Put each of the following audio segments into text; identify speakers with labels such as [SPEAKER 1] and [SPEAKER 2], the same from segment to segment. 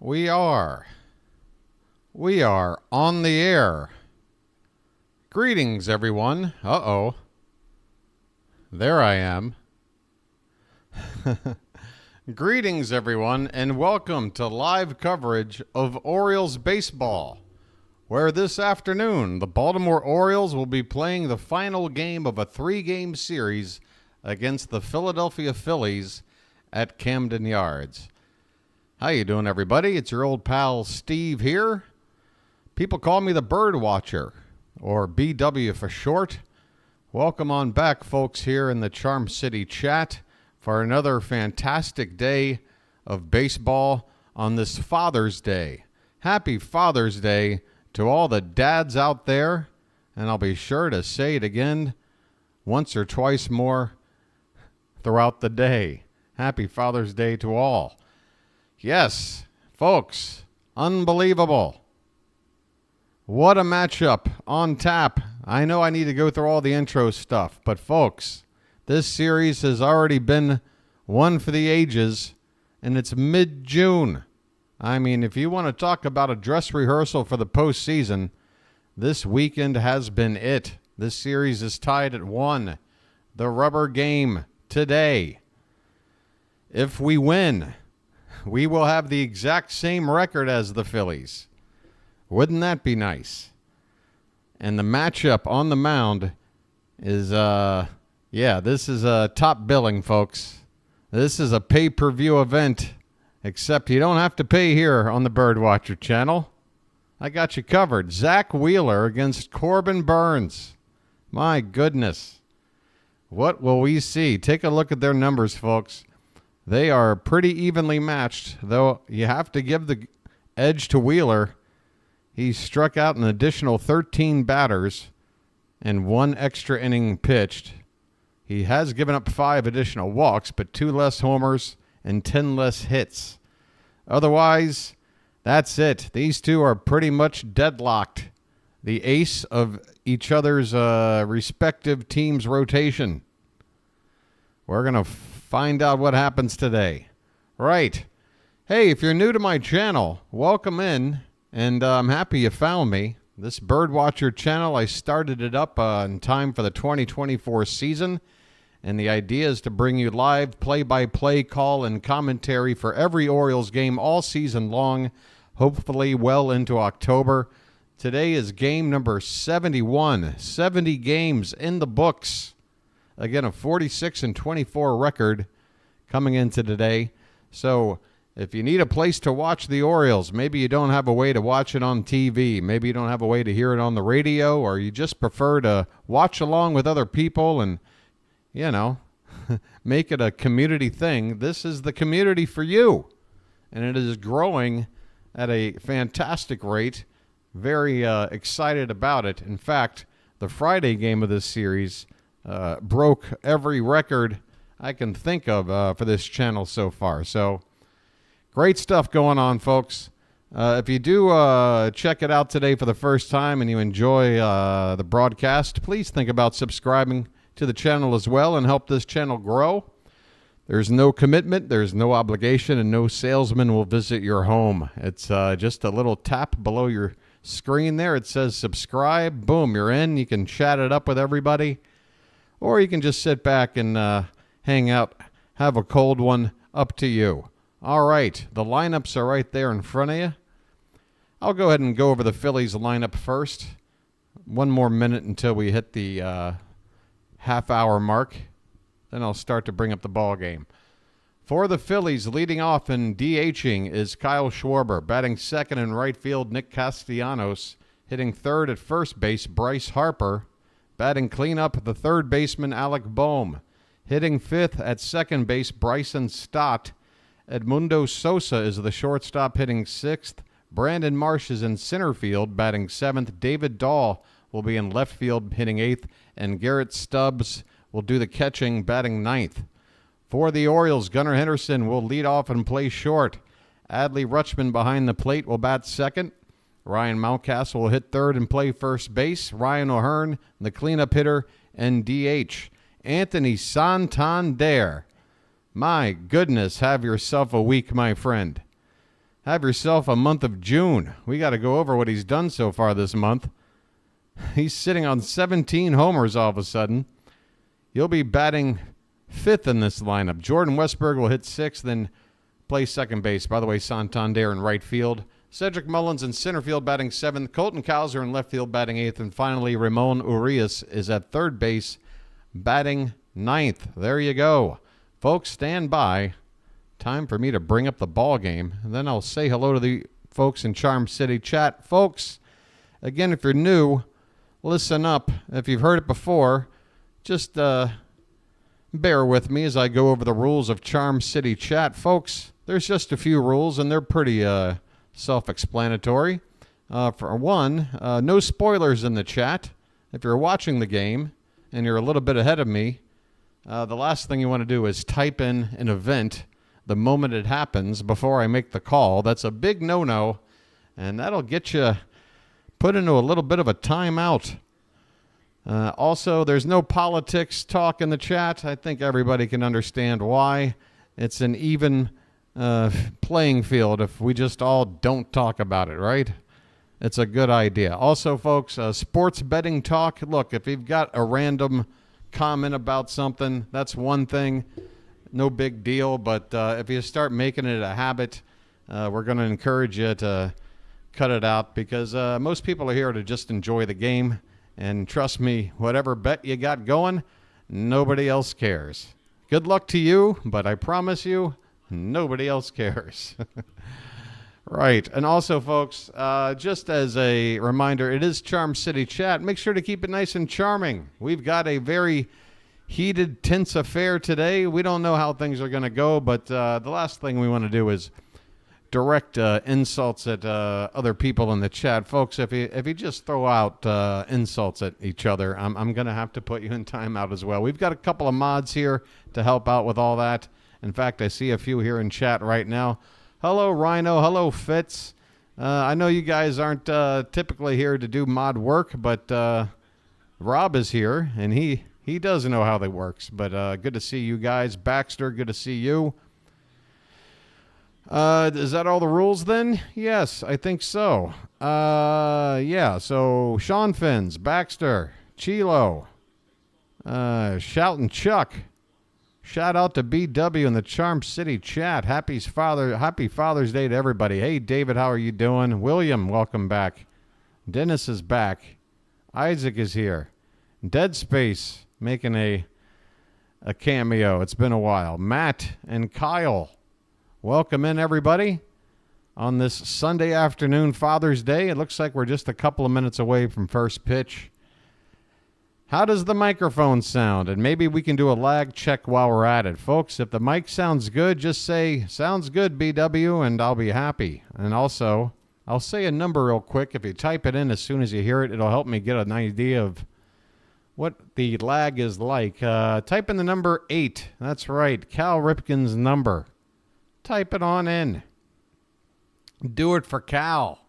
[SPEAKER 1] We are on the air. Greetings, everyone. Uh-oh. There I am. Greetings, everyone, and welcome to live coverage of Orioles baseball, where this afternoon the Baltimore Orioles will be playing the final game of a 3-game series against the Philadelphia Phillies at Camden Yards. How you doing, everybody? It's your old pal Steve here. People call me the BirdWatcher, or BW for short. Welcome on back, folks, here in the Charm City chat for another fantastic day of baseball on this Father's Day. Happy Father's Day to all the dads out there, and I'll be sure to say it again once or twice more throughout the day. Happy Father's Day to all. Yes, folks, unbelievable. What a matchup on tap. I know I need to go through all the intro stuff, but folks, this series has already been one for the ages, and it's mid-June. I mean, if you want to talk about a dress rehearsal for the postseason, this weekend has been it. This series is tied at 1. The rubber game today. If we win, we will have the exact same record as the Phillies. Wouldn't that be nice? And the matchup on the mound is, this is top billing, folks. This is a pay-per-view event, except you don't have to pay here on the BirdWatcher channel. I got you covered. Zack Wheeler against Corbin Burns. My goodness. What will we see? Take a look at their numbers, folks. They are pretty evenly matched, though you have to give the edge to Wheeler. He struck out an additional 13 batters and 1 extra inning pitched. He has given up 5 additional walks, but 2 less homers and 10 less hits. Otherwise, that's it. These two are pretty much deadlocked. The ace of each other's respective team's rotation. We're going to find out what happens today. Right. Hey, if you're new to my channel, welcome in, and I'm happy you found me. This BirdWatcher channel, I started it up in time for the 2024 season, and the idea is to bring you live play-by-play call and commentary for every Orioles game all season long, hopefully well into October. Today is game number 71, 70 games in the books. Again, a 46-24 record coming into today. So if you need a place to watch the Orioles, maybe you don't have a way to watch it on TV, maybe you don't have a way to hear it on the radio, or you just prefer to watch along with other people and, you know, make it a community thing, this is the community for you. And it is growing at a fantastic rate. Very excited about it. In fact, the Friday game of this series broke every record I can think of for this channel so far. So great stuff going on, folks. If you do check it out today for the first time and you enjoy the broadcast, please think about subscribing to the channel as well and help this channel grow. There's no commitment, there's no obligation, and no salesman will visit your home. It's just a little tap below your screen there. It says subscribe. Boom, you're in. You can chat it up with everybody. Or you can just sit back and hang out, have a cold one, up to you. All right, the lineups are right there in front of you. I'll go ahead and go over the Phillies lineup first. One more minute until we hit the half-hour mark. Then I'll start to bring up the ball game. For the Phillies, leading off and DHing is Kyle Schwarber. Batting second in right field, Nick Castellanos. Hitting third at first base, Bryce Harper. Batting cleanup, the third baseman, Alec Bohm. Hitting fifth at second base, Bryson Stott. Edmundo Sosa is the shortstop, hitting sixth. Brandon Marsh is in center field, batting seventh. David Dahl will be in left field, hitting eighth. And Garrett Stubbs will do the catching, batting ninth. For the Orioles, Gunnar Henderson will lead off and play short. Adley Rutschman behind the plate will bat second. Ryan Mountcastle will hit third and play first base. Ryan O'Hearn, the cleanup hitter, and DH. Anthony Santander. My goodness, have yourself a week, my friend. have yourself a month of June. We got to go over what he's done so far this month. He's sitting on 17 homers all of a sudden. He'll be batting 5th in this lineup. Jordan Westburg will hit 6th, then play second base. By the way, Santander in right field. Cedric Mullins in center field batting 7th. Colton Cowser in left field batting 8th. And finally, Ramon Urias is at third base batting 9th. There you go. Folks, stand by. Time for me to bring up the ball game. And then I'll say hello to the folks in Charm City chat. Folks, again, if you're new, listen up. If you've heard it before, just bear with me as I go over the rules of Charm City chat. Folks, there's just a few rules, and they're pretty self-explanatory. For one, no spoilers in the chat. If you're watching the game and you're a little bit ahead of me, the last thing you want to do is type in an event the moment it happens before I make the call. That's a big no-no, and that'll get you put into a little bit of a timeout. Also, there's no politics talk in the chat. I think everybody can understand why. It's an even playing field if we just all don't talk about it, right? It's a good idea. Also, folks, sports betting talk. Look, if you've got a random comment about something, that's one thing. No big deal. But if you start making it a habit, we're going to encourage you to cut it out because most people are here to just enjoy the game. And trust me, whatever bet you got going, nobody else cares. Good luck to you, but I promise you, nobody else cares. Right. And also, folks, just as a reminder, it is Charm City Chat. Make sure to keep it nice and charming. We've got a very heated, tense affair today. We don't know how things are going to go, but the last thing we want to do is direct insults at other people in the chat. Folks, if you just throw out insults at each other, I'm going to have to put you in timeout as well. We've got a couple of mods here to help out with all that. In fact, I see a few here in chat right now. Hello, Rhino. Hello, Fitz. I know you guys aren't typically here to do mod work, but Rob is here, and he does know how that works. But good to see you guys. Baxter, good to see you. Is that all the rules then? Yes, I think so. Yeah, so Sean Fins, Baxter, Chilo, Shoutin' Chuck. Shout out to BW in the Charm City chat. Happy Father's Day to everybody. Hey, David, how are you doing? William, welcome back. Dennis is back. Isaac is here. Dead Space making a cameo. It's been a while. Matt and Kyle. Welcome in, everybody, on this Sunday afternoon, Father's Day. It looks like we're just a couple of minutes away from first pitch. How does the microphone sound? And maybe we can do a lag check while we're at it. Folks, if the mic sounds good, just say, sounds good, BW, and I'll be happy. And also, I'll say a number real quick. If you type it in as soon as you hear it, it'll help me get an idea of what the lag is like. Type in the number 8. That's right, Cal Ripken's number. Type it on in. Do it for Cal.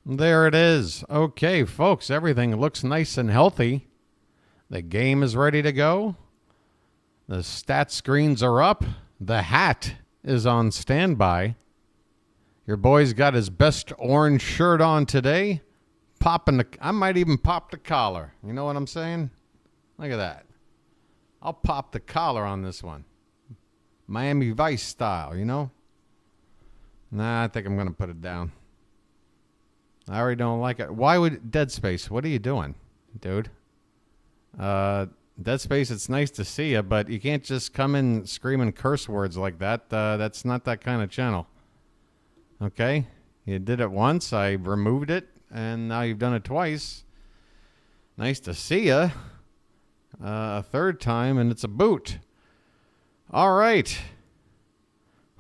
[SPEAKER 1] There it is. Okay, folks, everything looks nice and healthy. The game is ready to go. The stat screens are up. The hat is on standby. Your boy's got his best orange shirt on today. I might even pop the collar. You know what I'm saying? Look at that. I'll pop the collar on this one. Miami Vice style, you know? Nah, I think I'm going to put it down. I already don't like it. Why would Dead Space? What are you doing, dude? Dead Space, it's nice to see you, but you can't just come in screaming curse words like that. That's not that kind of channel. Okay? You did it once. I removed it, and now you've done it twice. Nice to see you. A third time, and it's a boot. All right.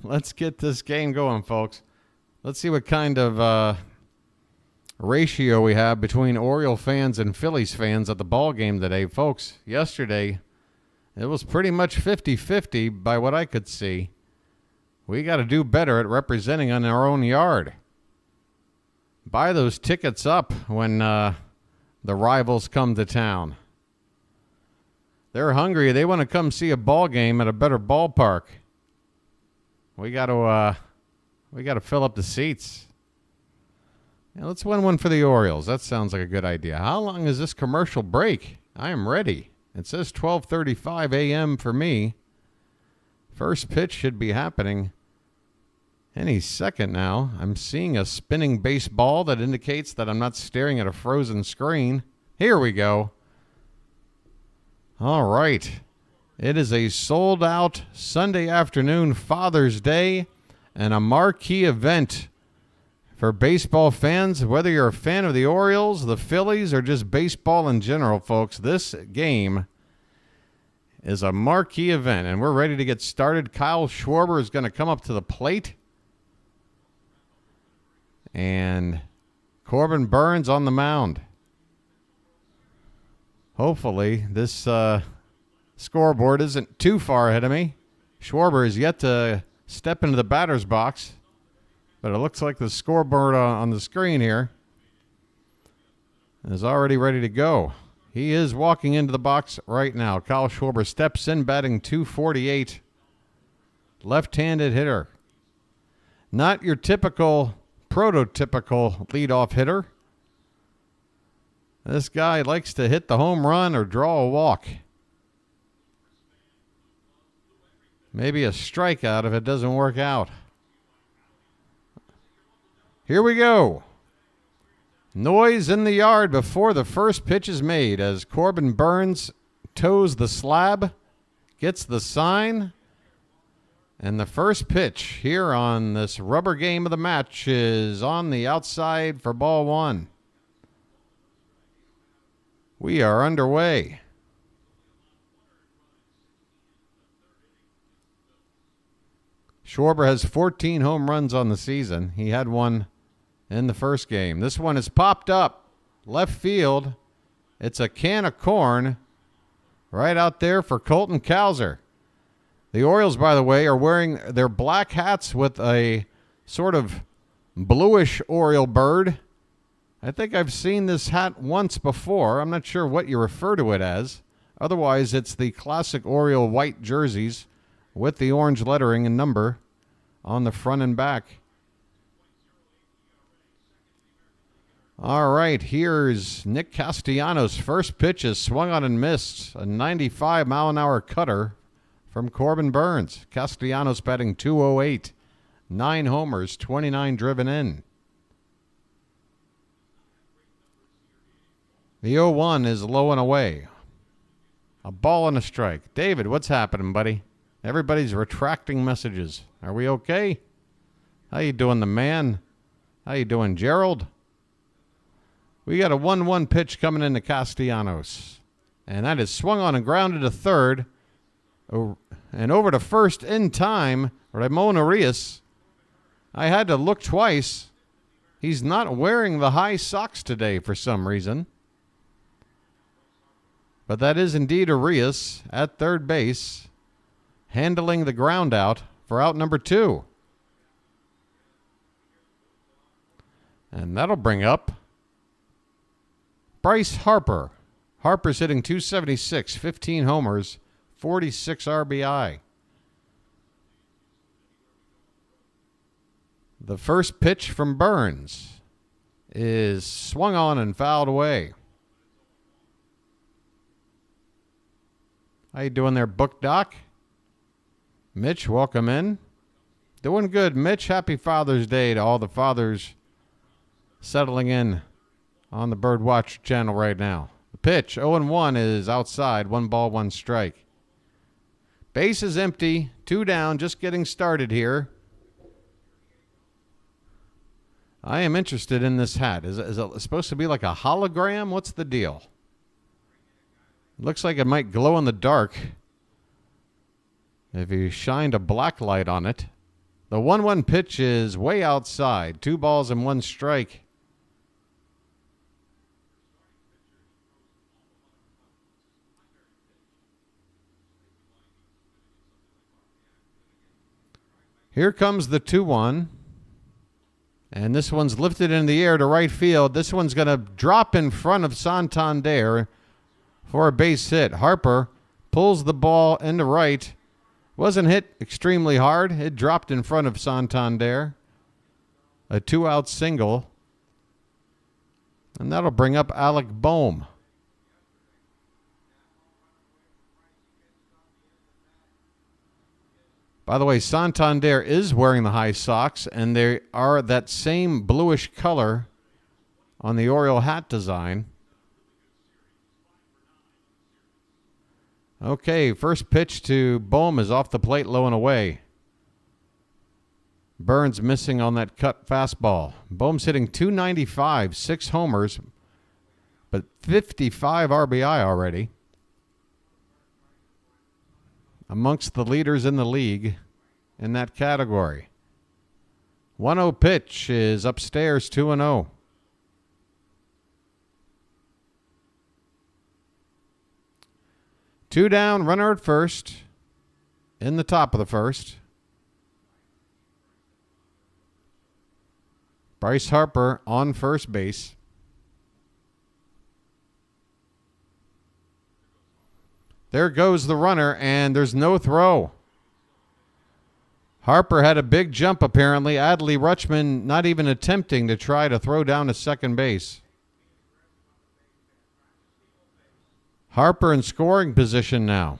[SPEAKER 1] Let's get this game going, folks. Let's see what kind of ratio we have between Oriole fans and Phillies fans at the ball game today. Folks, yesterday, it was pretty much 50-50 by what I could see. We got to do better at representing on our own yard. Buy those tickets up when the rivals come to town. They're hungry. They want to come see a ball game at a better ballpark. We got We got to fill up the seats. Yeah, let's win one for the Orioles. That sounds like a good idea. How long is this commercial break? I am ready. It says 12:35 a.m. for me. First pitch should be happening any second now. I'm seeing a spinning baseball that indicates that I'm not staring at a frozen screen. Here we go. All right. It is a sold-out Sunday afternoon Father's Day and a marquee event for baseball fans, whether you're a fan of the Orioles, the Phillies, or just baseball in general, folks. This game is a marquee event, and we're ready to get started. Kyle Schwarber is going to come up to the plate. And Corbin Burns on the mound. Hopefully, this scoreboard isn't too far ahead of me. Schwarber is yet to step into the batter's box, but it looks like the scoreboard on the screen here is already ready to go. He is walking into the box right now. Kyle Schwarber steps in, batting .248. Left-handed hitter. Not your typical, prototypical leadoff hitter. This guy likes to hit the home run or draw a walk. Maybe a strikeout if it doesn't work out. Here we go. Noise in the yard before the first pitch is made as Corbin Burns toes the slab, gets the sign, and the first pitch here on this rubber game of the match is on the outside for ball one. We are underway. Schwarber has 14 home runs on the season. He had one in the first game. This one is popped up left field. It's a can of corn right out there for Colton Cowser. The Orioles, by the way, are wearing their black hats with a sort of bluish Oriole bird. I think I've seen this hat once before. I'm not sure what you refer to it as. Otherwise, it's the classic Oriole white jerseys with the orange lettering and number on the front and back. All right, here's Nick Castellanos. First pitch is swung on and missed. A 95-mile-an-hour cutter from Corbin Burns. Castellanos batting .208. 9 homers, 29 driven in. The 0-1 is low and away. A ball and a strike. David, what's happening, buddy? Everybody's retracting messages. Are we okay? How you doing, the man? How you doing, Gerald? We got a 1-1 pitch coming into Castellanos. And that is swung on and grounded to third. And over to first in time, Ramon Arias. I had to look twice. He's not wearing the high socks today for some reason. But that is indeed Arias at third base, handling the ground out for out number 2. And that'll bring up Bryce Harper. Harper's hitting .276, 15 homers, 46 RBI. The first pitch from Burns is swung on and fouled away. How you doing there, Book Doc? Mitch, welcome in. Doing good, Mitch. Happy Father's Day to all the fathers settling in on the BirdWatcher channel right now. The pitch, 0-1, is outside. 1 ball, 1 strike. Base is empty. 2 down, just getting started here. I am interested in this hat. Is it supposed to be like a hologram? What's the deal? Looks like it might glow in the dark if you shined a black light on it. The 1-1 pitch is way outside. 2 balls and 1 strike. Here comes the 2-1. And this one's lifted in the air to right field. This one's going to drop in front of Santander for a base hit. Harper pulls the ball into right. Wasn't hit extremely hard. It dropped in front of Santander. a 2-out single. And that'll bring up Alec Bohm. By the way, Santander is wearing the high socks, and they are that same bluish color on the Oriole hat design. Okay, first pitch to Bohm is off the plate, low and away. Burns missing on that cut fastball. Bohm's hitting .295, 6 homers, but 55 RBI already. Amongst the leaders in the league in that category. 1-0 pitch is upstairs, 2-0. Two down, runner at first in the top of the first. Bryce Harper on first base. There goes the runner, and there's no throw. Harper had a big jump, apparently. Adley Rutschman not even attempting to try to throw down to second base. Harper in scoring position now.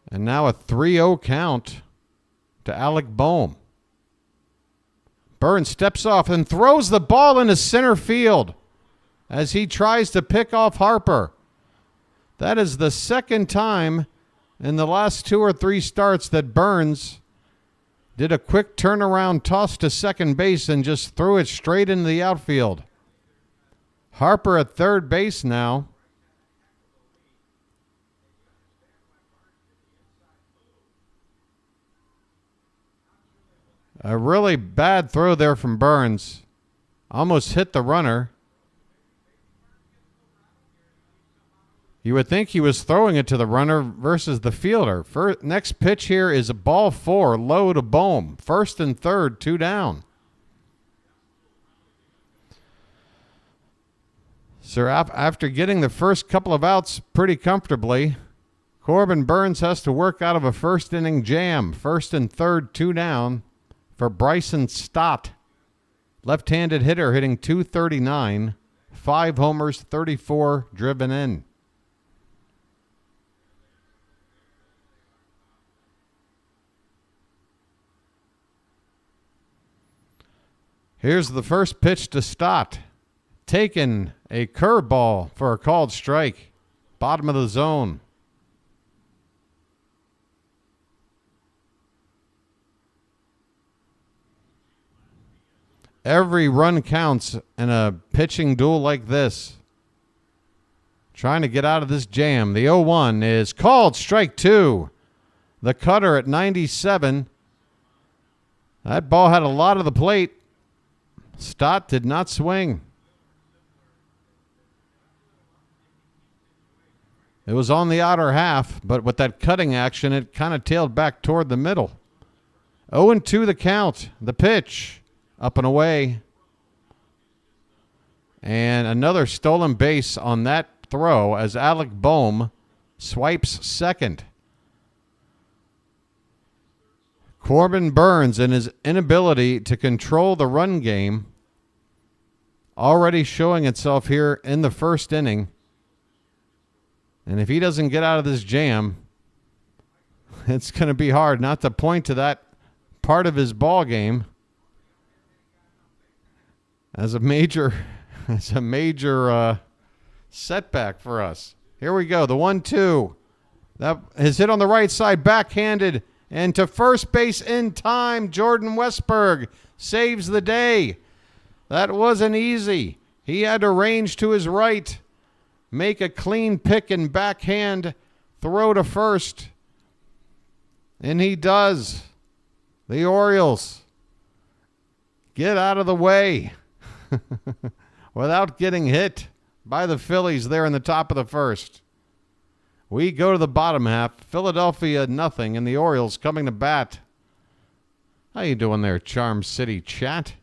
[SPEAKER 1] And now a 3-0 count to Alec Bohm. Burns steps off and throws the ball into center field as he tries to pick off Harper. That is the second time in the last 2 or 3 starts that Burns did a quick turnaround toss to second base and just threw it straight into the outfield. Harper at third base now. A really bad throw there from Burns. Almost hit the runner. You would think he was throwing it to the runner versus the fielder. Next pitch here is a ball 4, low to Bohm. First and third, 2 down. So after getting the first couple of outs pretty comfortably, Corbin Burns has to work out of a first inning jam. First and third, 2 down for Bryson Stott. Left-handed hitter hitting .239, 5 homers, 34 driven in. Here's the first pitch to Stott. Taken a curveball for a called strike. Bottom of the zone. Every run counts in a pitching duel like this. Trying to get out of this jam. The 0-1 is called strike 2. The cutter at 97. That ball had a lot of the plate. Stott did not swing. It was on the outer half, but with that cutting action, it kind of tailed back toward the middle. 0-2 the count. The pitch. Up and away. And another stolen base on that throw as Alec Bohm swipes second. Corbin Burns, and his inability to control the run game, already showing itself here in the first inning. And if he doesn't get out of this jam, it's going to be hard not to point to that part of his ball game as a major setback for us. Here we go. The 1-2. That is hit on the right side, backhanded, and to first base in time. Jordan Westberg saves the day. That wasn't easy. He had to range to his right, make a clean pick and backhand throw to first. And he does. The Orioles get out of the way without getting hit by the Phillies there in the top of the first. We go to the bottom half. Philadelphia nothing, and the Orioles coming to bat. How you doing there, Charm City chat?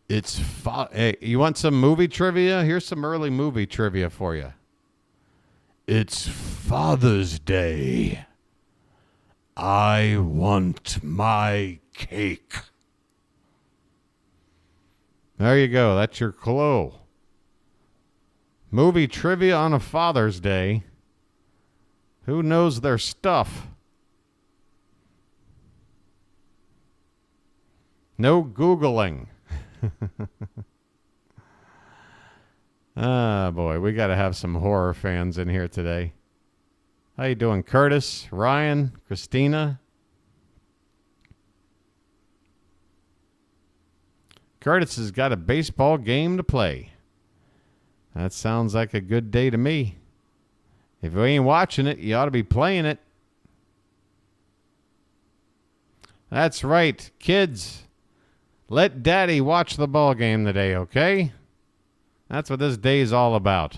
[SPEAKER 1] Hey, you want some movie trivia? Here's some early movie trivia for you. It's Father's Day. I want my cake. There you go. That's your clue. Movie trivia on a Father's Day. Who knows their stuff? No Googling. Ah, boy, we got to have some horror fans in here today. How you doing, Curtis, Ryan, Christina? Curtis has got a baseball game to play. That sounds like a good day to me. If you ain't watching it, you ought to be playing it. That's right, kids. Let Daddy watch the ball game today, okay? That's what this day is all about.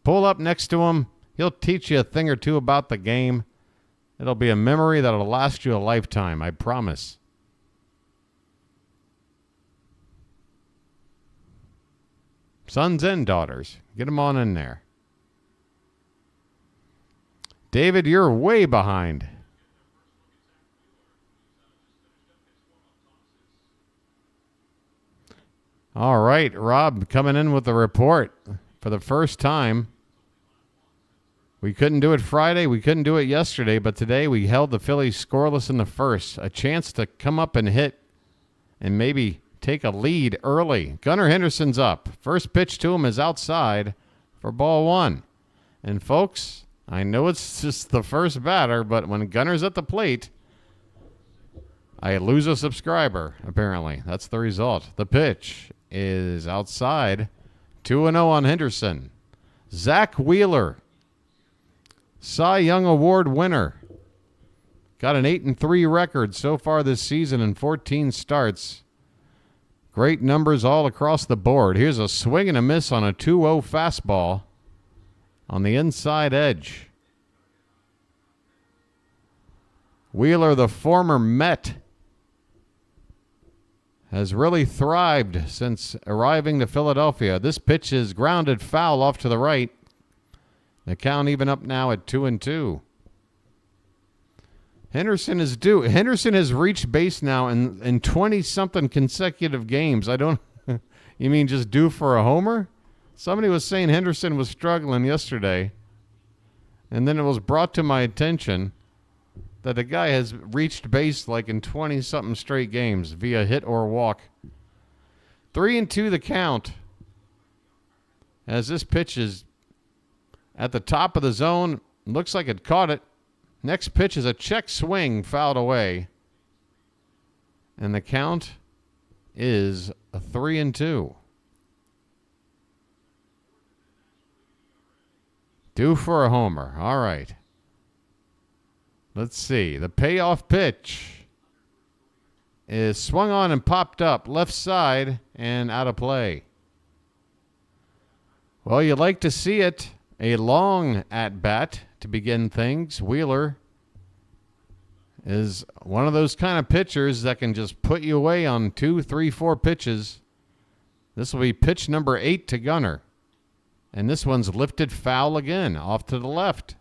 [SPEAKER 1] Pull up next to him. He'll teach you a thing or two about the game. It'll be a memory that'll last you a lifetime, I promise. Sons and daughters. Get them on in there. David, you're way behind. All right, Rob coming in with the report for the first time. We couldn't do it Friday. We couldn't do it yesterday, but today we held the Phillies scoreless in the first. A chance to come up and hit and maybe take a lead early. Gunnar Henderson's up. First pitch to him is outside for ball one. And folks, I know it's just the first batter, but when Gunnar's at the plate, I lose a subscriber, apparently. That's the result. The pitch is outside. 2-0 on Henderson. Zack Wheeler, Cy Young Award winner. Got an 8-3 record so far this season in 14 starts. Great numbers all across the board. Here's a swing and a miss on a 2-0 fastball on the inside edge. Wheeler, the former Met, has really thrived since arriving to Philadelphia. This pitch is grounded foul off to the right. The count even up now at 2-2. Henderson is due. Henderson has reached base now in 20-something consecutive games. I don't... You mean just due for a homer? Somebody was saying Henderson was struggling yesterday. And then it was brought to my attention that the guy has reached base like in 20-something straight games via hit or walk. 3-2 the count. As this pitch is at the top of the zone. Looks like it caught it. Next pitch is a check swing fouled away. And the count is a 3-2. Due for a homer. All right. Let's see. The payoff pitch is swung on and popped up left side and out of play. Well, you like to see it. A long at-bat to begin things. Wheeler is one of those kind of pitchers that can just put you away on 2, 3, 4 pitches. This will be pitch number 8 to Gunnar. And this one's lifted foul again, off to the left.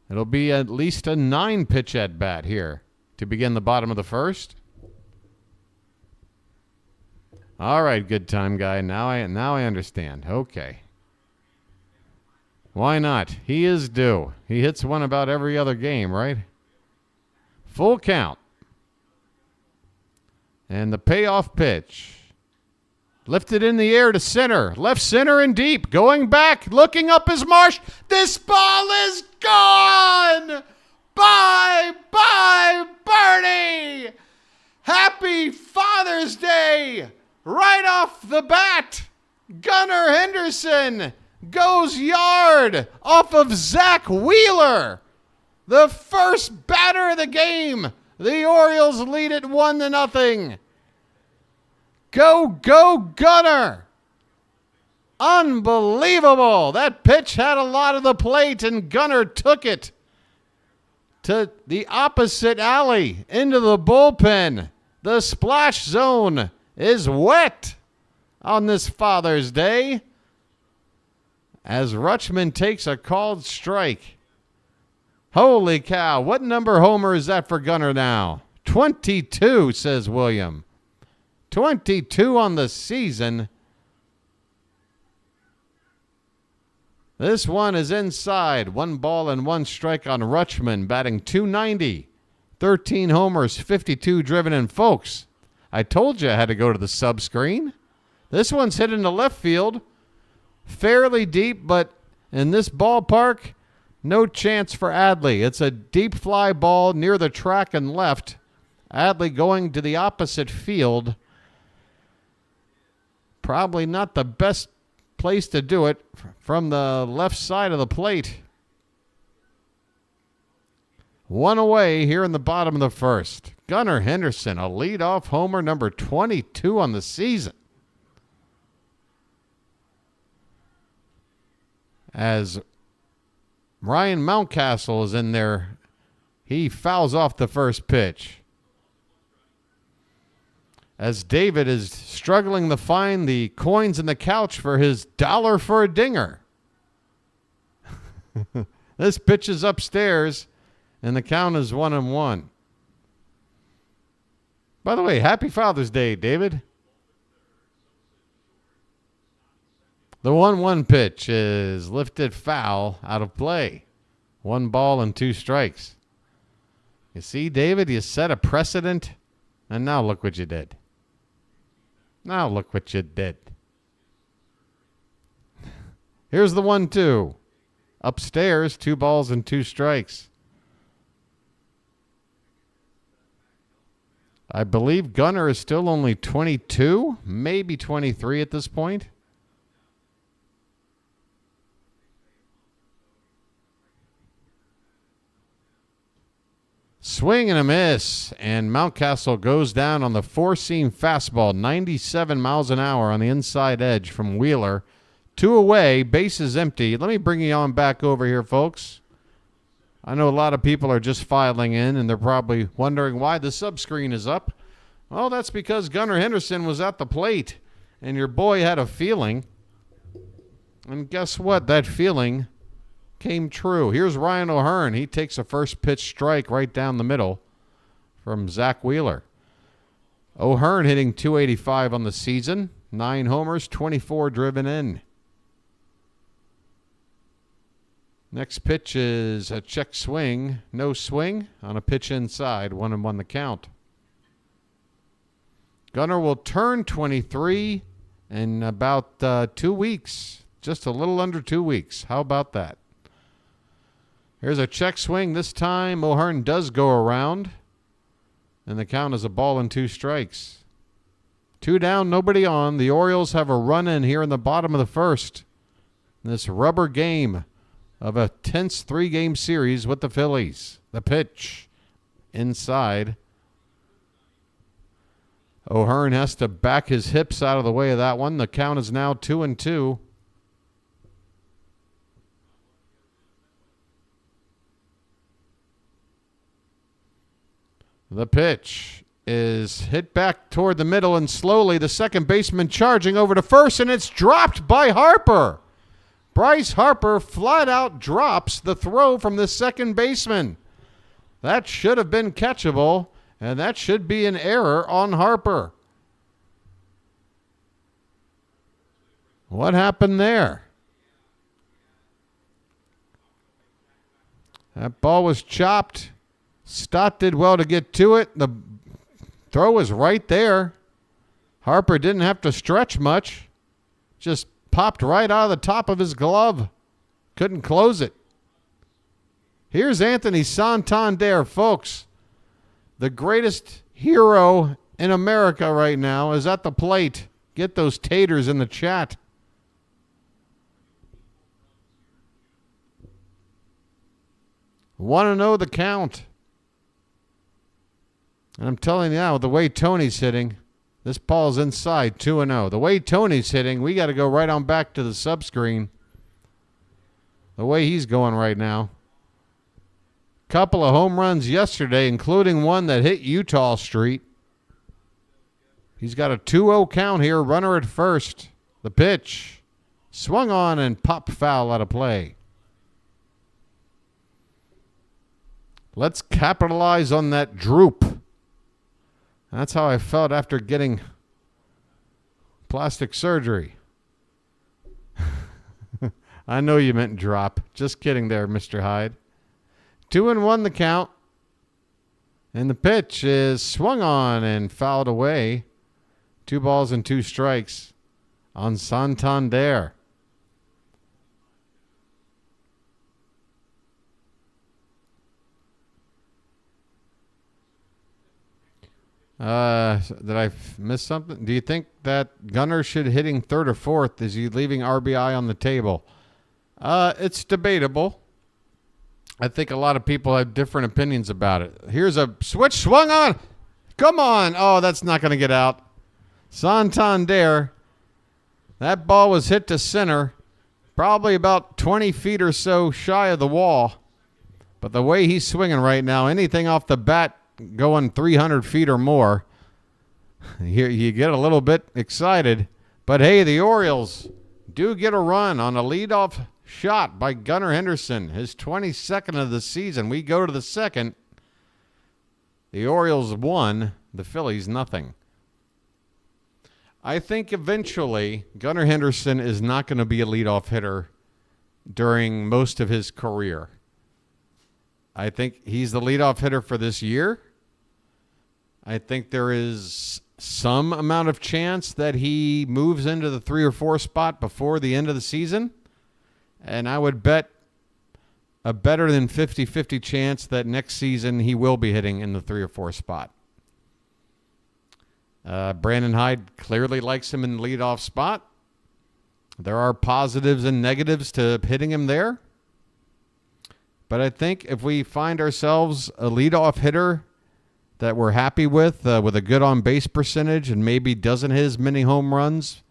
[SPEAKER 1] It'll be at least a 9-pitch at-bat here to begin the bottom of the first. All right, good time guy. Now I understand. Okay. Why not? He is due. He hits one about every other game, right? Full count. And the payoff pitch. Lifted in the air to center. Left center and deep. Going back. Looking up is Marsh. This ball is gone. Bye, Bernie. Happy Father's Day. Right off the bat. Gunnar Henderson goes yard off of Zack Wheeler. The first batter of the game. The Orioles lead it 1-0. Go, Gunnar. Unbelievable. That pitch had a lot of the plate, and Gunnar took it to the opposite alley into the bullpen. The splash zone is wet on this Father's Day. as Rutschman takes a called strike. Holy cow, what number homer is that for Gunnar now? 22, says William. 22 on the season. This one is inside. 1 ball and 1 strike on Rutschman, batting .290. 13 homers, 52 driven in. Folks, I told you I had to go to the sub screen. This one's hit into left field. Fairly deep, but in this ballpark, no chance for Adley. It's a deep fly ball near the track and left. Adley going to the opposite field. Probably not the best place to do it from the left side of the plate. 1 away here in the bottom of the first. Gunnar Henderson, a leadoff homer, number 22 on the season. As Ryan Mountcastle is in there, he fouls off the first pitch. As David is struggling to find the coins in the couch for his dollar for a dinger. This pitch is upstairs, and the count is 1-1. By the way, happy Father's Day, David. The 1-1 pitch is lifted foul out of play. 1 ball and 2 strikes. You see, David, you set a precedent, and now look what you did. Now look what you did. Here's the 1-2. Upstairs, 2 balls and 2 strikes. I believe Gunnar is still only 22, maybe 23 at this point. Swing and a miss, and Mountcastle goes down on the 4-seam fastball, 97 miles an hour on the inside edge from Wheeler. 2 away, bases empty. Let me bring you on back over here, folks. I know a lot of people are just filing in, and they're probably wondering why the subscreen is up. Well, that's because Gunnar Henderson was at the plate, and your boy had a feeling. And guess what? That feeling came true. Here's Ryan O'Hearn. He takes a first pitch strike right down the middle from Zack Wheeler. O'Hearn hitting .285 on the season. 9 homers, 24 driven in. Next pitch is a check swing. No swing on a pitch inside. 1-1 the count. Gunnar will turn 23 in about 2 weeks. Just a little under 2 weeks. How about that? Here's a check swing. This time O'Hearn does go around, and the count is a ball and 2 strikes. 2 down, nobody on. The Orioles have a run in here in the bottom of the first. This rubber game of a tense 3-game series with the Phillies. The pitch inside. O'Hearn has to back his hips out of the way of that one. The count is now 2-2. The pitch is hit back toward the middle, and slowly the second baseman charging over to first, and it's dropped by Harper. Bryce Harper flat out drops the throw from the second baseman. That should have been catchable, and that should be an error on Harper. What happened there? That ball was chopped. Stott did well to get to it. The throw was right there. Harper didn't have to stretch much. Just popped right out of the top of his glove. Couldn't close it. Here's Anthony Santander, folks. The greatest hero in America right now is at the plate. Get those taters in the chat. Want to know the count? And I'm telling you now, the way Tony's hitting, this ball's inside 2-0. The way Tony's hitting, we got to go right on back to the sub screen. The way he's going right now. Couple of home runs yesterday, including one that hit Utah Street. He's got a 2-0 count here, runner at first. The pitch Swung on and pop foul out of play. Let's capitalize on that droop. That's how I felt after getting plastic surgery. I know you meant drop. Just kidding there, Mr. Hyde. 2-1 the count. And the pitch is swung on and fouled away. 2 balls and 2 strikes on Santander. Did I miss something? Do you think that Gunnar should hitting third or fourth? Is he leaving RBI on the table? It's debatable. I think a lot of people have different opinions about it. Here's a switch swung on. Come on. Oh, that's not going to get out. Santander. That ball was hit to center, probably about 20 feet or so shy of the wall. But the way he's swinging right now, anything off the bat going 300 feet or more, you get a little bit excited. But hey, the Orioles do get a run on a leadoff shot by Gunnar Henderson, his 22nd of the season. We go to the second. The Orioles won, the Phillies nothing. I think eventually Gunnar Henderson is not going to be a leadoff hitter during most of his career. I think he's the leadoff hitter for this year. I think there is some amount of chance that he moves into the 3 or 4 spot before the end of the season. And I would bet a better than 50-50 chance that next season he will be hitting in the 3 or 4 spot. Brandon Hyde clearly likes him in the leadoff spot. There are positives and negatives to hitting him there. But I think if we find ourselves a leadoff hitter that we're happy with a good on-base percentage and maybe doesn't hit as many home runs,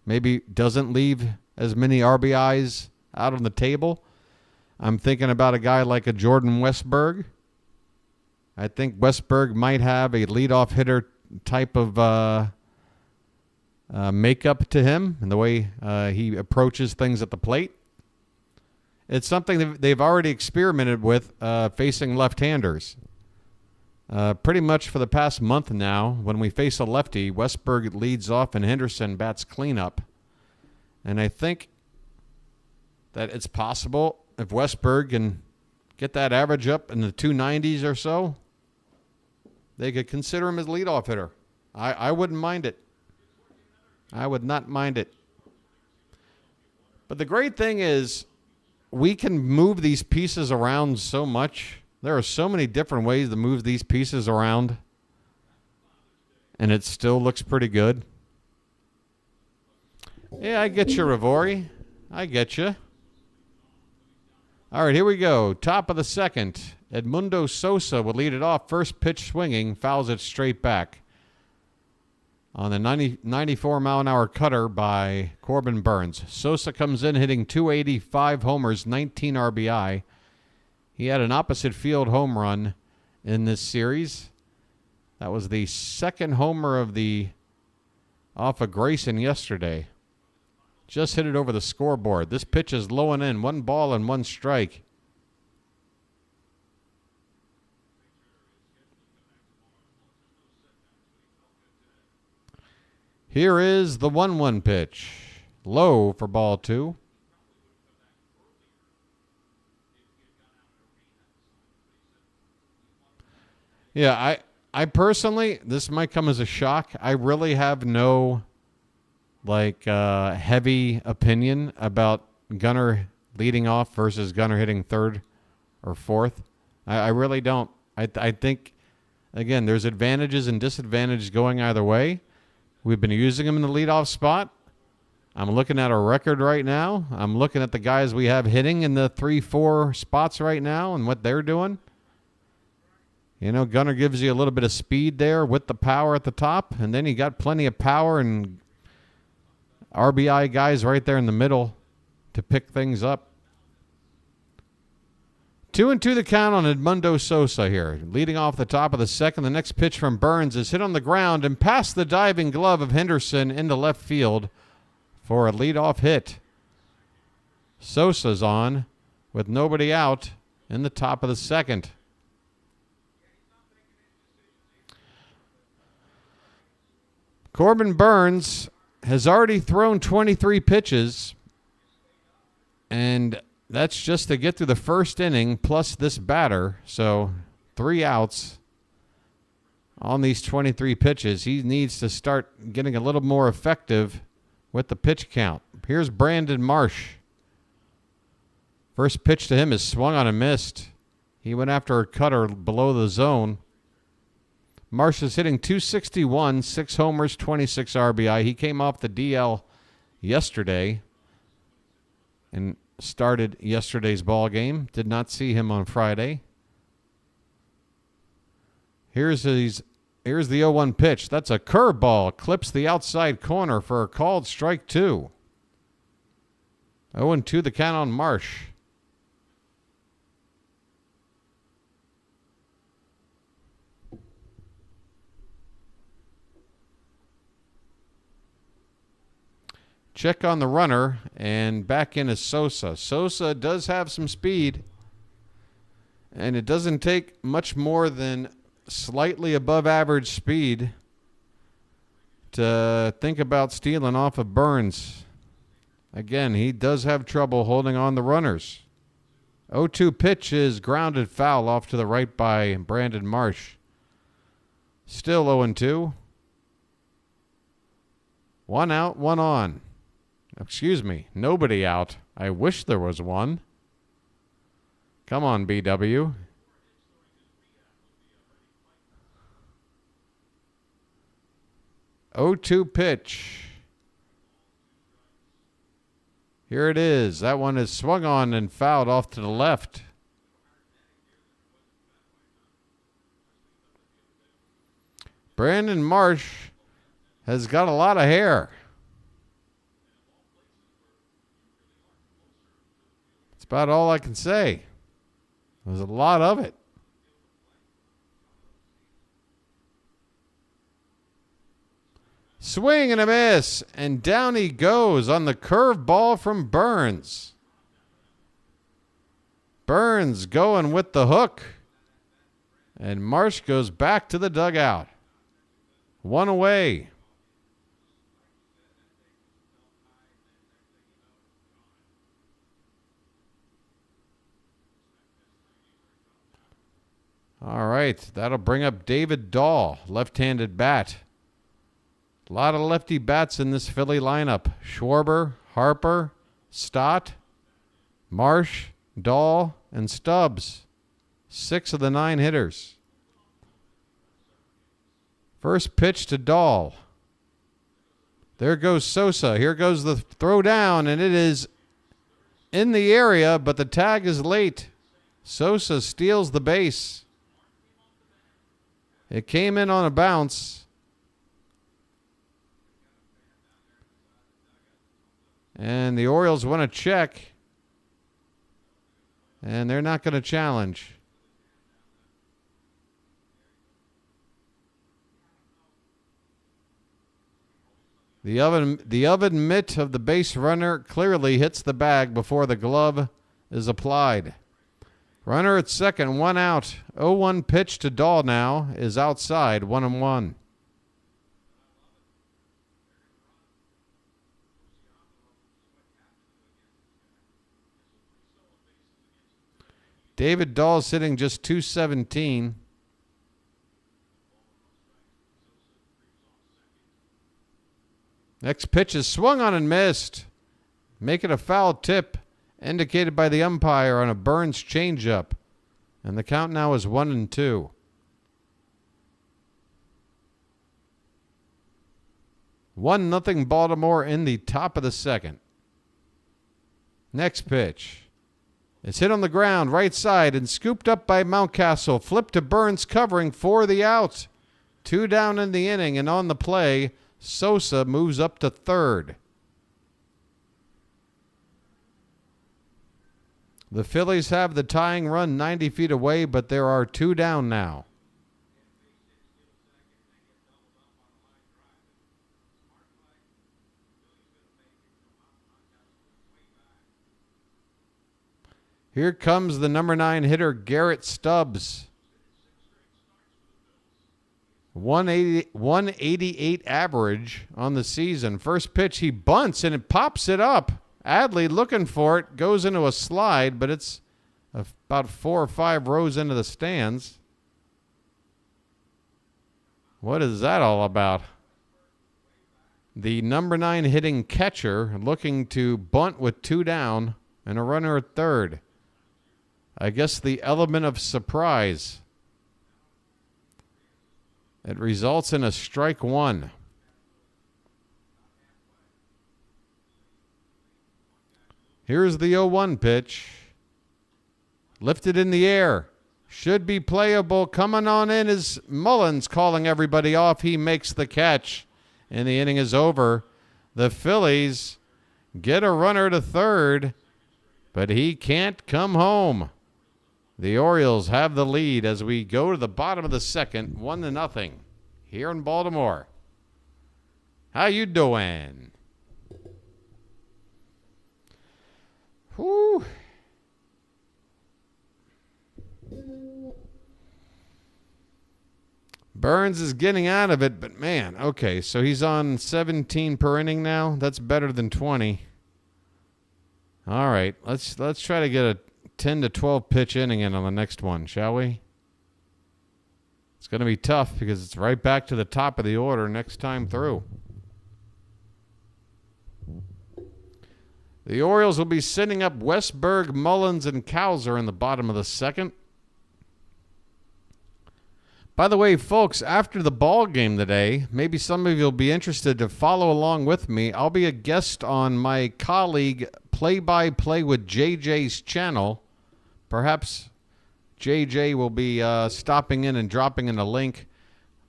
[SPEAKER 1] maybe doesn't leave as many RBIs out on the table, I'm thinking about a guy like a Jordan Westburg. I think Westburg might have a leadoff hitter type of makeup to him and the way he approaches things at the plate. It's something that they've already experimented with facing left-handers. Pretty much for the past month now, when we face a lefty, Westburg leads off and Henderson bats cleanup. And I think that it's possible if Westburg can get that average up in the 290s or so, they could consider him as leadoff hitter. I wouldn't mind it. I would not mind it. But the great thing is we can move these pieces around so much. There are so many different ways to move these pieces around, and it still looks pretty good. Yeah, I get you, Ravori. I get you. All right, here we go. Top of the second. Edmundo Sosa will lead it off. First pitch swinging, fouls it straight back on the 94-mile-an-hour cutter by Corbin Burns. Sosa comes in hitting 285 homers, 19 RBI. He had an opposite field home run in this series. That was the second homer off of Grayson yesterday. Just hit it over the scoreboard. This pitch is low and in. 1 ball and 1 strike. Here is the 1-1 pitch. Low for ball 2. Yeah, I personally, this might come as a shock. I really have no heavy opinion about Gunnar leading off versus Gunnar hitting third or fourth. I really don't. I think, again, there's advantages and disadvantages going either way. We've been using him in the leadoff spot. I'm looking at our record right now. I'm looking at the guys we have hitting in the 3-4 spots right now and what they're doing. You know, Gunnar gives you a little bit of speed there with the power at the top, and then you got plenty of power and RBI guys right there in the middle to pick things up. 2-2 the count on Edmundo Sosa here. Leading off the top of the second, the next pitch from Burns is hit on the ground and past the diving glove of Henderson into left field for a leadoff hit. Sosa's on with nobody out in the top of the second. Corbin Burnes has already thrown 23 pitches, and that's just to get through the first inning plus this batter. So 3 outs on these 23 pitches. He needs to start getting a little more effective with the pitch count. Here's Brandon Marsh. First pitch to him is swung on and missed. He went after a cutter below the zone. Marsh is hitting .261, 6 homers, 26 RBI. He came off the DL yesterday and started yesterday's ball game. Did not see him on Friday. Here's the 0-1 pitch. That's a curveball. Clips the outside corner for a called strike 2. 0-2 the count on Marsh. Check on the runner, and back in is Sosa. Sosa does have some speed, and it doesn't take much more than slightly above average speed to think about stealing off of Burnes. Again, he does have trouble holding on the runners. 0-2 pitch is grounded foul off to the right by Brandon Marsh. Still 0-2. 1 out, 1 on. Excuse me, nobody out. I wish there was one. Come on, BW. .02 pitch. Here it is. That one is swung on and fouled off to the left. Brandon Marsh has got a lot of hair. That's about all I can say. There's a lot of it. Swing and a miss, and down he goes on the curve ball from Burnes. Burnes going with the hook, and Marsh goes back to the dugout. 1 away. All right, that'll bring up David Dahl, left-handed bat. A lot of lefty bats in this Philly lineup. Schwarber, Harper, Stott, Marsh, Dahl, and Stubbs. 6 of the 9 hitters. First pitch to Dahl. There goes Sosa. Here goes the throw down, and it is in the area, but the tag is late. Sosa steals the base. It came in on a bounce. And the Orioles want to check. And they're not going to challenge. The oven mitt of the base runner clearly hits the bag before the glove is applied. Runner at second, 1 out. 0-1 pitch to Dahl now is outside, 1-1. David Dahl sitting just .217. Next pitch is swung on and missed. Make it a foul tip, indicated by the umpire on a Burnes changeup. And the count now is 1-2. One nothing Baltimore in the top of the second. Next pitch. It's hit on the ground, right side, and scooped up by Mountcastle. Flipped to Burnes covering for the out. 2 down in the inning, and on the play, Sosa moves up to third. The Phillies have the tying run 90 feet away, but there are 2 down now. Here comes the number 9 hitter, Garrett Stubbs. 188 average on the season. First pitch, he bunts and it pops it up. Adley looking for it, goes into a slide, but it's about 4 or 5 rows into the stands. What is that all about? The number 9 hitting catcher looking to bunt with 2 down and a runner at third. I guess the element of surprise. It results in a strike 1. Here's the 0-1 pitch. Lifted in the air. Should be playable. Coming on in is Mullins, calling everybody off. He makes the catch, and the inning is over. The Phillies get a runner to third, but he can't come home. The Orioles have the lead as we go to the bottom of the second, 1-0 here in Baltimore. How you doing? Whew. Burns is getting out of it, but man, okay, so he's on 17 per inning now. That's better than 20. All right, let's try to get a 10 to 12 pitch inning in on the next one, shall we? It's going to be tough because it's right back to the top of the order next time through. The Orioles will be sending up Westberg, Mullins, and Cowser in the bottom of the second. By the way, folks, after the ball game today, maybe some of you will be interested to follow along with me. I'll be a guest on my colleague Play-by-Play with JJ's channel. Perhaps JJ will be stopping in and dropping in a link.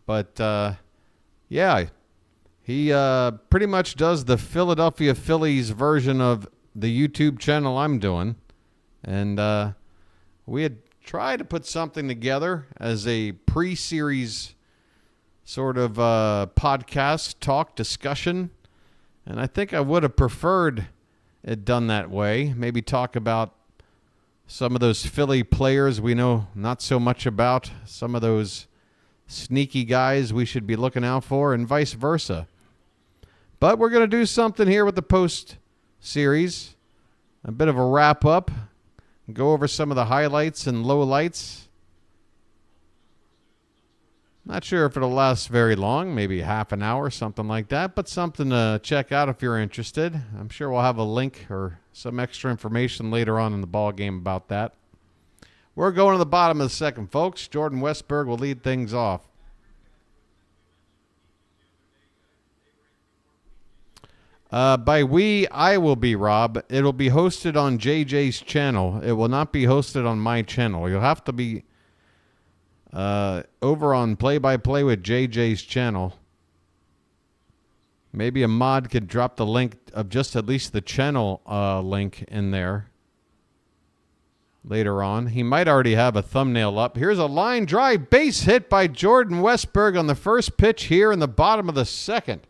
[SPEAKER 1] But, yeah, he pretty much does the Philadelphia Phillies version of the YouTube channel I'm doing. And we had tried to put something together as a pre-series sort of podcast, talk, discussion. And I think I would have preferred it done that way. Maybe talk about some of those Philly players we know not so much about, some of those sneaky guys we should be looking out for, and vice versa. But we're going to do something here with the post-series, a bit of a wrap-up, go over some of the highlights and lowlights. Not sure if it'll last very long, maybe half an hour, something like that, but something to check out if you're interested. I'm sure we'll have a link or some extra information later on in the ball game about that. We're going to the bottom of the second, folks. Jordan Westberg will lead things off. By we, I will be Rob. It'll be hosted on JJ's channel. It will not be hosted on my channel. You'll have to be over on Play-by-Play with JJ's channel. Maybe a mod could drop the link of just at least the channel link in there later on. He might already have a thumbnail up. Here's a line drive base hit by Jordan Westberg on the first pitch here in the bottom of the second.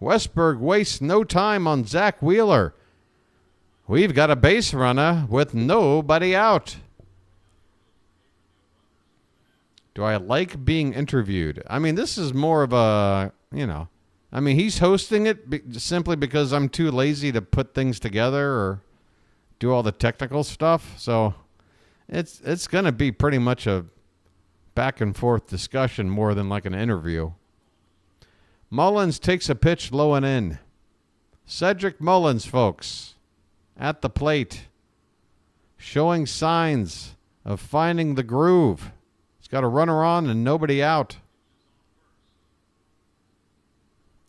[SPEAKER 1] Westberg wastes no time on Zack Wheeler. We've got a base runner with nobody out. Do I like being interviewed? I mean, this is more of a, I mean, he's hosting it simply because I'm too lazy to put things together or do all the technical stuff. So it's going to be pretty much a back and forth discussion more than like an interview. Mullins takes a pitch low and in. Cedric Mullins, folks, at the plate, showing signs of finding the groove. He's got a runner on and nobody out.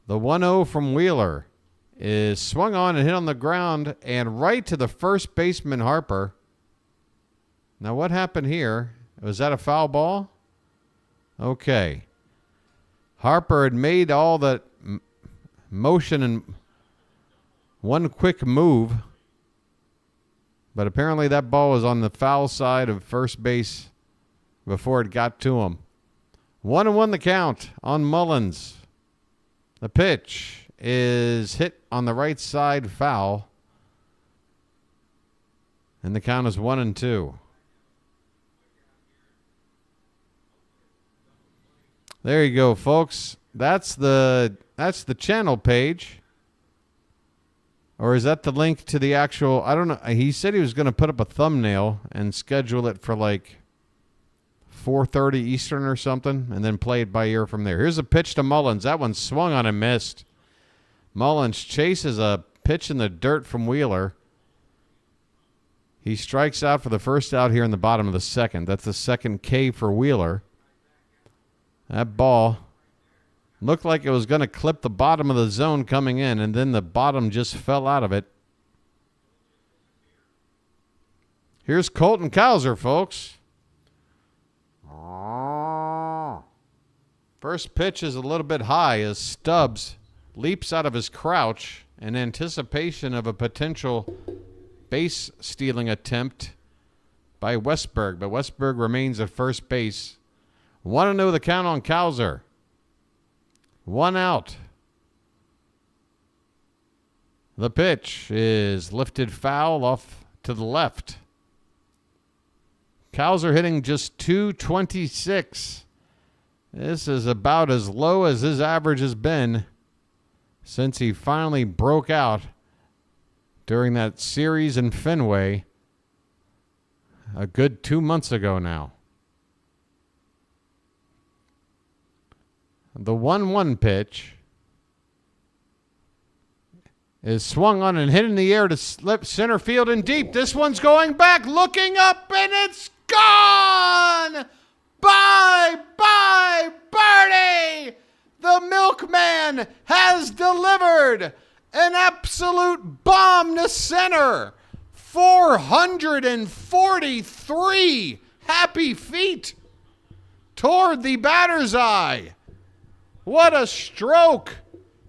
[SPEAKER 1] The 1-0 from Wheeler is swung on and hit on the ground and right to the first baseman, Harper. Now, what happened here? Was that a foul ball? Okay. Harper had made all the motion and one quick move, but apparently that ball was on the foul side of first base before it got to him. 1-1 the count on Mullins. The pitch is hit on the right side, foul. And the count is 1-2. There you go, folks. That's the channel page. Or is that the link to the actual... I don't know. He said he was going to put up a thumbnail and schedule it for like 4:30 Eastern or something, and then play it by ear from there. Here's a pitch to Mullins. That one swung on and missed. Mullins chases a pitch in the dirt from Wheeler. He strikes out for the first out here in the bottom of the second. That's the second K for Wheeler. That ball looked like it was going to clip the bottom of the zone coming in, and then the bottom just fell out of it. Here's Colton Cowser, folks. First pitch is a little bit high as Stubbs leaps out of his crouch in anticipation of a potential base stealing attempt by Westberg, but Westberg remains at first base. 1-0 the count on Cowser. 1 out. The pitch is lifted foul off to the left. Cowser hitting just .226. This is about as low as his average has been since he finally broke out during that series in Fenway a good 2 months ago now. The 1-1 pitch is swung on and hit in the air to slip center field and deep. This one's going back, looking up, and it's gone! Bye, birdie! The milkman has delivered an absolute bomb to center. 443 happy feet toward the batter's eye. What a stroke!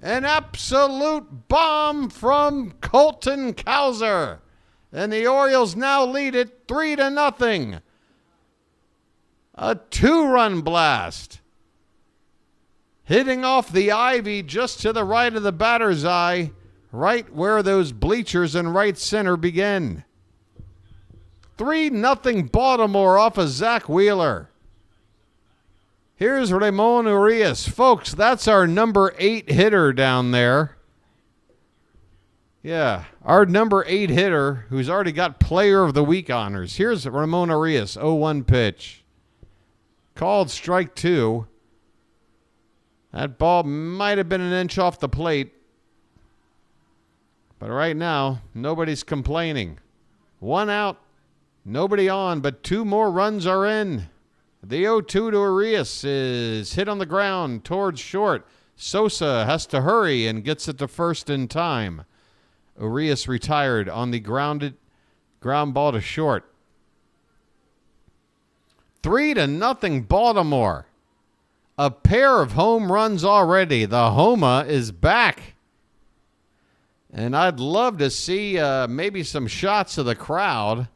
[SPEAKER 1] An absolute bomb from Colton Cowser. And the Orioles now lead it 3-0. A 2-run blast. Hitting off the ivy just to the right of the batter's eye, right where those bleachers in right center begin. 3-0 Baltimore off of Zack Wheeler. Here's Ramon Urias. Folks, that's our number 8 hitter down there. Yeah, our number 8 hitter who's already got Player of the Week honors. Here's Ramon Urias, 0-1 pitch. Called strike 2. That ball might have been an inch off the plate. But right now, nobody's complaining. 1 out, nobody on, but 2 more runs are in. The 0-2 to Urias is hit on the ground towards short. Sosa has to hurry and gets it to first in time. Urias retired on the ground ball to short. 3-0 Baltimore. A pair of home runs already. The Homa is back. And I'd love to see maybe some shots of the crowd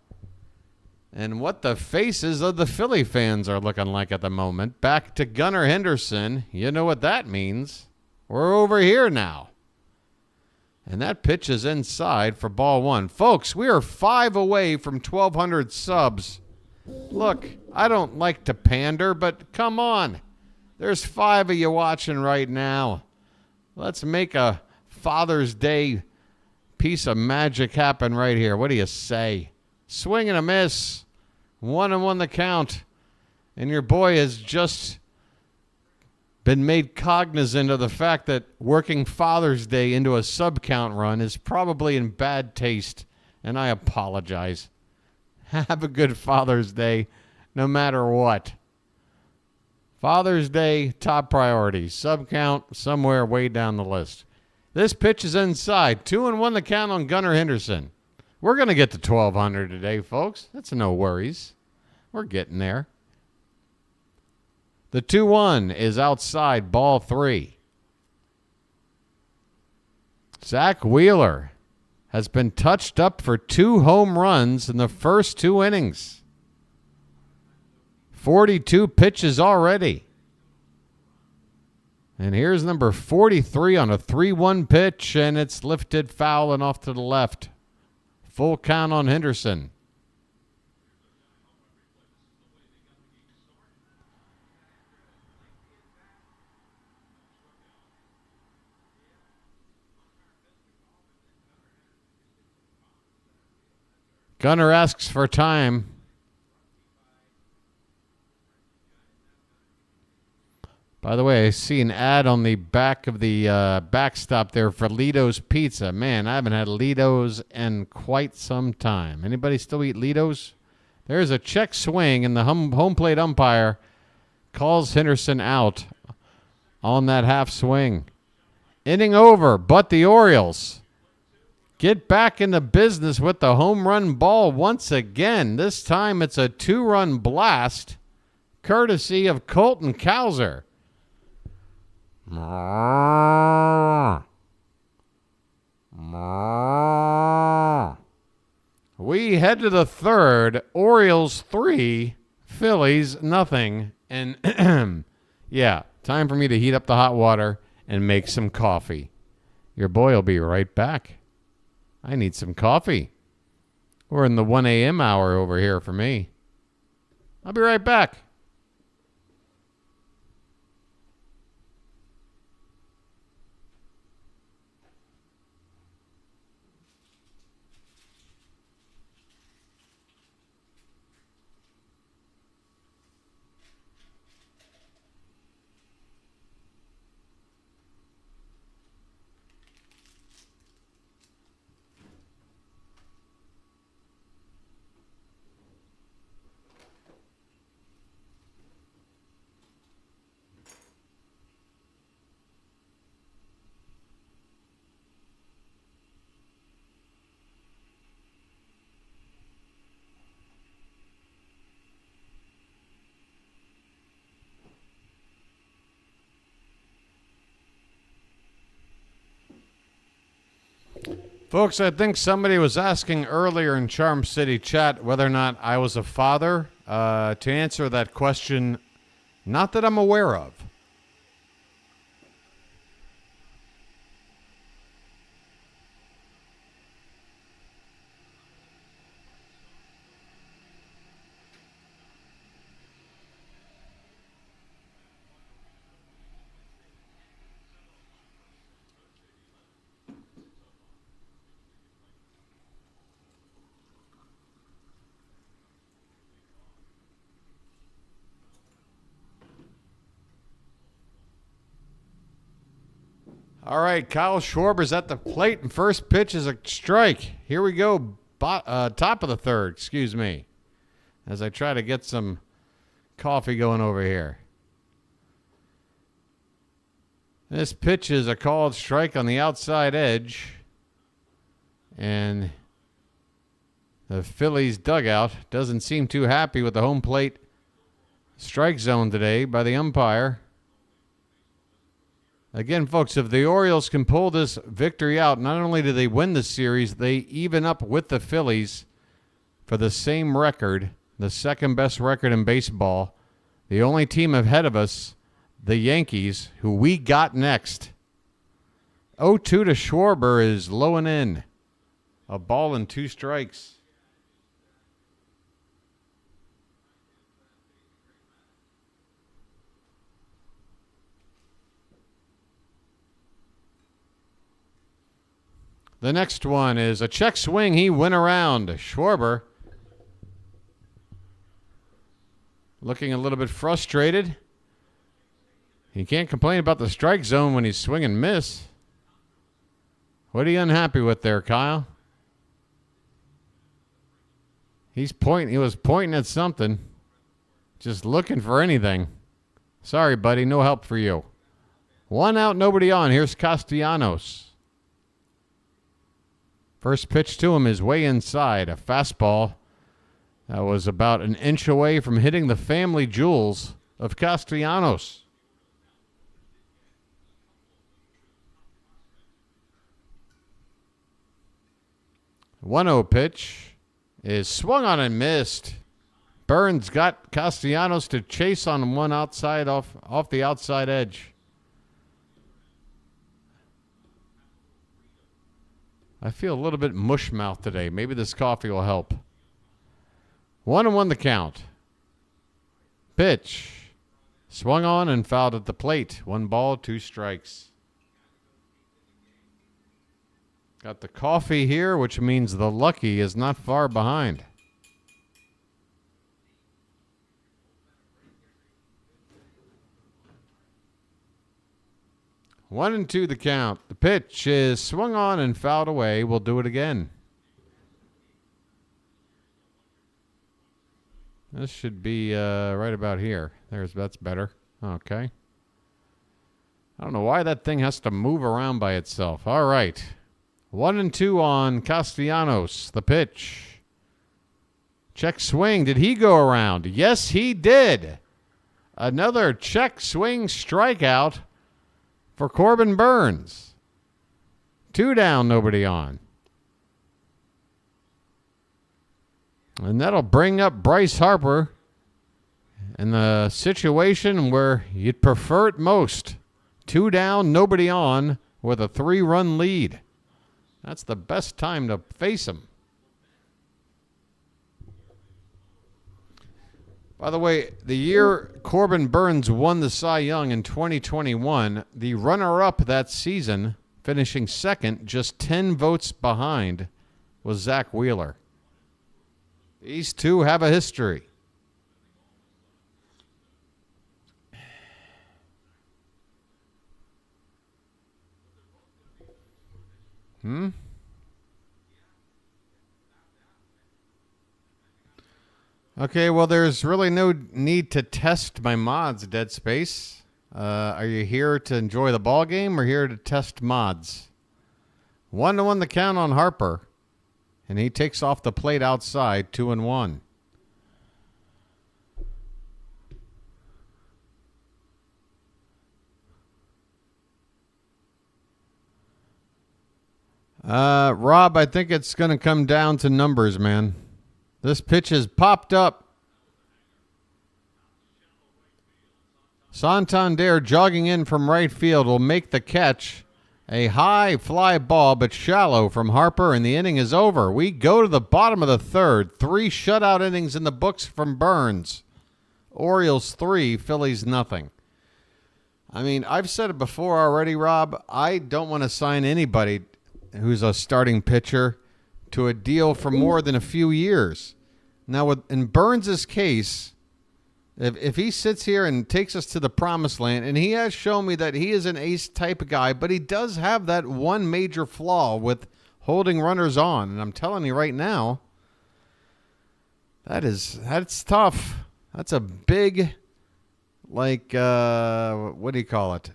[SPEAKER 1] and what the faces of the Philly fans are looking like at the moment. Back to Gunnar Henderson. You know what that means. We're over here now. And that pitch is inside for ball 1. Folks, we are 5 away from 1,200 subs. Look, I don't like to pander, but come on. There's 5 of you watching right now. Let's make a Father's Day piece of magic happen right here. What do you say? Swing and a miss. 1-1 the count. And your boy has just been made cognizant of the fact that working Father's Day into a sub-count run is probably in bad taste. And I apologize. Have a good Father's Day, no matter what. Father's Day, top priority. Sub-count, somewhere way down the list. This pitch is inside. 2-1 the count on Gunnar Henderson. We're going to get to 1,200 today, folks. That's no worries. We're getting there. The 2-1 is outside, ball 3. Zack Wheeler has been touched up for 2 home runs in the first 2 innings. 42 pitches already. And here's number 43 on a 3-1 pitch, and it's lifted foul and off to the left. Full count on Henderson. Gunner asks for time. By the way, I see an ad on the back of the backstop there for Lido's Pizza. Man, I haven't had Lido's in quite some time. Anybody still eat Lido's? There's a check swing, and the home plate umpire calls Henderson out on that half swing. Inning over, but the Orioles get back into business with the home run ball once again. This time it's a 2-run blast, courtesy of Colton Cowser. We head to the third. Orioles 3, Phillies nothing. And yeah, time for me to heat up the hot water and make some coffee. Your boy will be right back. I need some coffee. We're in the 1 a.m. hour over here for me. I'll be right back. Folks, I think somebody was asking earlier in Charm City chat whether or not I was a father. To answer that question, not that I'm aware of. All right, Kyle Schwarber's at the plate, and first pitch is a strike. Here we go, top of the third, excuse me, as I try to get some coffee going over here. This pitch is a called strike on the outside edge, and the Phillies dugout doesn't seem too happy with the home plate strike zone today by the umpire. Again, folks, if the Orioles can pull this victory out, not only do they win the series, they even up with the Phillies for the same record, the second best record in baseball. The only team ahead of us, the Yankees, who we got next. 0-2 to Schwarber is low and in. A ball and 2 strikes. The next one is a check swing. He went around. Schwarber looking a little bit frustrated. He can't complain about the strike zone when he's swing and miss. What are you unhappy with there, Kyle? He was pointing at something. Just looking for anything. Sorry, buddy. No help for you. 1 out, nobody on. Here's Castellanos. First pitch to him is way inside. A fastball that was about an inch away from hitting the family jewels of Castellanos. 1-0 pitch is swung on and missed. Burns got Castellanos to chase on one outside off the outside edge. I feel a little bit mush-mouthed today. Maybe this coffee will help. 1-1 the count. Pitch. Swung on and fouled at the plate. 1 ball, 2 strikes. Got the coffee here, which means the lucky is not far behind. One and two the count. The pitch is swung on and fouled away. We'll do it again. This should be right about here. That's better. Okay. I don't know why that thing has to move around by itself. All right. 1 and 2 on Castellanos. The pitch. Check swing. Did he go around? Yes, he did. Another check swing strikeout for Corbin Burnes. 2 down, nobody on. And that'll bring up Bryce Harper in the situation where you'd prefer it most. 2 down, nobody on, with a 3-run lead. That's the best time to face him. By the way, the year Corbin Burnes won the Cy Young in 2021, the runner-up that season, finishing second, just 10 votes behind, was Zack Wheeler. These two have a history. Okay, well, there's really no need to test my mods, Dead Space. Are you here to enjoy the ball game or here to test mods? 1-1 the count on Harper. And he takes off the plate outside, 2-1. Rob, I think it's going to come down to numbers, man. This pitch is popped up. Santander jogging in from right field will make the catch. A high fly ball, but shallow from Harper, and the inning is over. We go to the bottom of the third. 3 shutout innings in the books from Burnes. Orioles 3, Phillies nothing. I mean, I've said it before already, Rob. I don't want to sign anybody who's a starting pitcher to a deal for more than a few years. Now, in Burnes' case, if he sits here and takes us to the promised land, and he has shown me that he is an ace type of guy, but he does have that one major flaw with holding runners on. And I'm telling you right now, that's tough. That's a big, what do you call it?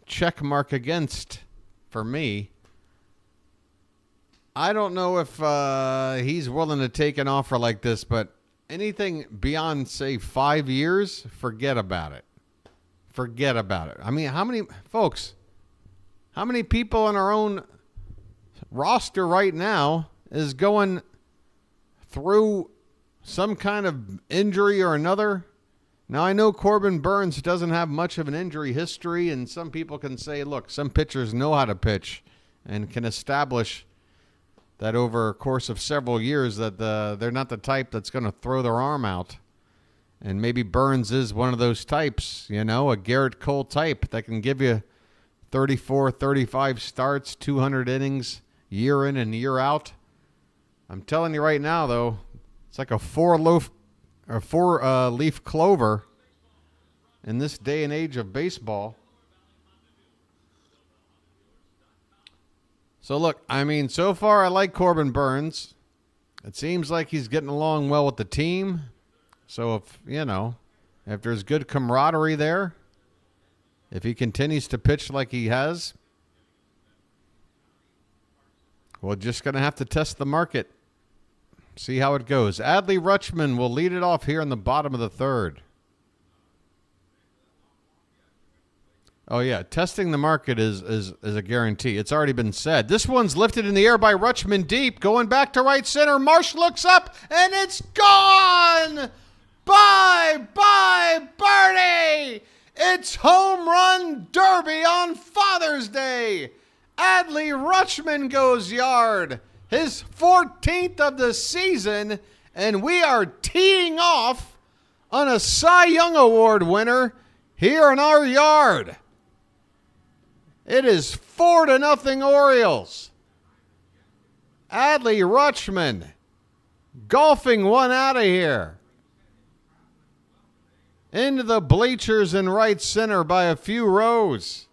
[SPEAKER 1] Check mark against for me. I don't know if he's willing to take an offer like this, but anything beyond, say, 5 years, forget about it. Forget about it. I mean, how many people on our own roster right now is going through some kind of injury or another? Now, I know Corbin Burnes doesn't have much of an injury history, and some people can say, look, some pitchers know how to pitch and can establish that over a course of several years that they're not the type that's going to throw their arm out. And maybe Burnes is one of those types, a Garrett Cole type that can give you 34, 35 starts, 200 innings, year in and year out. I'm telling you right now, though, it's like a four-leaf clover in this day and age of baseball. So, look, I mean, so far I like Corbin Burnes. It seems like he's getting along well with the team. So, if there's good camaraderie there, if he continues to pitch like he has, we're just going to have to test the market, see how it goes. Adley Rutschman will lead it off here in the bottom of the third. Oh, yeah. Testing the market is a guarantee. It's already been said. This one's lifted in the air by Rutschman deep. Going back to right center. Marsh looks up, and it's gone! Bye, birdie! It's home run derby on Father's Day. Adley Rutschman goes yard. His 14th of the season, and we are teeing off on a Cy Young Award winner here in our yard. It is 4-0 Orioles. Adley Rutschman golfing one out of here. Into the bleachers in right center by a few rows.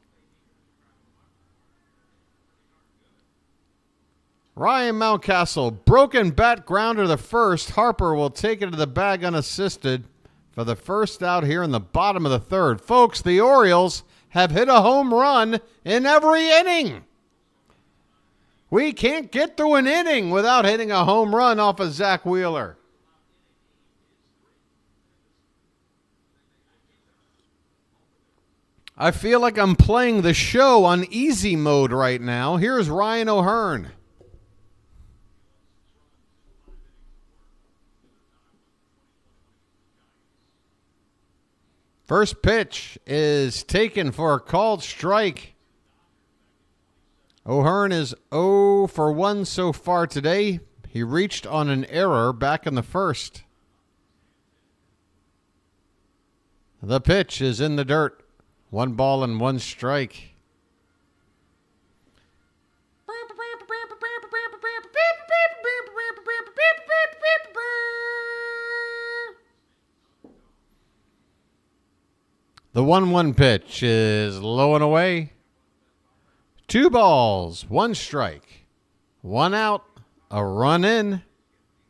[SPEAKER 1] Ryan Mountcastle, broken bat grounder to first. Harper will take it to the bag unassisted for the first out here in the bottom of the third. Folks, the Orioles have hit a home run in every inning. We can't get through an inning without hitting a home run off of Zack Wheeler. I feel like I'm playing the show on easy mode right now. Here's Ryan O'Hearn. First pitch is taken for a called strike. O'Hearn is 0 for 1 so far today. He reached on an error back in the first. The pitch is in the dirt. 1 ball and 1 strike. The 1-1 pitch is low and away. 2 balls, 1 strike. 1 out, a run in.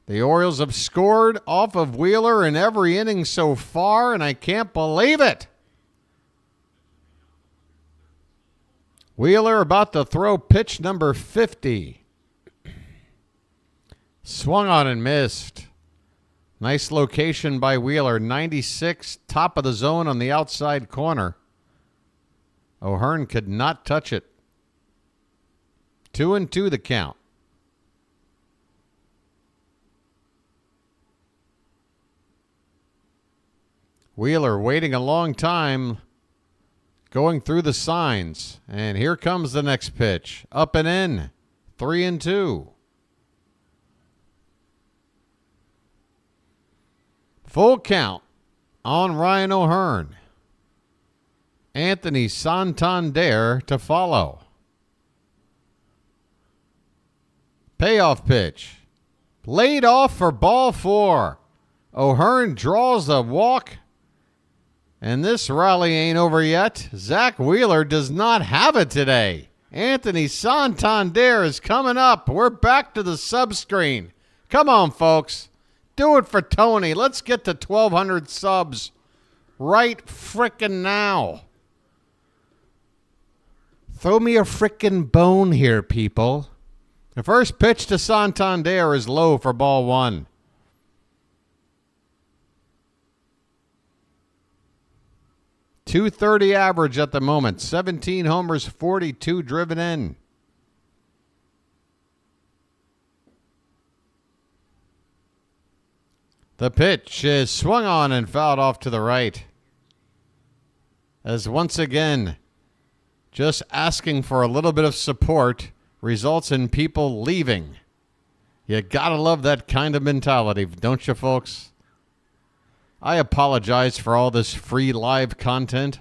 [SPEAKER 1] The Orioles have scored off of Wheeler in every inning so far, and I can't believe it. Wheeler about to throw pitch number 50. Swung on and missed. Nice location by Wheeler. 96, top of the zone on the outside corner. O'Hearn could not touch it. 2-2 the count. Wheeler waiting a long time, going through the signs. And here comes the next pitch. Up and in. 3-2. Full count on Ryan O'Hearn. Anthony Santander to follow. Payoff pitch. Laid off for ball 4. O'Hearn draws the walk. And this rally ain't over yet. Zack Wheeler does not have it today. Anthony Santander is coming up. We're back to the subscreen. Come on, folks. Do it for Tony. Let's get to 1,200 subs right frickin' now. Throw me a frickin' bone here, people. The first pitch to Santander is low for ball 1. .230 average at the moment. 17 homers, 42 driven in. The pitch is swung on and fouled off to the right. As once again, just asking for a little bit of support results in people leaving. You gotta love that kind of mentality, don't you, folks? I apologize for all this free live content.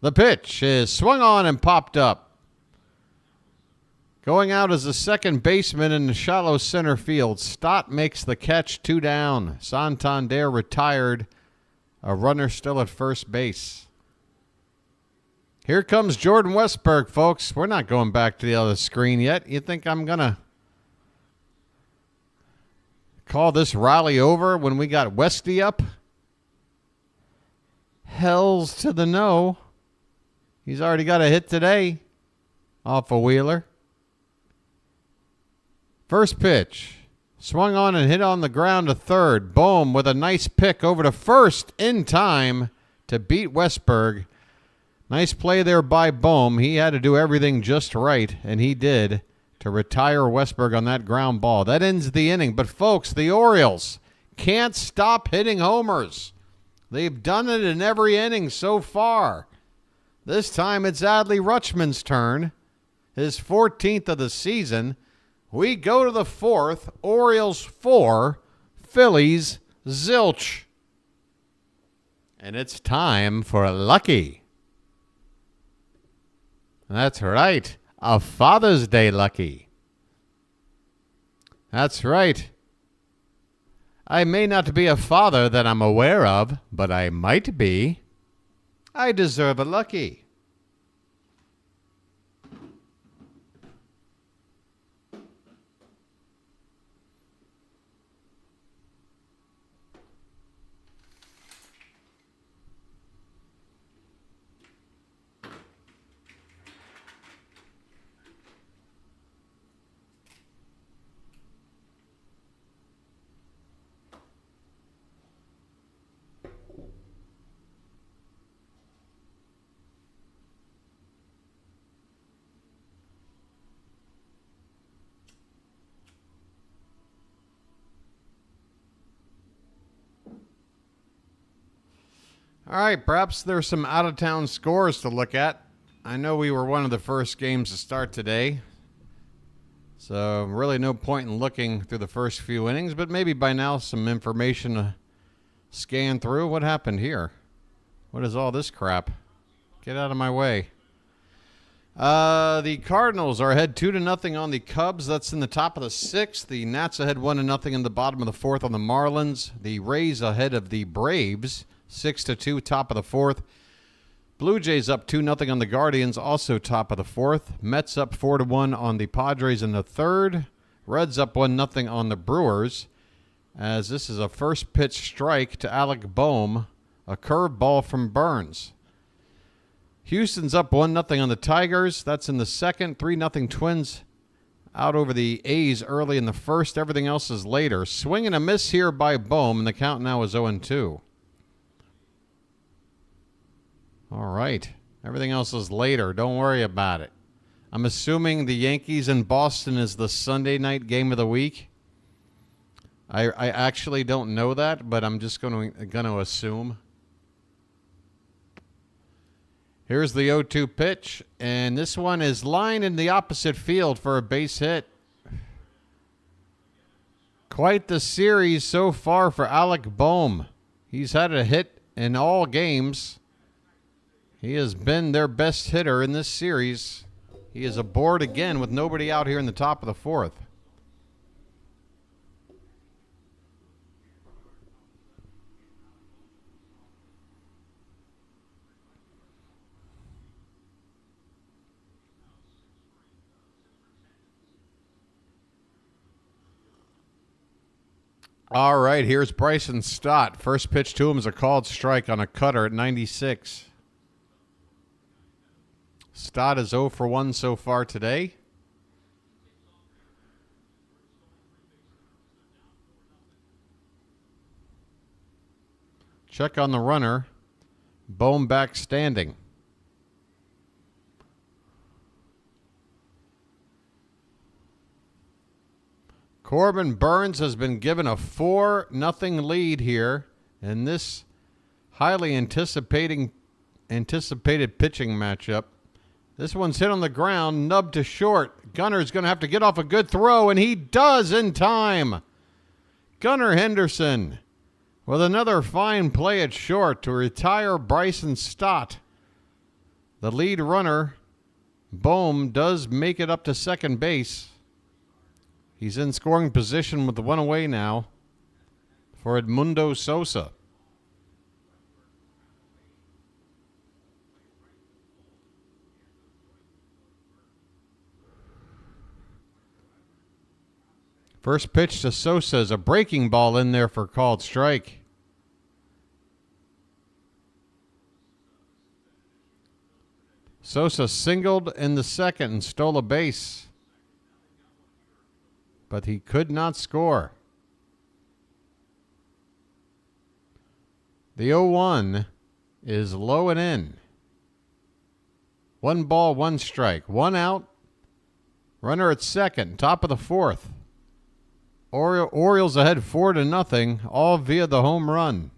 [SPEAKER 1] The pitch is swung on and popped up. Going out as the second baseman in the shallow center field. Stott makes the catch, 2 down. Santander retired. A runner still at first base. Here comes Jordan Westburg, folks. We're not going back to the other screen yet. You think I'm going to call this rally over when we got Westy up? Hells to the no. He's already got a hit today off of Wheeler. First pitch. Swung on and hit on the ground to third. Bohm with a nice pick over to first in time to beat Westburg. Nice play there by Bohm. He had to do everything just right, and he did, to retire Westburg on that ground ball. That ends the inning. But, folks, the Orioles can't stop hitting homers. They've done it in every inning so far. This time it's Adley Rutschman's turn. His 14th of the season. We go to the 4th. Orioles 4, Phillies zilch. And it's time for Lucky. That's right, a Father's Day Lucky. That's right. I may not be a father that I'm aware of, but I might be. I deserve a lucky. All right, perhaps there's some out-of-town scores to look at. I know we were one of the first games to start today, so really no point in looking through the first few innings, but maybe by now some information to scan through. What happened here? What is all this crap? Get out of my way. The Cardinals are ahead 2-0 on the Cubs. That's in the top of the sixth. The Nats ahead 1-0 in the bottom of the fourth on the Marlins. The Rays ahead of the Braves 6-2, top of the fourth. Blue Jays up 2-0 on the Guardians, also top of the fourth. Mets up 4-1 on the Padres in the third. Reds up 1-0 on the Brewers, as this is a first pitch strike to Alec Bohm, a curveball from Burns. Houston's up 1-0 on the Tigers. That's in the second. 3-0 Twins out over the A's early in the first. Everything else is later. Swing and a miss here by Bohm, and the count now is 0-2. All right. Everything else is later. Don't worry about it. I'm assuming the Yankees in Boston is the Sunday night game of the week. I actually don't know that, but I'm just going to assume. Here's the 0-2 pitch, and this one is lined in the opposite field for a base hit. Quite the series so far for Alec Bohm. He's had a hit in all games. He has been their best hitter in this series. He is aboard again with nobody out here in the top of the fourth. All right, here's Bryson Stott. First pitch to him is a called strike on a cutter at 96. Stott is 0 for 1 so far today. Check on the runner. Bohm back standing. Corbin Burns has been given a 4-0 lead here in this highly anticipated pitching matchup. This one's hit on the ground, nubbed to short. Gunner's going to have to get off a good throw, and he does in time. Gunnar Henderson with another fine play at short to retire Bryson Stott. The lead runner, Bohm, does make it up to second base. He's in scoring position with the one away now for Edmundo Sosa. First pitch to Sosa is a breaking ball in there for called strike. Sosa singled in the second and stole a base, but he could not score. The 0-1 is low and in. 1 ball, 1 strike, 1 out. Runner at second, top of the fourth. Orioles ahead 4-0, all via the home run.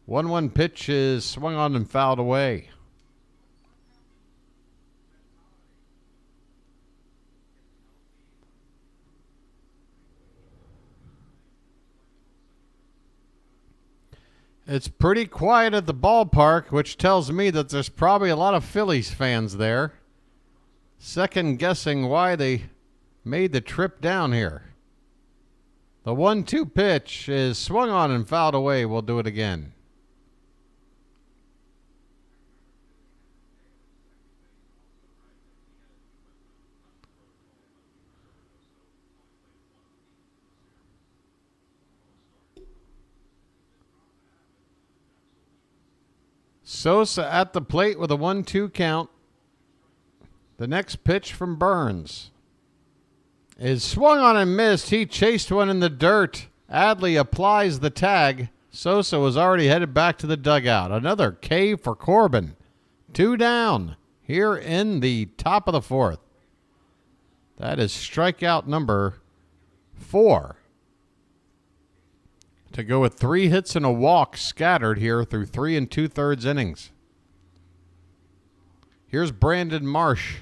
[SPEAKER 1] 1-1 pitch is swung on and fouled away. It's pretty quiet at the ballpark, which tells me that there's probably a lot of Phillies fans there. second guessing why they made the trip down here. The 1-2 pitch is swung on and fouled away. We'll do it again. Sosa at the plate with a 1-2 count. The next pitch from Burns is swung on and missed. He chased one in the dirt. Adley applies the tag. Sosa was already headed back to the dugout. Another K for Corbin. 2 down here in the top of the 4th. That is strikeout number 4. To go with 3 hits and a walk scattered here through 3 2/3 innings. Here's Brandon Marsh.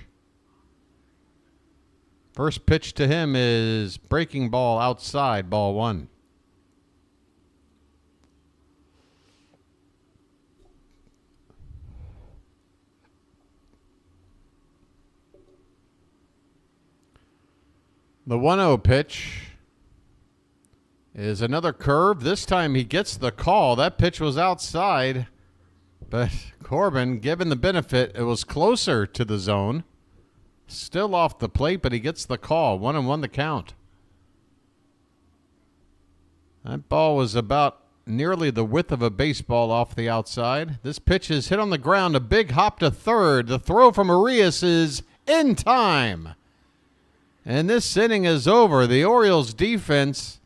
[SPEAKER 1] First pitch to him is breaking ball outside, ball 1. The 1-0 pitch is another curve. This time he gets the call. That pitch was outside, but Corbin, given the benefit, it was closer to the zone. Still off the plate, but he gets the call. 1-1 the count. That ball was about nearly the width of a baseball off the outside. This pitch is hit on the ground. A big hop to third. The throw from Arias is in time. And this inning is over. The Orioles defense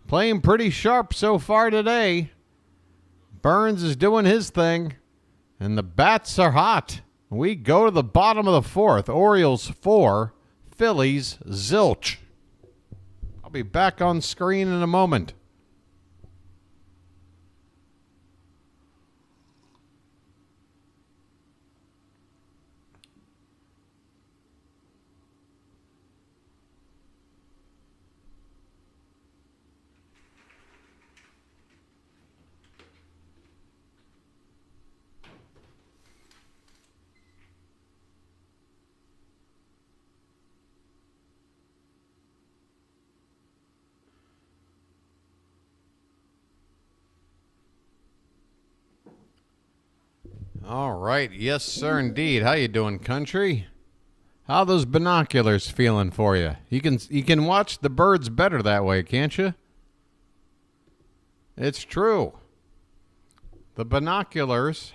[SPEAKER 1] playing pretty sharp so far today. Burns is doing his thing, and the bats are hot. We go to the bottom of the 4th. Orioles 4, Phillies zilch. I'll be back on screen in a moment. All right. Yes, sir, indeed. How you doing, country? How those binoculars feeling for you? You can watch the birds better that way, can't you? It's true. The binoculars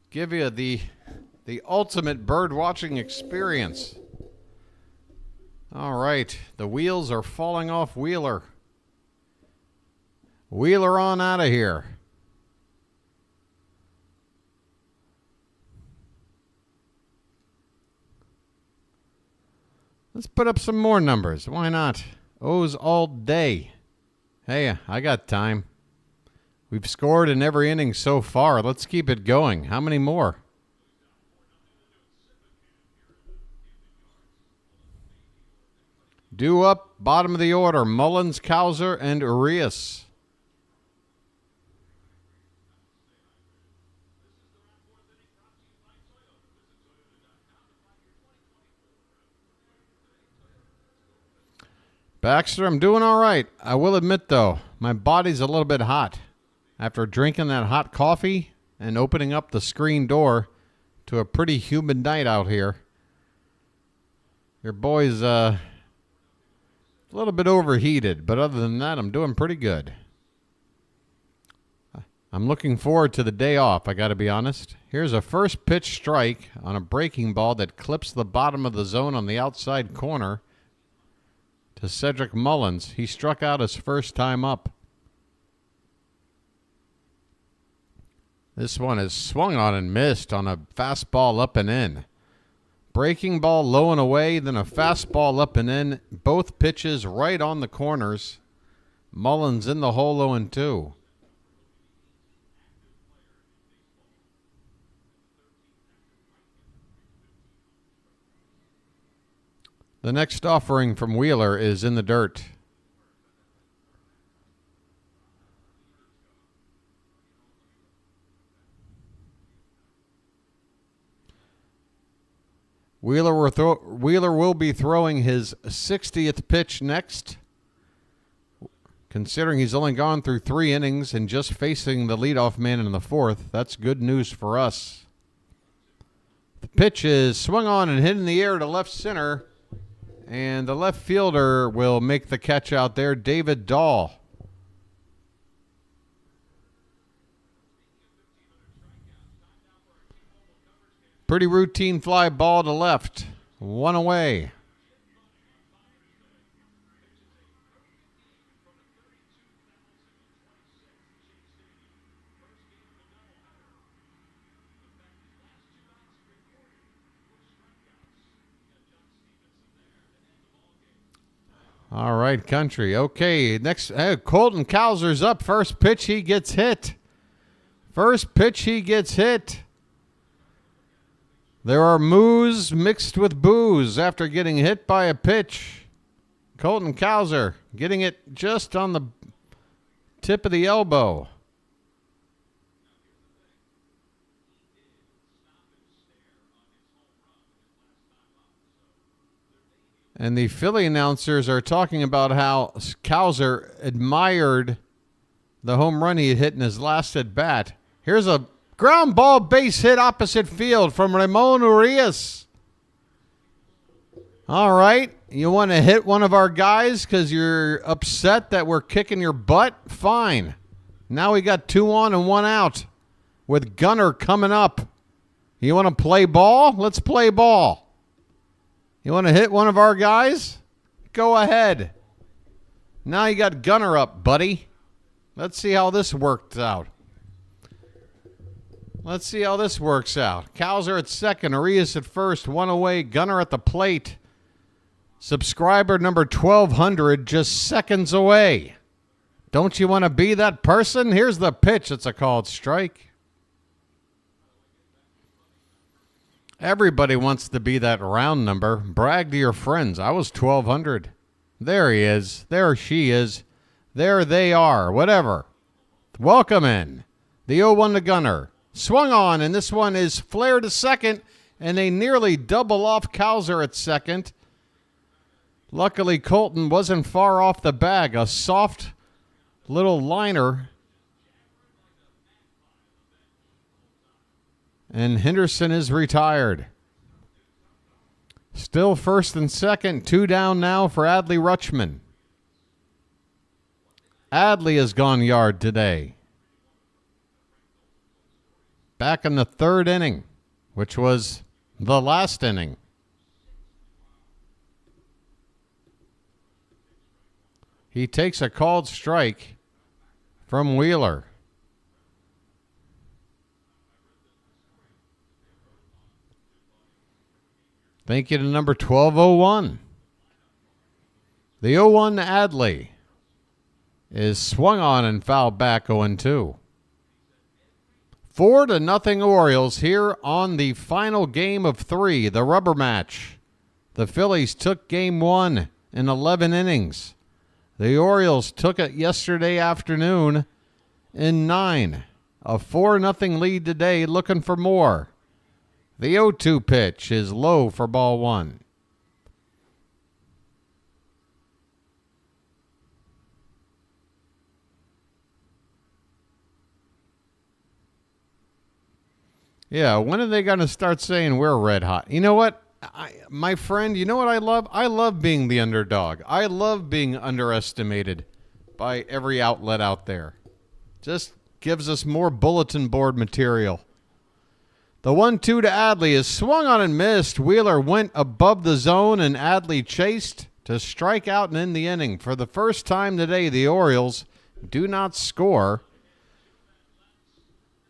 [SPEAKER 1] give you the ultimate bird watching experience. All right. The wheels are falling off Wheeler. Wheeler on out of here. Let's put up some more numbers. Why not? O's all day. Hey, I got time. We've scored in every inning so far. Let's keep it going. How many more? Due up, bottom of the order. Mullins, Cowser, and Arias. Baxter, I'm doing all right. I will admit, though, my body's a little bit hot. After drinking that hot coffee and opening up the screen door to a pretty humid night out here, your boy's a little bit overheated. But other than that, I'm doing pretty good. I'm looking forward to the day off, I got to be honest. Here's a first pitch strike on a breaking ball that clips the bottom of the zone on the outside corner to Cedric Mullins. He struck out his first time up. This one is swung on and missed on a fastball up and in. Breaking ball low and away, then a fastball up and in. Both pitches right on the corners. Mullins in the hole 0-2. The next offering from Wheeler is in the dirt. Wheeler will be throwing his 60th pitch next. Considering he's only gone through 3 innings and just facing the leadoff man in the 4th, that's good news for us. The pitch is swung on and hit in the air to left center, and the left fielder will make the catch out there, David Dahl. Pretty routine fly ball to left. 1 away. All right, country. Okay, next, Colton Cowser's up. First pitch, he gets hit. First pitch, he gets hit. There are moos mixed with boos after getting hit by a pitch. Colton Cowser getting it just on the tip of the elbow. And the Philly announcers are talking about how Cowser admired the home run he hit in his last at bat. Here's a ground ball base hit opposite field from Ramon Urias. All right. You want to hit one of our guys because you're upset that we're kicking your butt? Fine. Now we got 2 on and 1 out with Gunnar coming up. You want to play ball? Let's play ball. You want to hit one of our guys? Go ahead. Now you got Gunnar up, buddy. Let's see how this works out. Let's see how this works out. Cowser at second, Urias at first, 1 away, Gunnar at the plate. Subscriber number 1200 just seconds away. Don't you want to be that person? Here's the pitch. It's a called strike. Everybody wants to be that round number. Brag to your friends. I was 1200. There he is. There she is. There they are. Whatever. Welcome in. The 0-1 to Gunnar. Swung on, and this one is flared to second, and they nearly double off Cowser at second. Luckily, Colton wasn't far off the bag. A soft little liner. And Henderson is retired. Still first and second. 2 down now for Adley Rutschman. Adley has gone yard today. Back in the 3rd inning, which was the last inning. He takes a called strike from Wheeler. Thank you to number 1201. The 0-1 to Adley is swung on and fouled back 0-2. 4-0 Orioles here on the final game of 3, the rubber match. The Phillies took game 1 in 11 innings. The Orioles took it yesterday afternoon in 9. A 4-0 lead today, looking for more. The 0-2 pitch is low for ball 1. Yeah, when are they going to start saying we're red hot? You know what, my friend, you know what I love? I love being the underdog. I love being underestimated by every outlet out there. Just gives us more bulletin board material. The 1-2 to Adley is swung on and missed. Wheeler went above the zone, and Adley chased to strike out and end the inning. For the first time today, the Orioles do not score.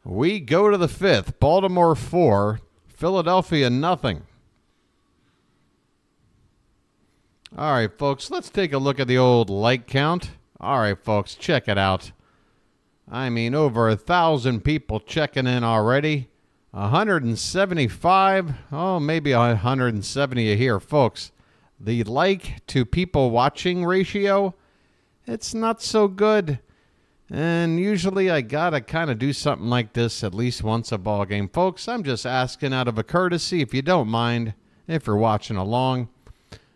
[SPEAKER 1] We go to the 5th. Baltimore 4, Philadelphia nothing. All right, folks, let's take a look at the old like count. All right, folks, check it out. I mean, over 1,000 people checking in already. 175, maybe 170 here, folks. The like to people watching ratio, it's not so good. And usually I got to kind of do something like this at least once a ball game. Folks, I'm just asking out of a courtesy, if you don't mind, if you're watching along.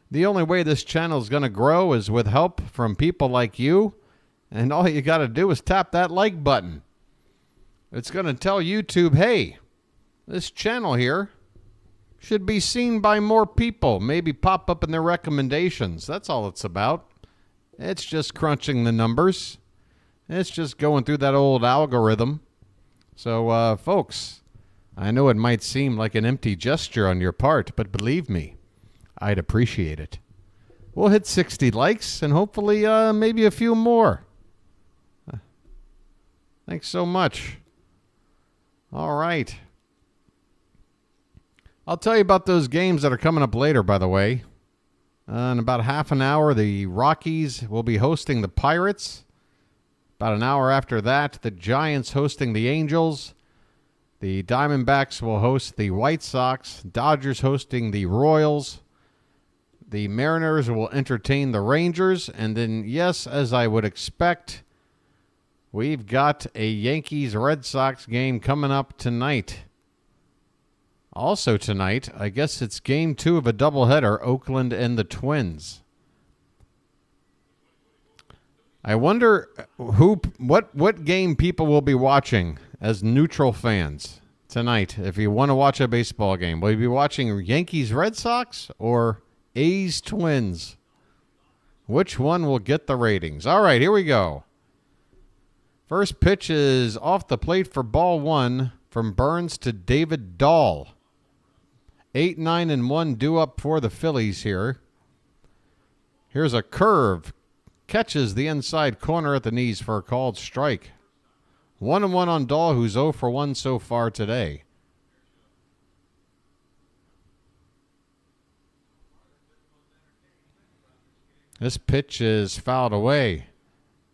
[SPEAKER 1] The only way this channel is going to grow is with help from people like you. And all you got to do is tap that like button. It's going to tell YouTube, hey, this channel here should be seen by more people. Maybe pop up in their recommendations. That's all it's about. It's just crunching the numbers. It's just going through that old algorithm. So, folks, I know it might seem like an empty gesture on your part, but believe me, I'd appreciate it. We'll hit 60 likes and hopefully maybe a few more. Thanks so much. All right. I'll tell you about those games that are coming up later, by the way. In about half an hour, the Rockies will be hosting the Pirates. About an hour after that, the Giants hosting the Angels. The Diamondbacks will host the White Sox. Dodgers hosting the Royals. The Mariners will entertain the Rangers. And then, yes, as I would expect, we've got a Yankees-Red Sox game coming up tonight. Also tonight, I guess it's game 2 of a doubleheader, Oakland and the Twins. I wonder what game people will be watching as neutral fans tonight. If you want to watch a baseball game, will you be watching Yankees-Red Sox or A's-Twins? Which one will get the ratings? All right, here we go. First pitch is off the plate for ball 1 from Burns to David Dahl. 8, 9, and 1 due up for the Phillies here. Here's a curve. Catches the inside corner at the knees for a called strike. 1-1 on Dahl, who's 0 for 1 so far today. This pitch is fouled away.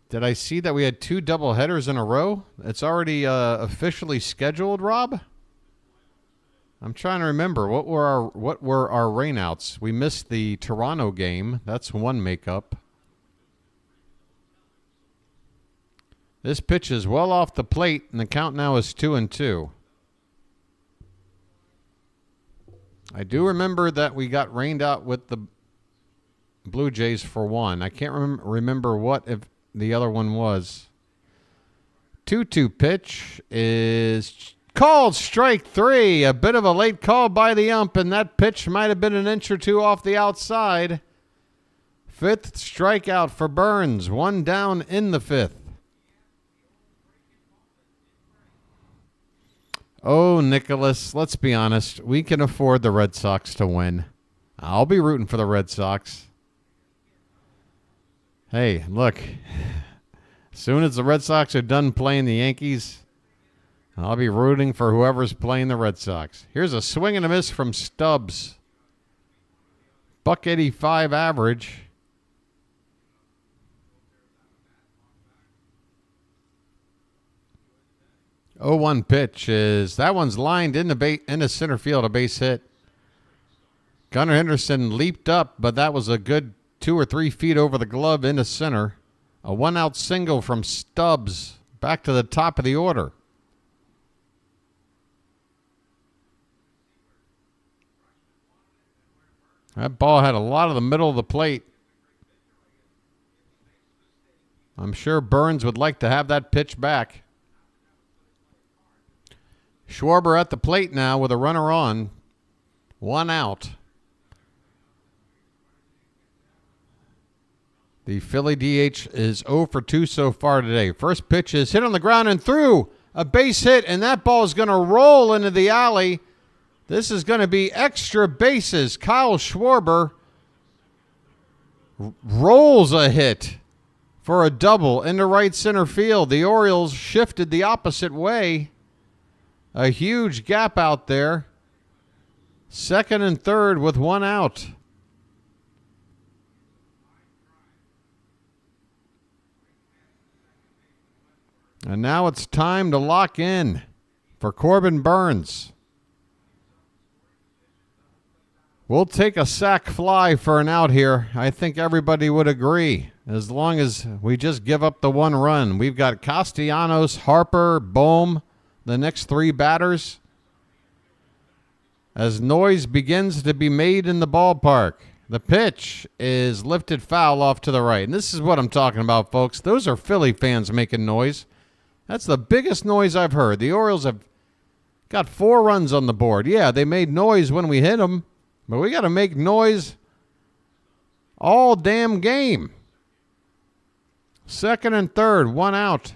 [SPEAKER 1] Did I see that we had 2 doubleheaders in a row? It's already officially scheduled, Rob? I'm trying to remember. What were our rainouts? We missed the Toronto game. That's one makeup. This pitch is well off the plate, and the count now is 2-2. I do remember that we got rained out with the Blue Jays for 1. I can't remember what if the other one was. 2-2 pitch is called strike 3. A bit of a late call by the ump, and that pitch might have been an inch or 2 off the outside. 5th strikeout for Burns. 1 down in the 5th. Oh, Nicholas, let's be honest. We can afford the Red Sox to win. I'll be rooting for the Red Sox. Hey, look. As soon as the Red Sox are done playing the Yankees, I'll be rooting for whoever's playing the Red Sox. Here's a swing and a miss from Stubbs. $1.85 average. Oh, 1 pitch is that one's lined in the center field, a base hit. Gunnar Henderson leaped up, but that was a good 2 or 3 feet over the glove into center. A 1-out single from Stubbs back to the top of the order. That ball had a lot of the middle of the plate. I'm sure Burns would like to have that pitch back. Schwarber at the plate now with a runner on. 1 out. The Philly DH is 0 for 2 so far today. First pitch is hit on the ground and through. A base hit, and that ball is going to roll into the alley. This is going to be extra bases. Kyle Schwarber rolls a hit for a double into right center field. The Orioles shifted the opposite way. A huge gap out there. 2nd and 3rd with 1 out. And now it's time to lock in for Corbin Burns. We'll take a sac fly for an out here. I think everybody would agree, as long as we just give up the 1 run. We've got Castellanos, Harper, Bohm, the next 3 batters. as noise begins to be made in the ballpark. The pitch is lifted foul off to the right. And this is what I'm talking about, folks. Those are Philly fans making noise. That's the biggest noise I've heard. The Orioles have got 4 runs on the board. Yeah, they made noise when we hit them, but we got to make noise all damn game. Second and third, 1 out.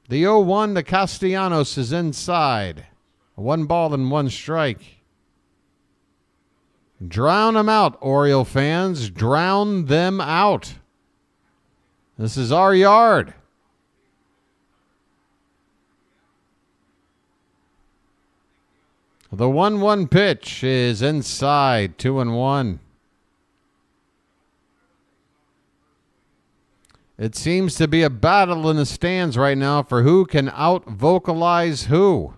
[SPEAKER 1] The 0-1 to Castellanos is inside. 1 ball and 1 strike. Drown them out, Oriole fans. Drown them out. This is our yard. The 1-1 pitch is inside, 2-1. It seems to be a battle in the stands right now for who can out-vocalize who.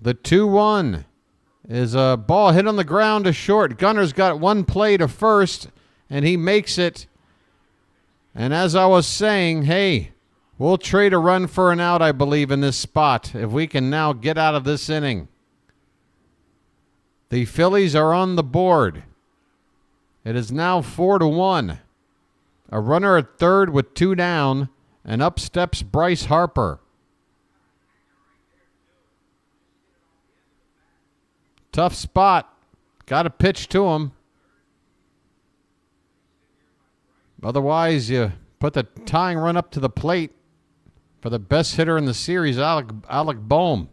[SPEAKER 1] The 2-1 is a ball hit on the ground to short. Gunner's got 1 play to first, and he makes it. And as I was saying, hey, we'll trade a run for an out, I believe, in this spot if we can now get out of this inning. The Phillies are on the board. It is now 4-1. A runner at third with 2 down, and up steps Bryce Harper. Tough spot. Got to pitch to him. Otherwise, you put the tying run up to the plate for the best hitter in the series, Alec Bohm.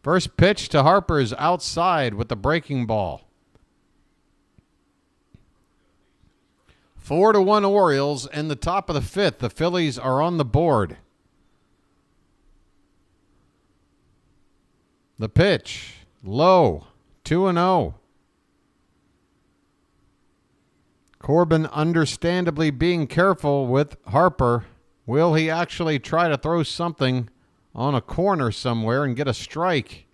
[SPEAKER 1] First pitch to Harper is outside with the breaking ball. 4-1 Orioles in the top of the 5th. The Phillies are on the board. The pitch, low, 2-0. Corbin understandably being careful with Harper. Will he actually try to throw something on a corner somewhere and get a strike?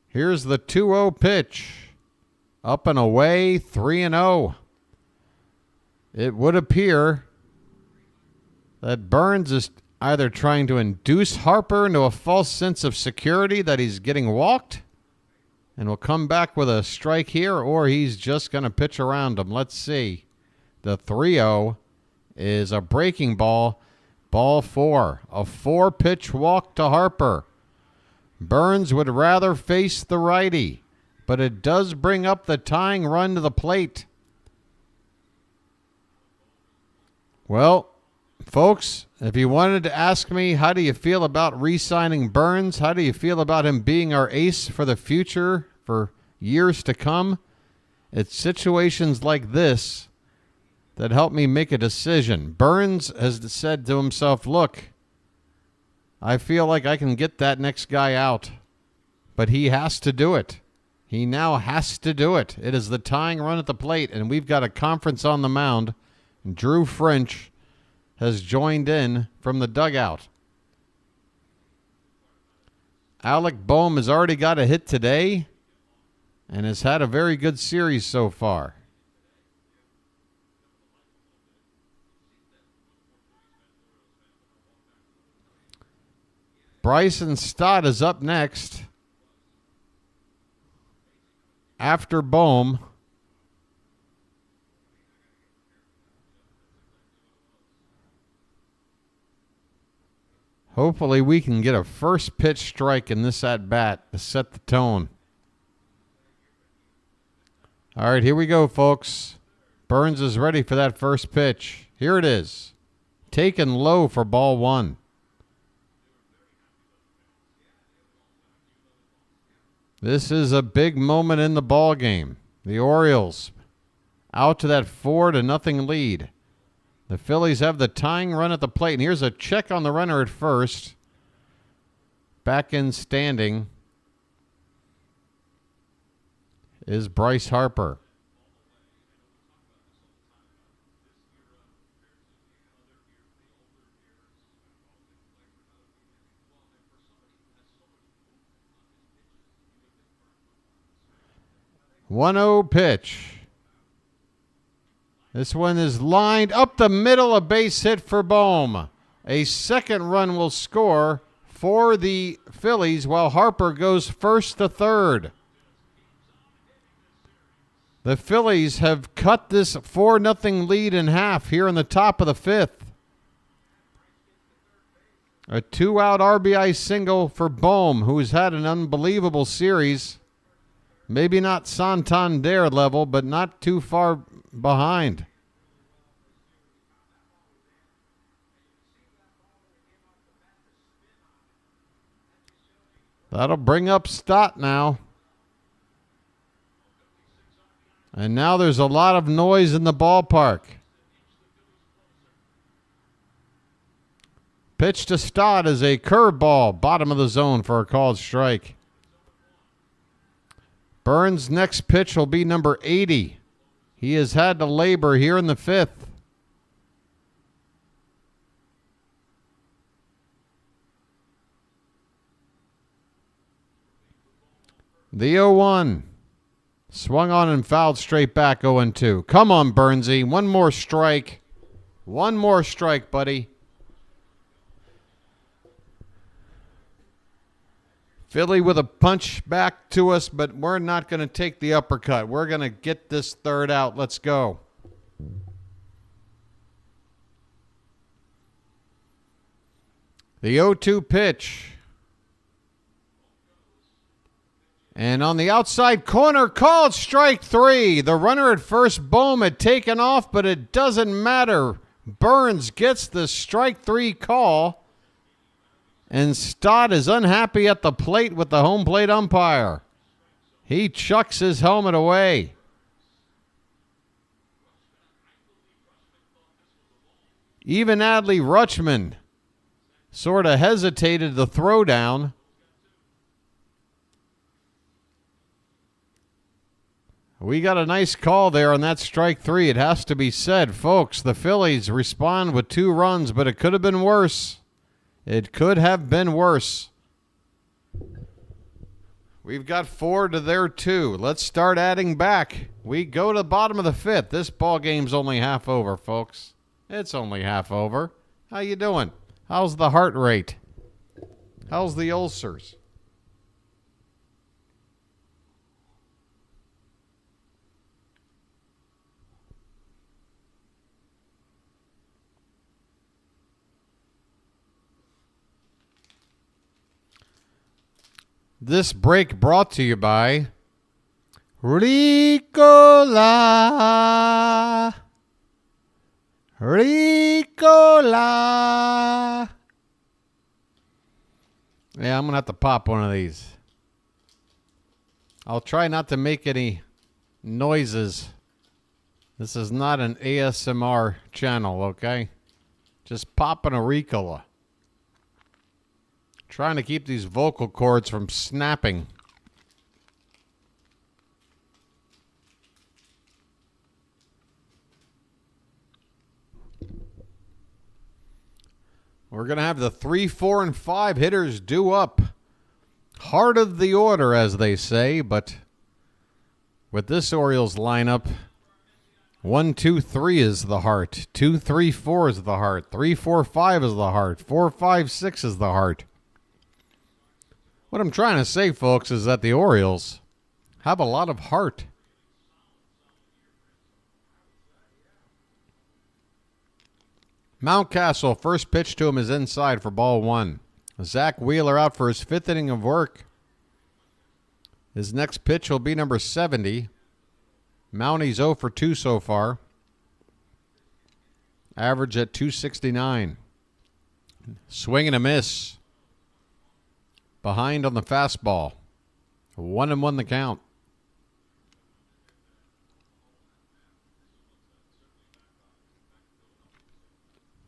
[SPEAKER 1] Here's the 2-0 pitch. Up and away, 3-0. It would appear that Burns is either trying to induce Harper into a false sense of security that he's getting walked and will come back with a strike here, or he's just going to pitch around him. Let's see. The 3-0 is a breaking ball. Ball 4. A 4-pitch walk to Harper. Burns would rather face the righty, but it does bring up the tying run to the plate. Well, folks, if you wanted to ask me, how do you feel about re-signing Burns? How do you feel about him being our ace for the future, for years to come? It's situations like this that help me make a decision. Burns has said to himself, look, I feel like I can get that next guy out, but he has to do it. He now has to do it. It is the tying run at the plate, and we've got a conference on the mound. Drew French has joined in from the dugout. Alec Bohm has already got a hit today and has had a very good series so far. Bryson Stott is up next after Bohm. Hopefully we can get a first pitch strike in this at-bat to set the tone. All right, here we go, folks. Burns is ready for that first pitch. Here it is. Taken low for ball 1. This is a big moment in the ball game. The Orioles out to that 4-0 lead. The Phillies have the tying run at the plate. And here's a check on the runner at first. Back in standing is Bryce Harper. One-zero pitch. This one is lined up the middle, a base hit for Bohm. A second run will score for the Phillies while Harper goes first to third. The Phillies have cut this 4-0 lead in half here in the top of the fifth. A 2-out RBI single for Bohm, who's had an unbelievable series. Maybe not Santander level, but not too far behind. That'll bring up Stott now. And now there's a lot of noise in the ballpark. Pitch to Stott is a curveball, bottom of the zone for a called strike. Burns' next pitch will be number 80. He has had to labor here in the fifth. The 0-1. Swung on and fouled straight back, 0-2. Come on, Burnsy. One more strike. One more strike, buddy. Philly with a punch back to us, but we're not going to take the uppercut. We're going to get this third out. Let's go. The 0-2 pitch. And on the outside corner, called strike three. The runner at first, Bohm, had taken off, but it doesn't matter. Burns gets the strike three call. And Stott is unhappy at the plate with the home plate umpire. He chucks his helmet away. Even Adley Rutschman sort of hesitated the throwdown. We got a nice call there on that strike three. It has to be said, folks. The Phillies respond with 2 runs, but it could have been worse. It could have been worse. We've got 4 to their 2. Let's start adding back. We go to the bottom of the fifth. This ball game's only half over, folks. It's only half over. How you doing? How's the heart rate? How's the ulcers? This break brought to you by Ricola. Ricola. Yeah, I'm going to have to pop one of these. I'll try not to make any noises. This is not an ASMR channel, okay? Just popping a Ricola. Trying to keep these vocal cords from snapping. We're going to have the 3, 4, and 5 hitters due up. Heart of the order, as they say, but with this Orioles lineup, 1, 2, 3 is the heart. 2, 3, 4 is the heart. 3, 4, 5 is the heart. 4, 5, 6 is the heart. What I'm trying to say, folks, is that the Orioles have a lot of heart. Mountcastle, first pitch to him is inside for ball 1. Zack Wheeler out for his 5th inning of work. His next pitch will be number 70. Mounties 0 for 2 so far. Average at 269. Swing and a miss. Behind on the fastball. 1-1 the count.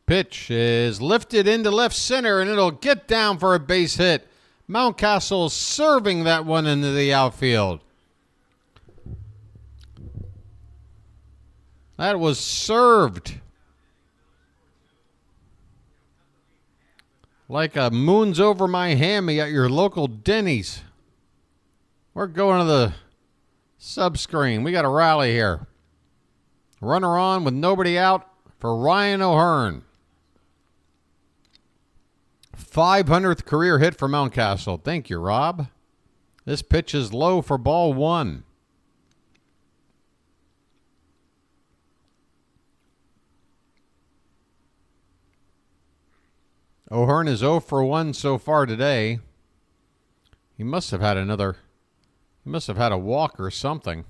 [SPEAKER 1] Pitch is lifted into left center, and it'll get down for a base hit. Mountcastle serving that one into the outfield. That was served. Like a moon's over my hammy at your local Denny's. We're going to the sub-screen. We got a rally here. Runner on with nobody out for Ryan O'Hearn. 500th career hit for Mountcastle. Thank you, Rob. This pitch is low for ball 1. O'Hearn is 0 for 1 so far today. He must have had a walk or something.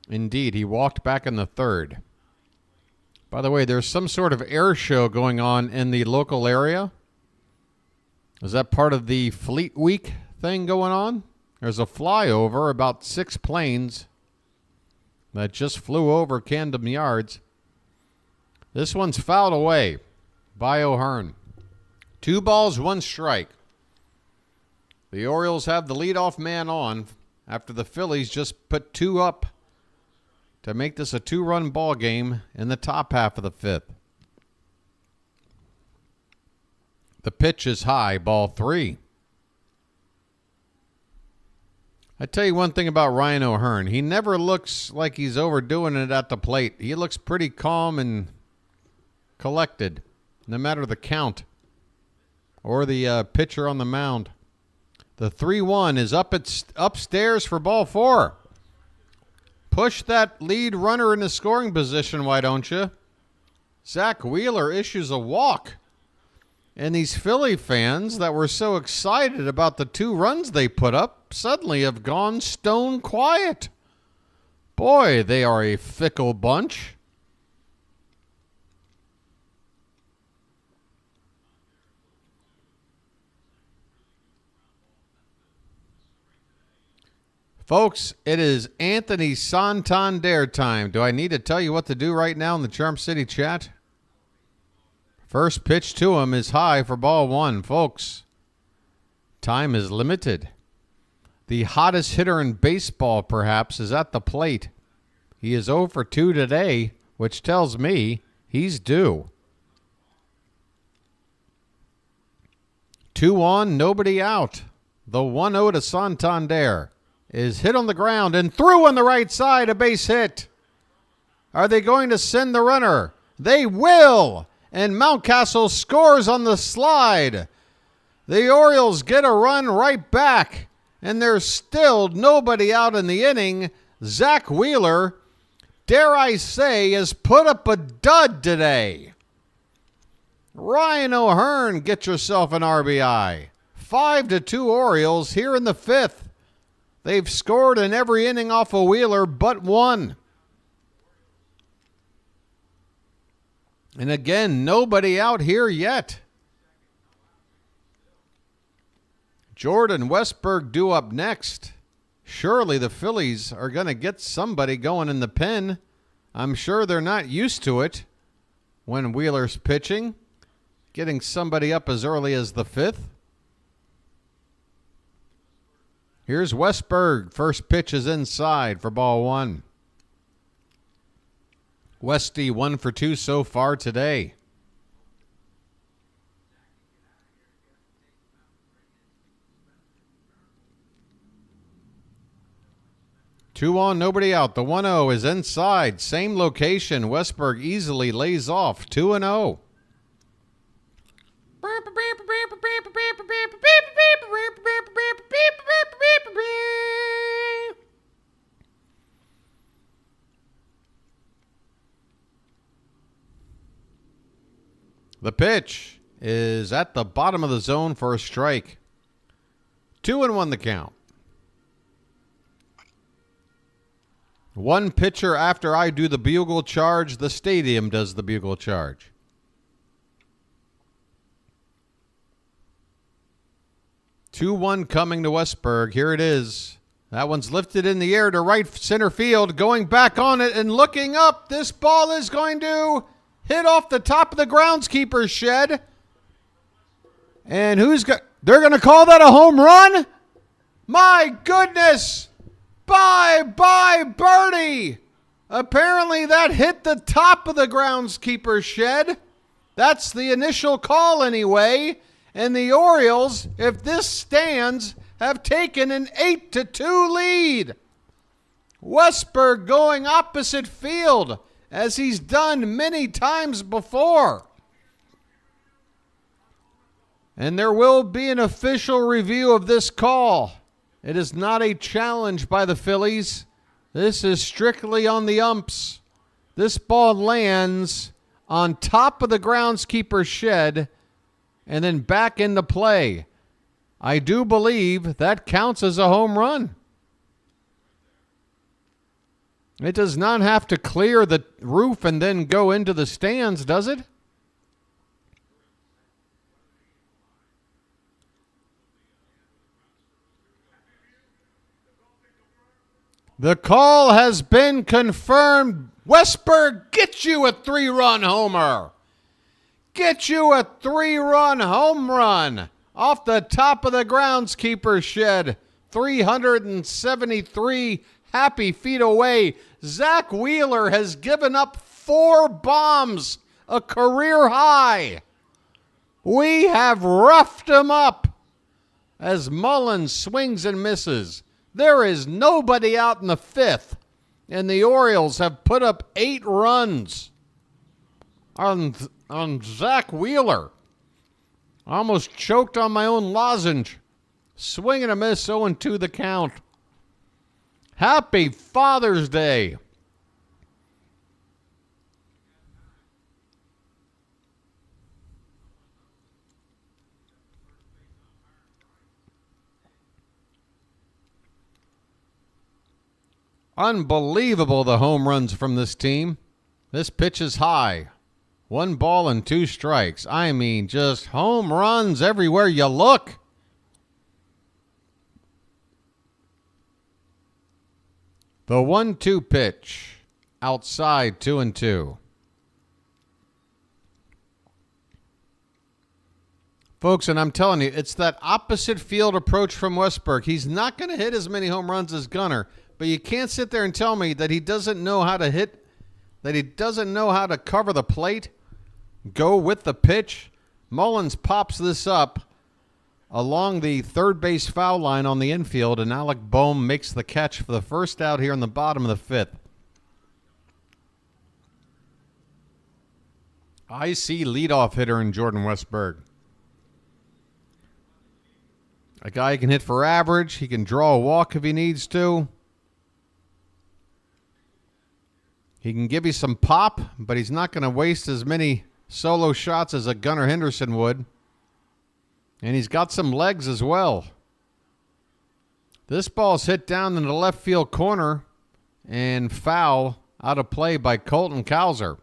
[SPEAKER 1] Indeed, he walked back in the 3rd. By the way, there's some sort of air show going on in the local area. Is that part of the Fleet Week thing going on? There's a flyover, about 6 planes that just flew over Camden Yards. This one's fouled away by O'Hearn. 2 balls, 1 strike. The Orioles have the leadoff man on after the Phillies just put 2 up to make this a 2-run ball game in the top half of the 5th. The pitch is high, ball 3. I tell you one thing about Ryan O'Hearn. He never looks like he's overdoing it at the plate. He looks pretty calm and collected, no matter the count or the pitcher on the mound. The 3-1 is upstairs for ball 4. Push that lead runner into scoring position, why don't you? Zack Wheeler issues a walk. And these Philly fans that were so excited about the 2 runs they put up suddenly have gone stone quiet. Boy, they are a fickle bunch. Folks, it is Anthony Santander time. Do I need to tell you what to do right now in the Charm City chat? First pitch to him is high for ball 1. Folks, time is limited. The hottest hitter in baseball, perhaps, is at the plate. He is 0 for 2 today, which tells me he's due. 2 on, nobody out. The 1-0 to Santander is hit on the ground and through on the right side, a base hit. Are they going to send the runner? They will, and Mountcastle scores on the slide. The Orioles get a run right back, and there's still nobody out in the inning. Zack Wheeler, dare I say, has put up a dud today. Ryan O'Hearn, get yourself an RBI. 5-2 Orioles here in the 5th. They've scored in every inning off of Wheeler but 1. And again, nobody out here yet. Jordan Westberg due up next. Surely the Phillies are going to get somebody going in the pen. I'm sure they're not used to it when Wheeler's pitching, getting somebody up as early as the 5th. Here's Westberg. First pitch is inside for ball 1. Westy 1 for 2 so far today. Two on, nobody out. The 1-0 is inside. Same location. Westberg easily lays off. 2-0. The pitch is at the bottom of the zone for a strike. 2-1 the count. One pitcher after I do the bugle charge, the stadium does the bugle charge. Two 2-1 coming to Westberg. Here it is. That one's lifted in the air to right center field. Going back on it and looking up. This ball is going to hit off the top of the groundskeeper's shed. And they're going to call that a home run? My goodness. Bye, birdie. Apparently that hit the top of the groundskeeper's shed. That's the initial call anyway. And the Orioles, if this stands, have taken an 8-2 lead. Westberg going opposite field, as he's done many times before. And there will be an official review of this call. It is not a challenge by the Phillies. This is strictly on the umps. This ball lands on top of the groundskeeper's shed and then back into play. I do believe that counts as a home run. It does not have to clear the roof and then go into the stands, does it? The call has been confirmed. Westberg, get you a 3-run homer. Get you a 3-run home run off the top of the groundskeeper's shed. 373 happy feet away. Zack Wheeler has given up 4 bombs, a career high. We have roughed him up as Mullins swings and misses. There is nobody out in the 5th, and the Orioles have put up 8 runs on Zack Wheeler. I almost choked on my own lozenge. Swing and a miss, 0-2 the count. Happy Father's Day. Unbelievable, the home runs from this team. This pitch is high. 1 ball and 2 strikes. I mean, just home runs everywhere you look. The 1-2 pitch. Outside, 2-2. Folks, and I'm telling you, it's that opposite field approach from Westberg. He's not going to hit as many home runs as Gunnar, but you can't sit there and tell me that he doesn't know how to hit, that he doesn't know how to cover the plate, go with the pitch. Mullins pops this up along the third base foul line on the infield, and Alec Bohm makes the catch for the first out here in the bottom of the 5th. I see leadoff hitter in Jordan Westberg. A guy who can hit for average. He can draw a walk if he needs to. He can give you some pop, but he's not going to waste as many solo shots as a Gunnar Henderson would. And he's got some legs as well. This ball's hit down in the left field corner and foul out of play by Colton Cowser.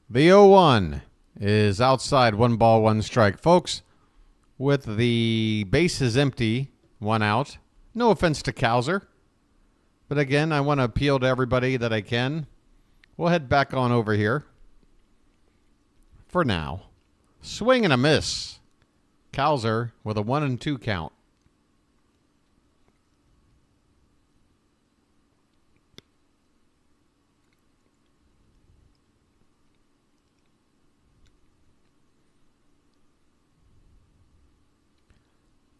[SPEAKER 1] The 0-1 is outside, 1 ball, 1 strike. Folks, with the bases empty, 1 out. No offense to Cowser. But again, I want to appeal to everybody that I can. We'll head back on over here. For now. Swing and a miss. Cowser with a 1-2 count.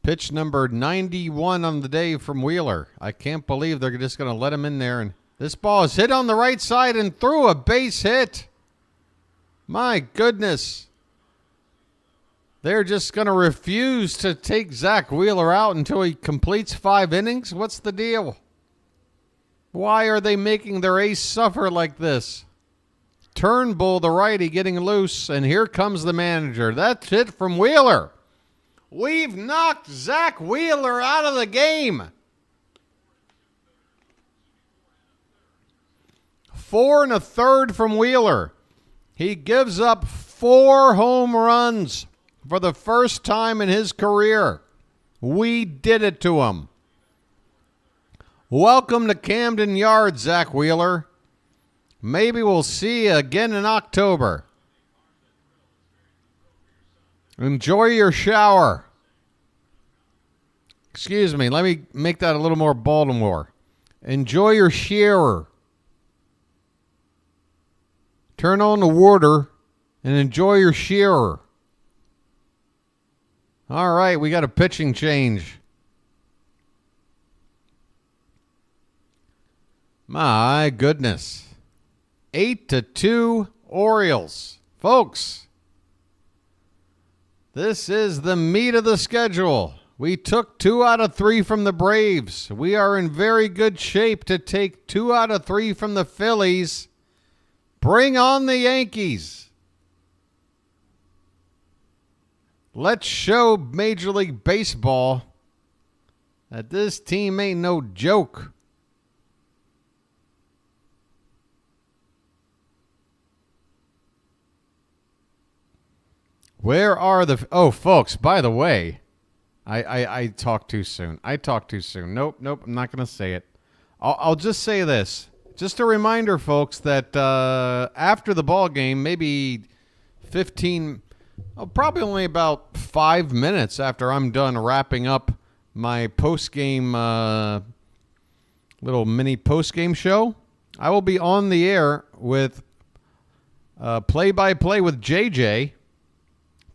[SPEAKER 1] Pitch number 91 on the day from Wheeler. I can't believe they're just going to let him in there. And this ball is hit on the right side and through a base hit. My goodness. They're just going to refuse to take Zack Wheeler out until he completes 5 innings? What's the deal? Why are they making their ace suffer like this? Turnbull, the righty, getting loose, and here comes the manager. That's it from Wheeler. We've knocked Zack Wheeler out of the game. 4 1/3 from Wheeler. He gives up 4 home runs for the first time in his career. We did it to him. Welcome to Camden Yards, Zack Wheeler. Maybe we'll see you again in October. Enjoy your shower. Excuse me, let me make that a little more Baltimore. Enjoy your shower. turn on the water, and enjoy your shearer. All right, we got a pitching change. My goodness. 8-2 Orioles. Folks, this is the meat of the schedule. We took 2 out of 3 from the Braves. We are in very good shape to take 2 out of 3 from the Phillies. Bring on the Yankees. Let's show Major League Baseball that this team ain't no joke. Where are the... Oh, folks, by the way, I talked too soon. Nope, I'm not going to say it. I'll just say this. Just a reminder, folks, that after the ball game, maybe 15... probably only about 5 minutes after I'm done wrapping up my post-game little mini post-game show, I will be on the air with play-by-play with JJ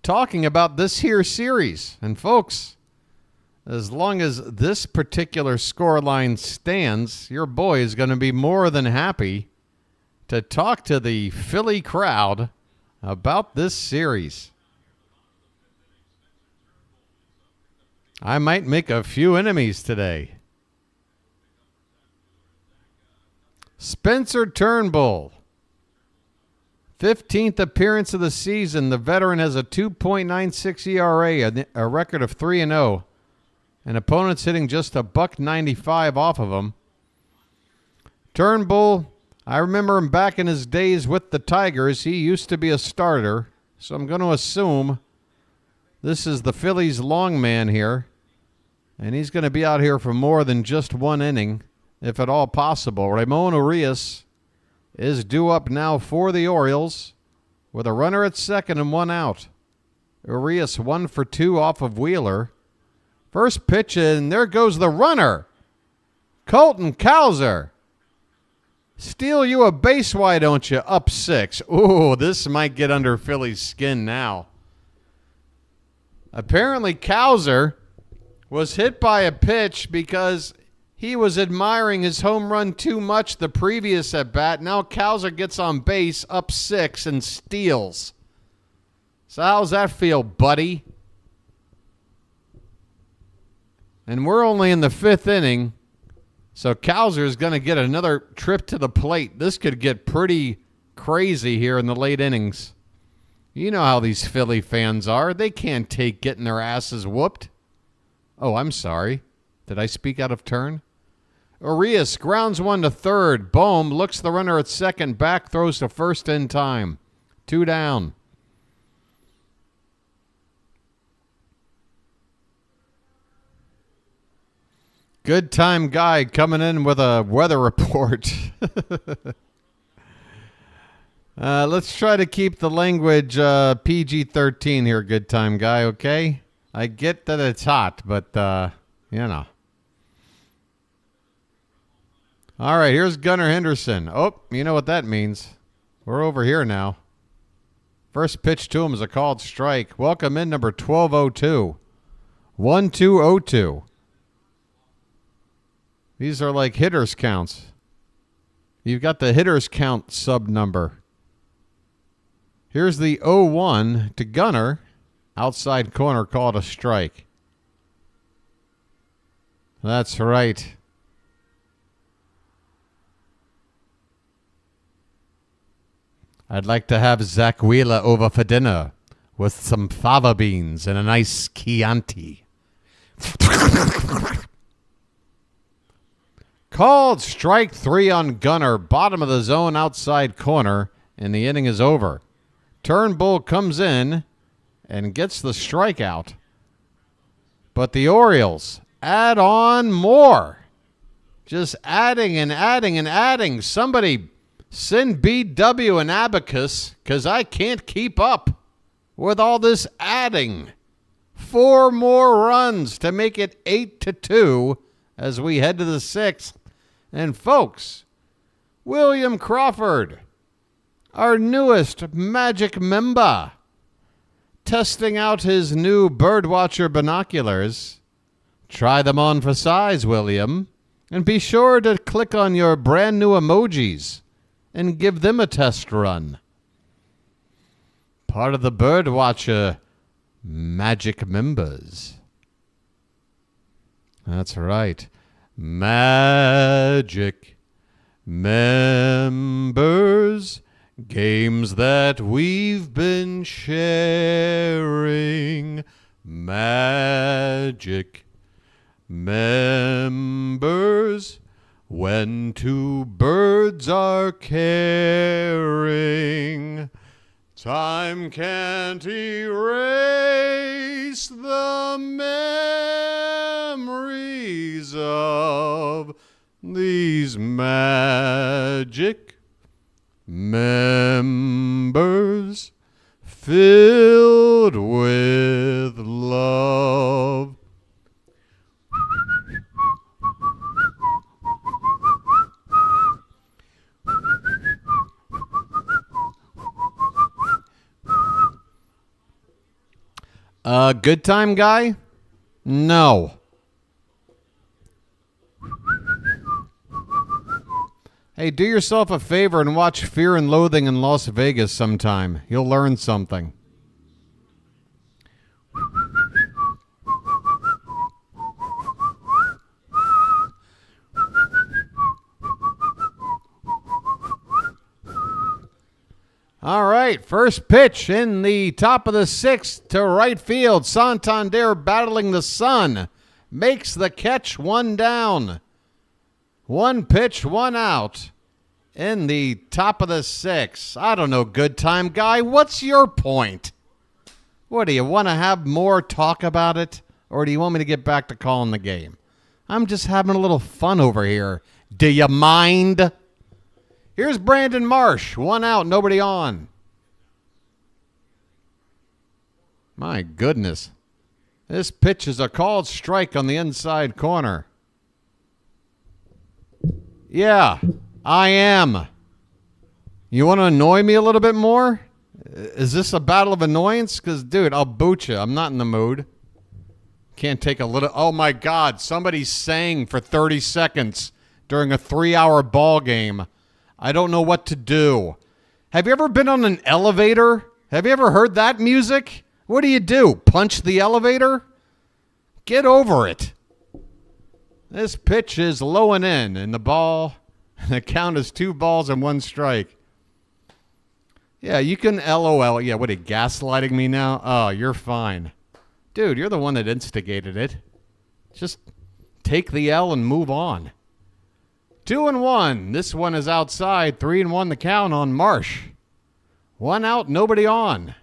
[SPEAKER 1] talking about this here series. And folks, as long as this particular scoreline stands, your boy is going to be more than happy to talk to the Philly crowd about this series. I might make a few enemies today. Spencer Turnbull. 15th appearance of the season. The veteran has a 2.96 ERA, a record of 3-0. And opponents hitting just a $1.95 off of him. Turnbull, I remember him back in his days with the Tigers. He used to be a starter. So I'm going to assume this is the Phillies' long man here. And he's going to be out here for more than just one inning, if at all possible. Ramon Urias is due up now for the Orioles with a runner at second and 1 out. Urias 1 for 2 off of Wheeler. First pitch, and there goes the runner. Colton Cowser. Steal you a base, why don't you? Up 6. Ooh, this might get under Philly's skin now. Apparently, Cowser was hit by a pitch because he was admiring his home run too much the previous at-bat. Now Cowser gets on base, up 6, and steals. So how's that feel, buddy? And we're only in the 5th inning, so Cowser is going to get another trip to the plate. This could get pretty crazy here in the late innings. You know how these Philly fans are. They can't take getting their asses whooped. Oh, I'm sorry. Did I speak out of turn? Urias grounds one to third. Bohm looks the runner at second. Back throws to first in time. 2 down. Good time guy coming in with a weather report. Let's try to keep the language PG-13 here, good time guy, okay? I get that it's hot, but, you know. All right, here's Gunnar Henderson. Oh, you know what that means. We're over here now. First pitch to him is a called strike. Welcome in number 1202. 1202. These are like hitters counts. You've got the hitters count sub number. Here's the 0-1 to Gunnar. Outside corner called a strike. That's right. I'd like to have Zack Wheeler over for dinner with some fava beans and a nice Chianti. Called strike 3 on Gunnar. Bottom of the zone, outside corner, and the inning is over. Turnbull comes in and gets the strikeout. But the Orioles add on more. Just adding and adding and adding. Somebody send BW an abacus, because I can't keep up with all this adding. 4 more runs to make it 8-2 as we head to the 6th. And folks, William Crawford our newest Magic member, testing out his new BirdWatcher binoculars. Try them on for size, William, and be sure to click on your brand new emojis and give them a test run. Part of the BirdWatcher Magic members. That's right. Magic members. Games that we've been sharing. Magic members. When two birds are caring. Time can't erase the memories of these magic members filled with love. Good time guy? No. Hey, do yourself a favor and watch Fear and Loathing in Las Vegas sometime. You'll learn something. All right, first pitch in the top of the sixth to right field. Santander battling the sun. Makes the catch, one down. One pitch, one out in the top of the sixth. I don't know, good time guy. What's your point? What, do you want to have more talk about it? Or do you want me to get back to calling the game? I'm just having a little fun over here. Do you mind? Here's Brandon Marsh. One out, nobody on. My goodness. This pitch is a called strike on the inside corner. Yeah, I am. You want to annoy me a little bit more? Is this a battle of annoyance? Because, dude, I'll boot you. I'm not in the mood. Can't take a little... Oh, my God. Somebody sang for 30 seconds during a 3-hour ball game. I don't know what to do. Have you ever been on an elevator? Have you ever heard that music? What do? Punch the elevator? Get over it. This pitch is low and in, and the count is 2 balls and 1 strike. Yeah, you can LOL. Yeah, what, are you gaslighting me now? Oh, you're fine. Dude, you're the one that instigated it. Just take the L and move on. 2-1. This one is outside. 3-1 the count on Marsh. 1 out, nobody on.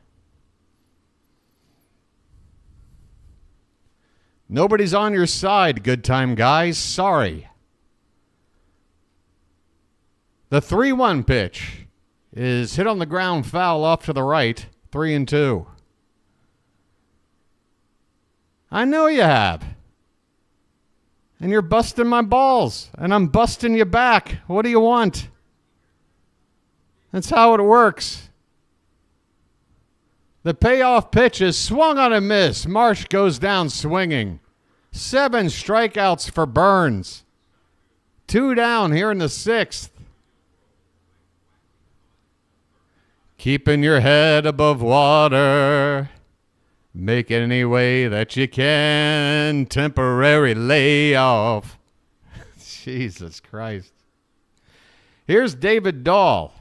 [SPEAKER 1] Nobody's on your side, good time guys. Sorry. The 3-1 pitch is hit on the ground, foul off to the right. 3-2. I know you have. And you're busting my balls, and I'm busting you back. What do you want? That's how it works. The payoff pitch is swung on a miss. Marsh goes down swinging. 7 strikeouts for Burns. 2 down here in the 6th. Keeping your head above water. Make it any way that you can. Temporary layoff. Jesus Christ. Here's David Dahl.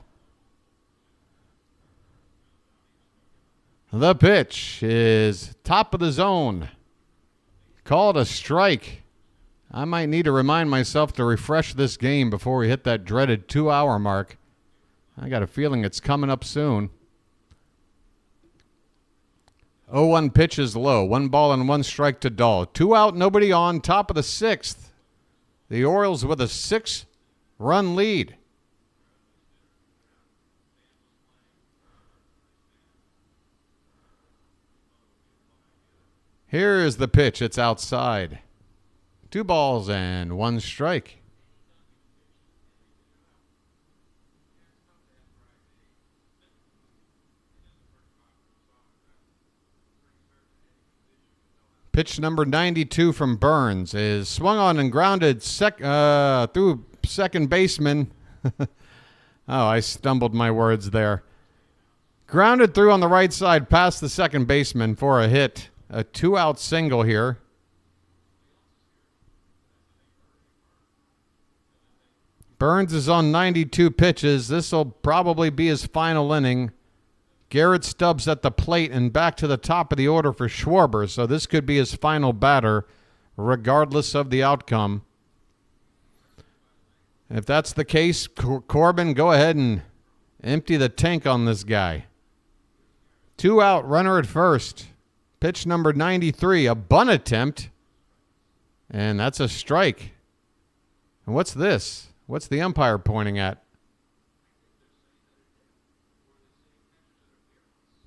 [SPEAKER 1] The pitch is top of the zone. Called a strike. I might need to remind myself to refresh this game before we hit that dreaded 2-hour mark. I got a feeling it's coming up soon. 0-1 pitch is low. 1 ball and 1 strike to Dahl. 2 out, nobody on. Top of the 6th. The Orioles with a 6-run lead. Here is the pitch. It's outside. 2 balls and 1 strike. Pitch number 92 from Burns is swung on and grounded through second baseman. Oh, I stumbled my words there. Grounded through on the right side past the second baseman for a hit. A 2-out single here. Burns is on 92 pitches. This will probably be his final inning. Garrett Stubbs at the plate and back to the top of the order for Schwarber. So this could be his final batter, regardless of the outcome. If that's the case, Corbin, go ahead and empty the tank on this guy. 2-out, runner at first. Pitch number 93, a bunt attempt. And that's a strike. And what's this? What's the umpire pointing at?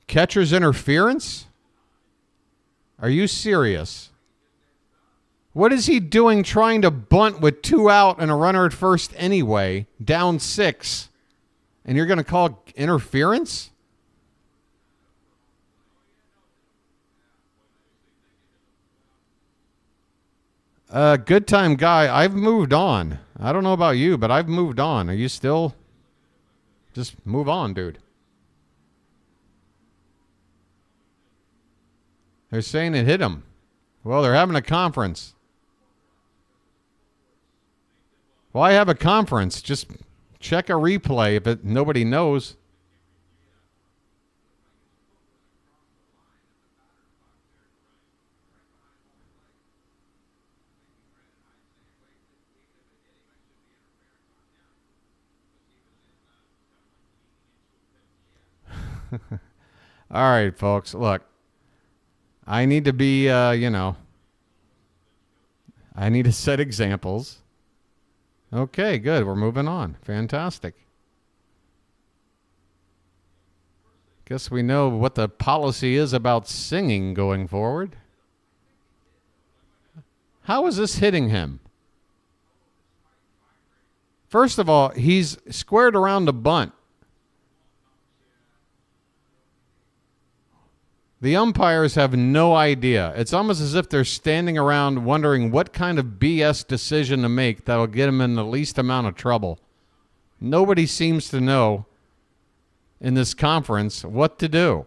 [SPEAKER 1] Catcher's interference? Are you serious? What is he doing trying to bunt with 2 out and a runner at first anyway, down 6? And you're going to call interference? Good time, guy. I've moved on. I don't know about you, but I've moved on. Are you still? Just move on, dude. They're saying it hit him. Well, they're having a conference. Why have a conference? Just check a replay if nobody knows. All right, folks. Look, I need to be, I need to set examples. Okay, good. We're moving on. Fantastic. Guess we know what the policy is about singing going forward. How is this hitting him? First of all, he's squared around the bunt. The umpires have no idea. It's almost as if they're standing around wondering what kind of BS decision to make that'll get them in the least amount of trouble. Nobody seems to know in this conference what to do.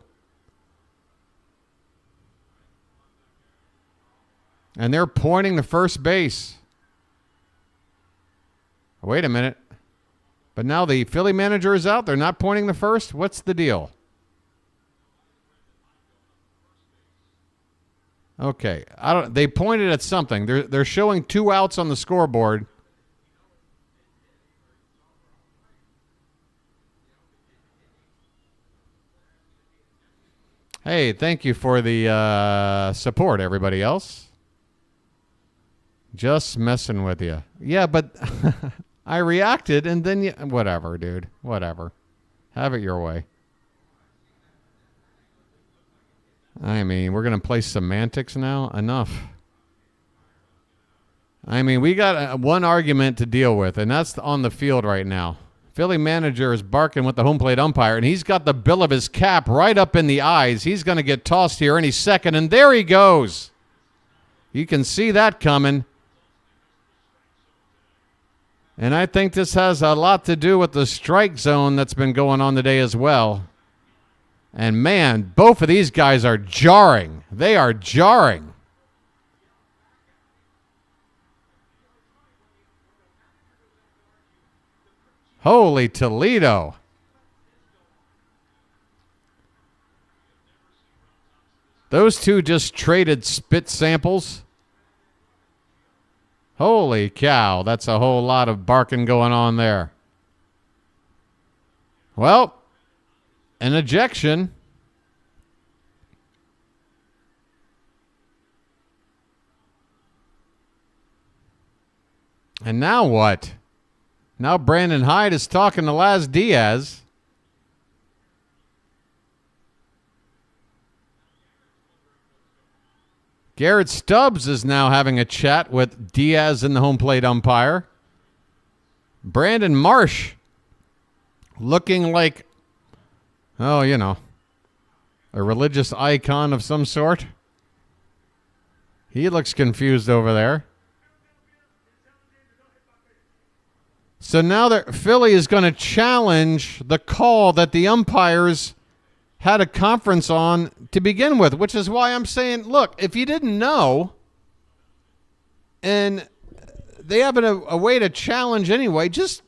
[SPEAKER 1] And they're pointing to first base. Wait a minute. But now the Philly manager is out. They're not pointing to first? What's the deal? Okay, they pointed at something. They're showing 2 outs on the scoreboard. Hey, thank you for the support, everybody else. Just messing with you. Yeah, but I reacted and then whatever, dude. Whatever. Have it your way. I mean, we're going to play semantics now? Enough. I mean, we got one argument to deal with, and that's on the field right now. Philly manager is barking with the home plate umpire, and he's got the bill of his cap right up in the eyes. He's going to get tossed here any second, and there he goes. You can see that coming. And I think this has a lot to do with the strike zone that's been going on today as well. And, man, both of these guys are jarring. They are jarring. Holy Toledo. Those two just traded spit samples. Holy cow, that's a whole lot of barking going on there. Well, an ejection. And now what? Now Brandon Hyde is talking to Laz Diaz. Garrett Stubbs is now having a chat with Diaz and the home plate umpire. Brandon Marsh looking like, a religious icon of some sort. He looks confused over there. So now that Philly is going to challenge the call that the umpires had a conference on to begin with, which is why I'm saying, look, if you didn't know and they have a way to challenge anyway, just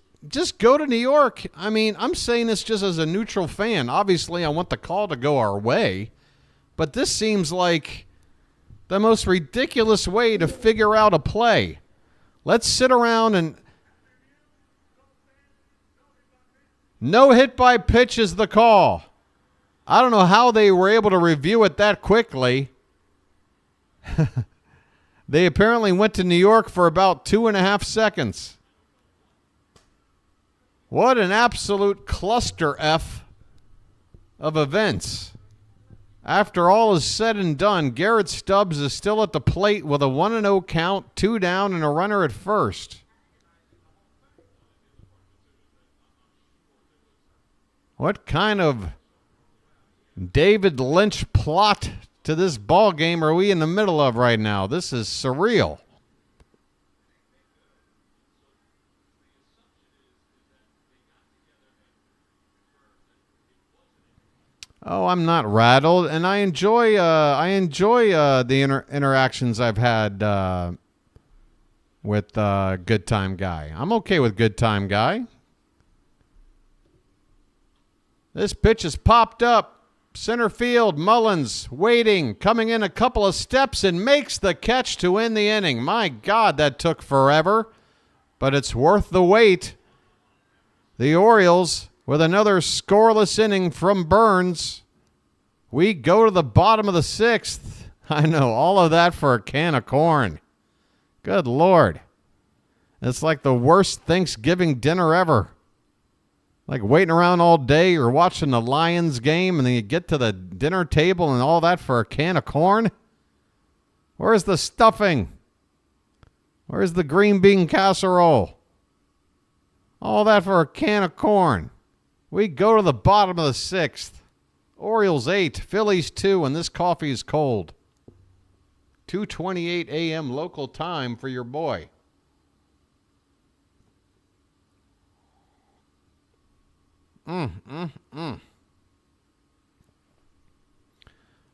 [SPEAKER 1] go to New York. I mean, I'm saying this just as a neutral fan. Obviously, I want the call to go our way, but this seems like the most ridiculous way to figure out a play. Let's sit around and no hit by pitch is the call. I don't know how they were able to review it that quickly. They apparently went to New York for about 2.5 seconds. What an absolute cluster F of events. After all is said and done, Garrett Stubbs is still at the plate with a 1-0 count, 2 down, and a runner at first. What kind of David Lynch plot to this ball game are we in the middle of right now? This is surreal. Oh, I'm not rattled, and I enjoy the interactions I've had with Good Time Guy. I'm okay with Good Time Guy. This pitch is popped up. Center field, Mullins waiting, coming in a couple of steps and makes the catch to end the inning. My God, that took forever, but it's worth the wait. The Orioles with another scoreless inning from Burns. We go to the bottom of the 6th. I know, all of that for a can of corn. Good Lord. It's like the worst Thanksgiving dinner ever. Like waiting around all day or watching the Lions game and then you get to the dinner table and all that for a can of corn? Where's the stuffing? Where's the green bean casserole? All that for a can of corn. We go to the bottom of the 6th. Orioles 8, Phillies 2, and this coffee is cold. 2:28 a.m. local time for your boy.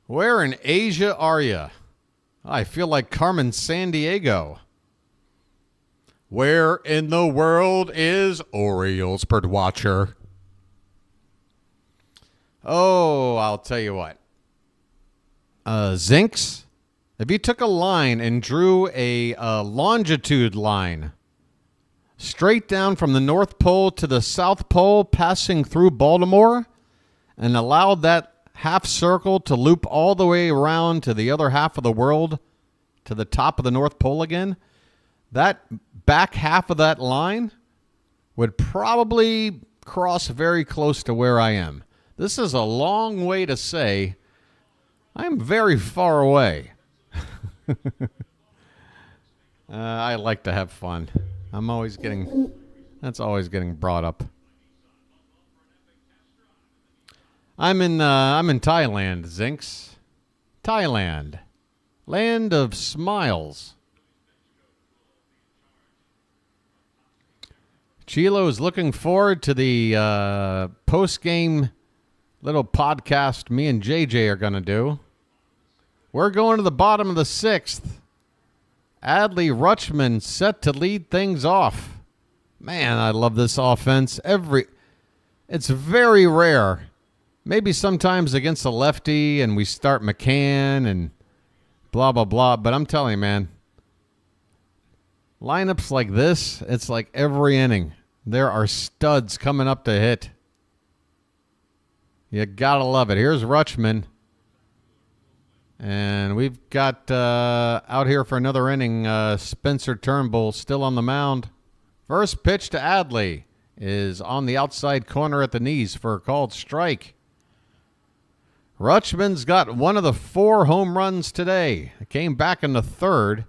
[SPEAKER 1] Where in Asia are you? I feel like Carmen Sandiego. Where in the world is Orioles, BirdWatcher? Oh, I'll tell you what. Zinks, if you took a line and drew a longitude line straight down from the North Pole to the South Pole, passing through Baltimore, and allowed that half circle to loop all the way around to the other half of the world, to the top of the North Pole again, that back half of that line would probably cross very close to where I am. This is a long way to say I'm very far away. I like to have fun. That's always getting brought up. I'm in Thailand, Zinks. Thailand. Land of smiles. Chilo's looking forward to the post-game little podcast me and JJ are going to do. We're going to the bottom of the 6th. Adley Rutschman set to lead things off. Man, I love this offense. It's very rare. Maybe sometimes against a lefty and we start McCann and blah, blah, blah. But I'm telling you, man, lineups like this, it's like every inning. There are studs coming up to hit. You got to love it. Here's Rutschman. And we've got out here for another inning, Spencer Turnbull still on the mound. First pitch to Adley is on the outside corner at the knees for a called strike. Rutschman's got one of the 4 home runs today. It came back in the 3rd.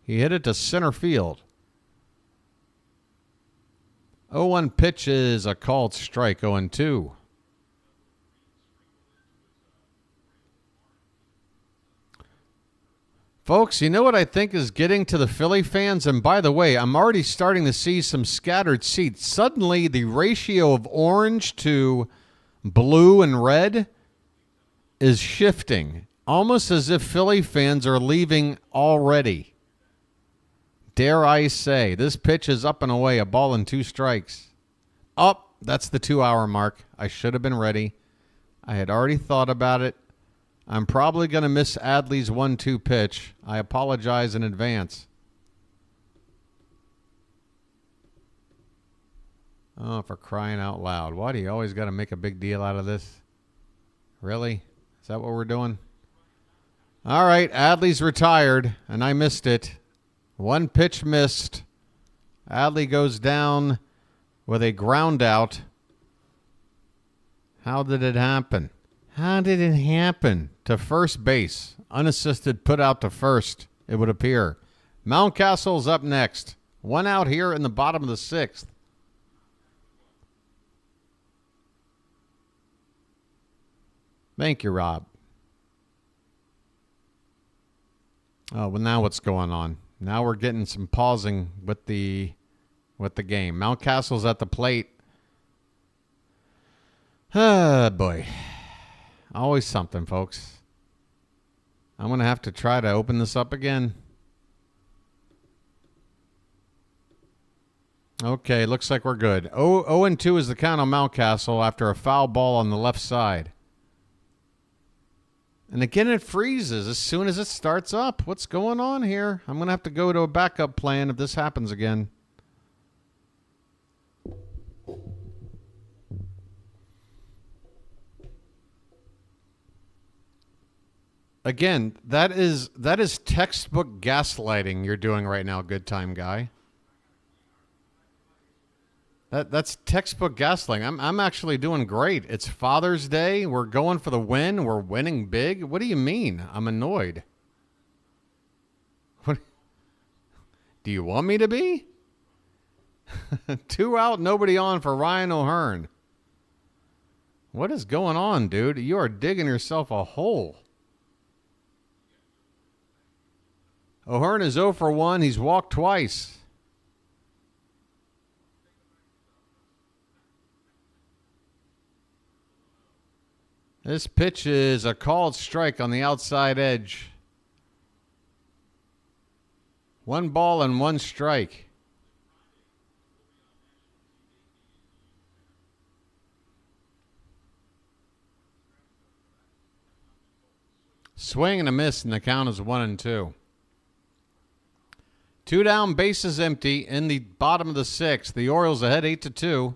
[SPEAKER 1] He hit it to center field. 0-1 pitch is a called strike, 0-2. Folks, you know what I think is getting to the Philly fans? And by the way, I'm already starting to see some scattered seats. Suddenly, the ratio of orange to blue and red is shifting, almost as if Philly fans are leaving already. Dare I say, this pitch is up and away, a ball and 2 strikes. Oh, that's the 2-hour mark. I should have been ready. I had already thought about it. I'm probably going to miss Adley's 1-2 pitch. I apologize in advance. Oh, for crying out loud. Why do you always got to make a big deal out of this? Really? Is that what we're doing? All right, Adley's retired, and I missed it. 1 pitch missed. Adley goes down with a ground out. How did it happen? How did it happen? To first base. Unassisted put out to first, it would appear. Mountcastle's up next. 1 out here in the bottom of the 6th. Thank you, Rob. Oh, well, now what's going on? Now we're getting some pausing with the game. Mountcastle's at the plate. Ah, boy. Always something, folks. I'm going to have to try to open this up again. Okay, looks like we're good. 0-2 is the count on Mountcastle after a foul ball on the left side. And again, it freezes as soon as it starts up. What's going on here? I'm going to have to go to a backup plan if this happens again. Again, that is textbook gaslighting you're doing right now, good time guy. That's textbook gaslighting. I'm actually doing great. It's Father's Day. We're going for the win. We're winning big. What do you mean? I'm annoyed. What? Do you want me to be? 2 out, nobody on for Ryan O'Hearn. What is going on, dude? You are digging yourself a hole. O'Hearn is 0 for 1. He's walked twice. This pitch is a called strike on the outside edge. 1 ball and 1 strike. Swing and a miss, and the count is 1-2. 2 down, bases empty in the bottom of the 6th. The Orioles ahead 8-2.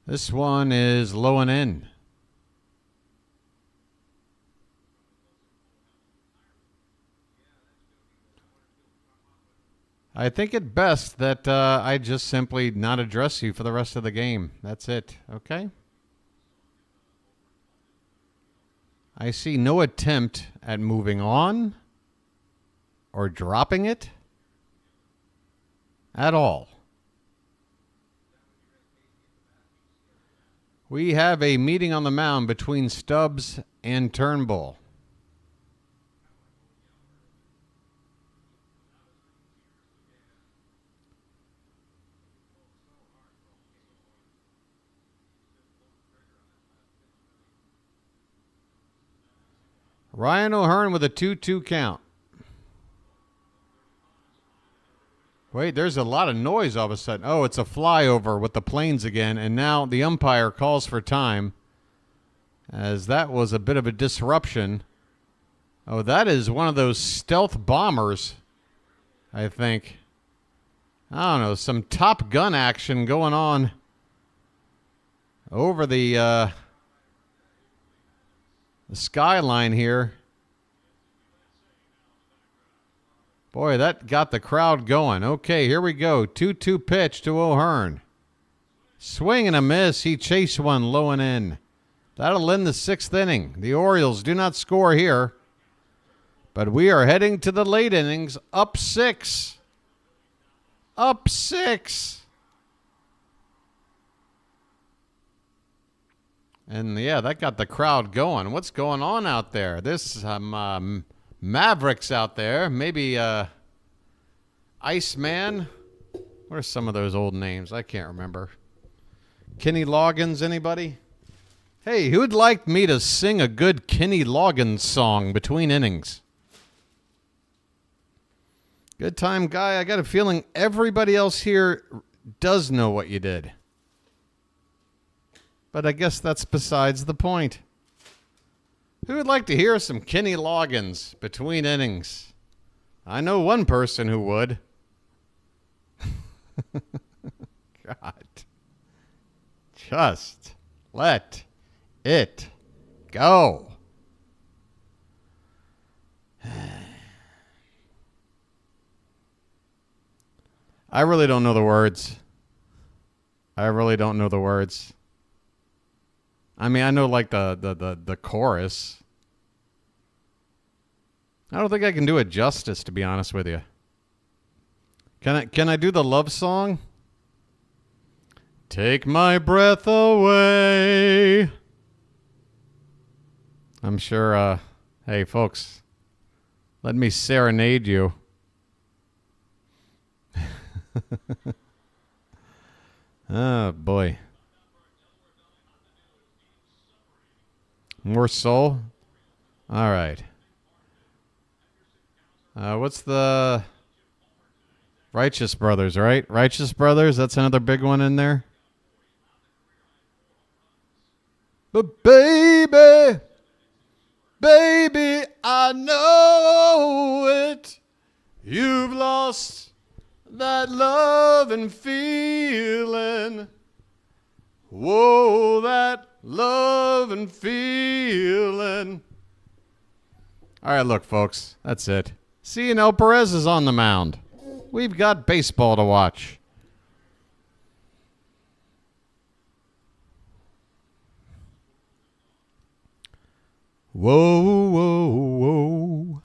[SPEAKER 1] This one is low and in. I think it best that I just simply not address you for the rest of the game. That's it. Okay? I see no attempt at moving on or dropping it at all. We have a meeting on the mound between Stubbs and Turnbull. Ryan O'Hearn with a 2-2 count. Wait, there's a lot of noise all of a sudden. Oh, it's a flyover with the planes again, and now the umpire calls for time, as that was a bit of a disruption. Oh, that is one of those stealth bombers, I think. I don't know, some Top Gun action going on over the skyline here. Boy, that got the crowd going. Okay, here we go. 2-2 pitch to O'Hearn. Swing and a miss. He chased one low and in. That'll end the 6th inning. The Orioles do not score here, but we are heading to the late innings. Up 6. Up 6. And yeah, that got the crowd going. What's going on out there? There's some Mavericks out there. Maybe Iceman. What are some of those old names? I can't remember. Kenny Loggins, anybody? Hey, who'd like me to sing a good Kenny Loggins song between innings? Good time, guy. I got a feeling everybody else here does know what you did. But I guess that's besides the point. Who would like to hear some Kenny Loggins between innings? I know one person who would. God. Just let it go. I really don't know the words. I mean, I know like the chorus. I don't think I can do it justice, to be honest with you. Can I do the love song? Take my breath away. I'm sure, hey, folks, let me serenade you. Oh, boy. More soul? All right. What's the... Righteous Brothers, right? Righteous Brothers, that's another big one in there. But baby, I know it. You've lost that love and feeling. Whoa, that love and feeling. All right, look, folks, that's it. See, El Perez is on the mound. We've got baseball to watch. Whoa, whoa, whoa.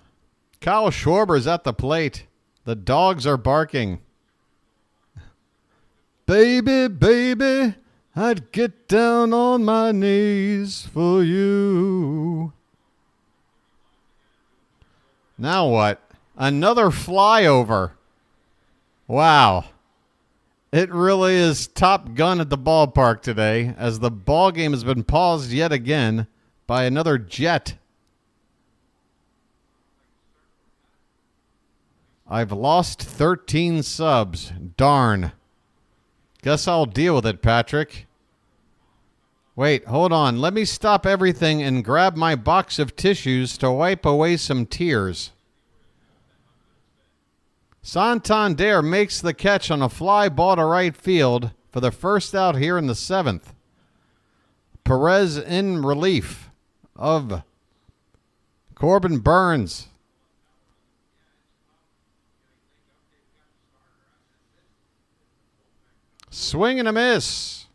[SPEAKER 1] Kyle Schwarber's at the plate. The dogs are barking. Baby, I'd get down on my knees for you. Now what? Another flyover. Wow. It really is Top Gun at the ballpark today, as the ball game has been paused yet again by another jet. I've lost 13 subs. Darn. Guess I'll deal with it, Patrick. Wait, hold on. Let me stop everything and grab my box of tissues to wipe away some tears. Santander makes the catch on a fly ball to right field for the first out here in the 7th. Perez in relief of Corbin Burns. Swing and a miss.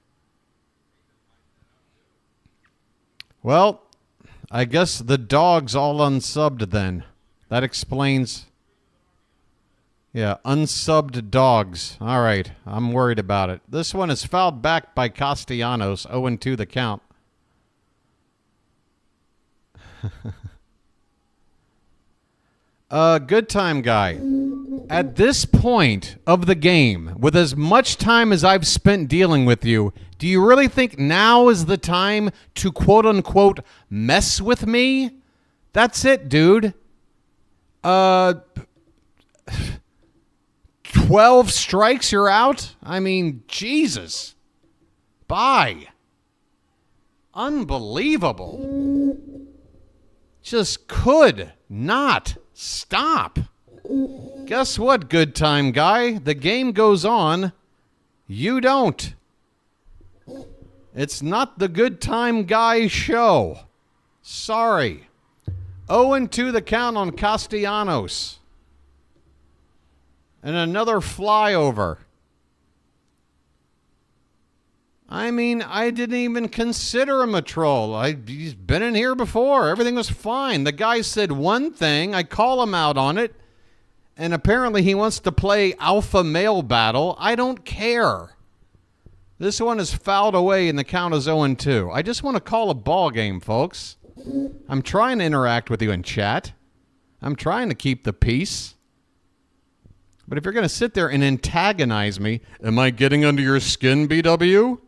[SPEAKER 1] Well, I guess the dogs all unsubbed then. That explains... Yeah, unsubbed dogs. All right, I'm worried about it. This one is fouled back by Castellanos, 0-2 the count. Good time, guy. At this point of the game, with as much time as I've spent dealing with you, do you really think now is the time to quote-unquote mess with me? That's it, dude. 12 strikes, you're out? I mean, Jesus. Bye. Unbelievable. Just could not stop. Guess what, good time guy? The game goes on. You don't. It's not the good time guy show. Sorry. 0-2 the count on Castellanos. And another flyover. I mean, I didn't even consider him a troll. He's been in here before. Everything was fine. The guy said one thing. I call him out on it. And apparently he wants to play alpha male battle. I don't care. This one is fouled away and the count is 0-2. I just want to call a ball game, folks. I'm trying to interact with you in chat. I'm trying to keep the peace. But if you're going to sit there and antagonize me, am I getting under your skin, BW?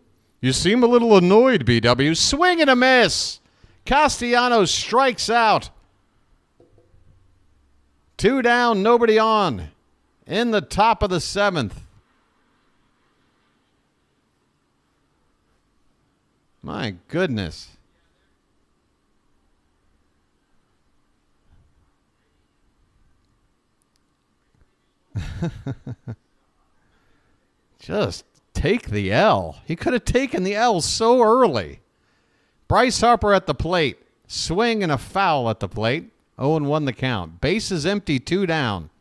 [SPEAKER 1] You seem a little annoyed, BW. Swing and a miss. Castellanos strikes out. 2 down, nobody on. In the top of the 7th. My goodness. Just take the L. He could have taken the L so early. Bryce Harper at the plate. Swing and a foul at the plate. 0-1 the count. Bases empty, 2 down.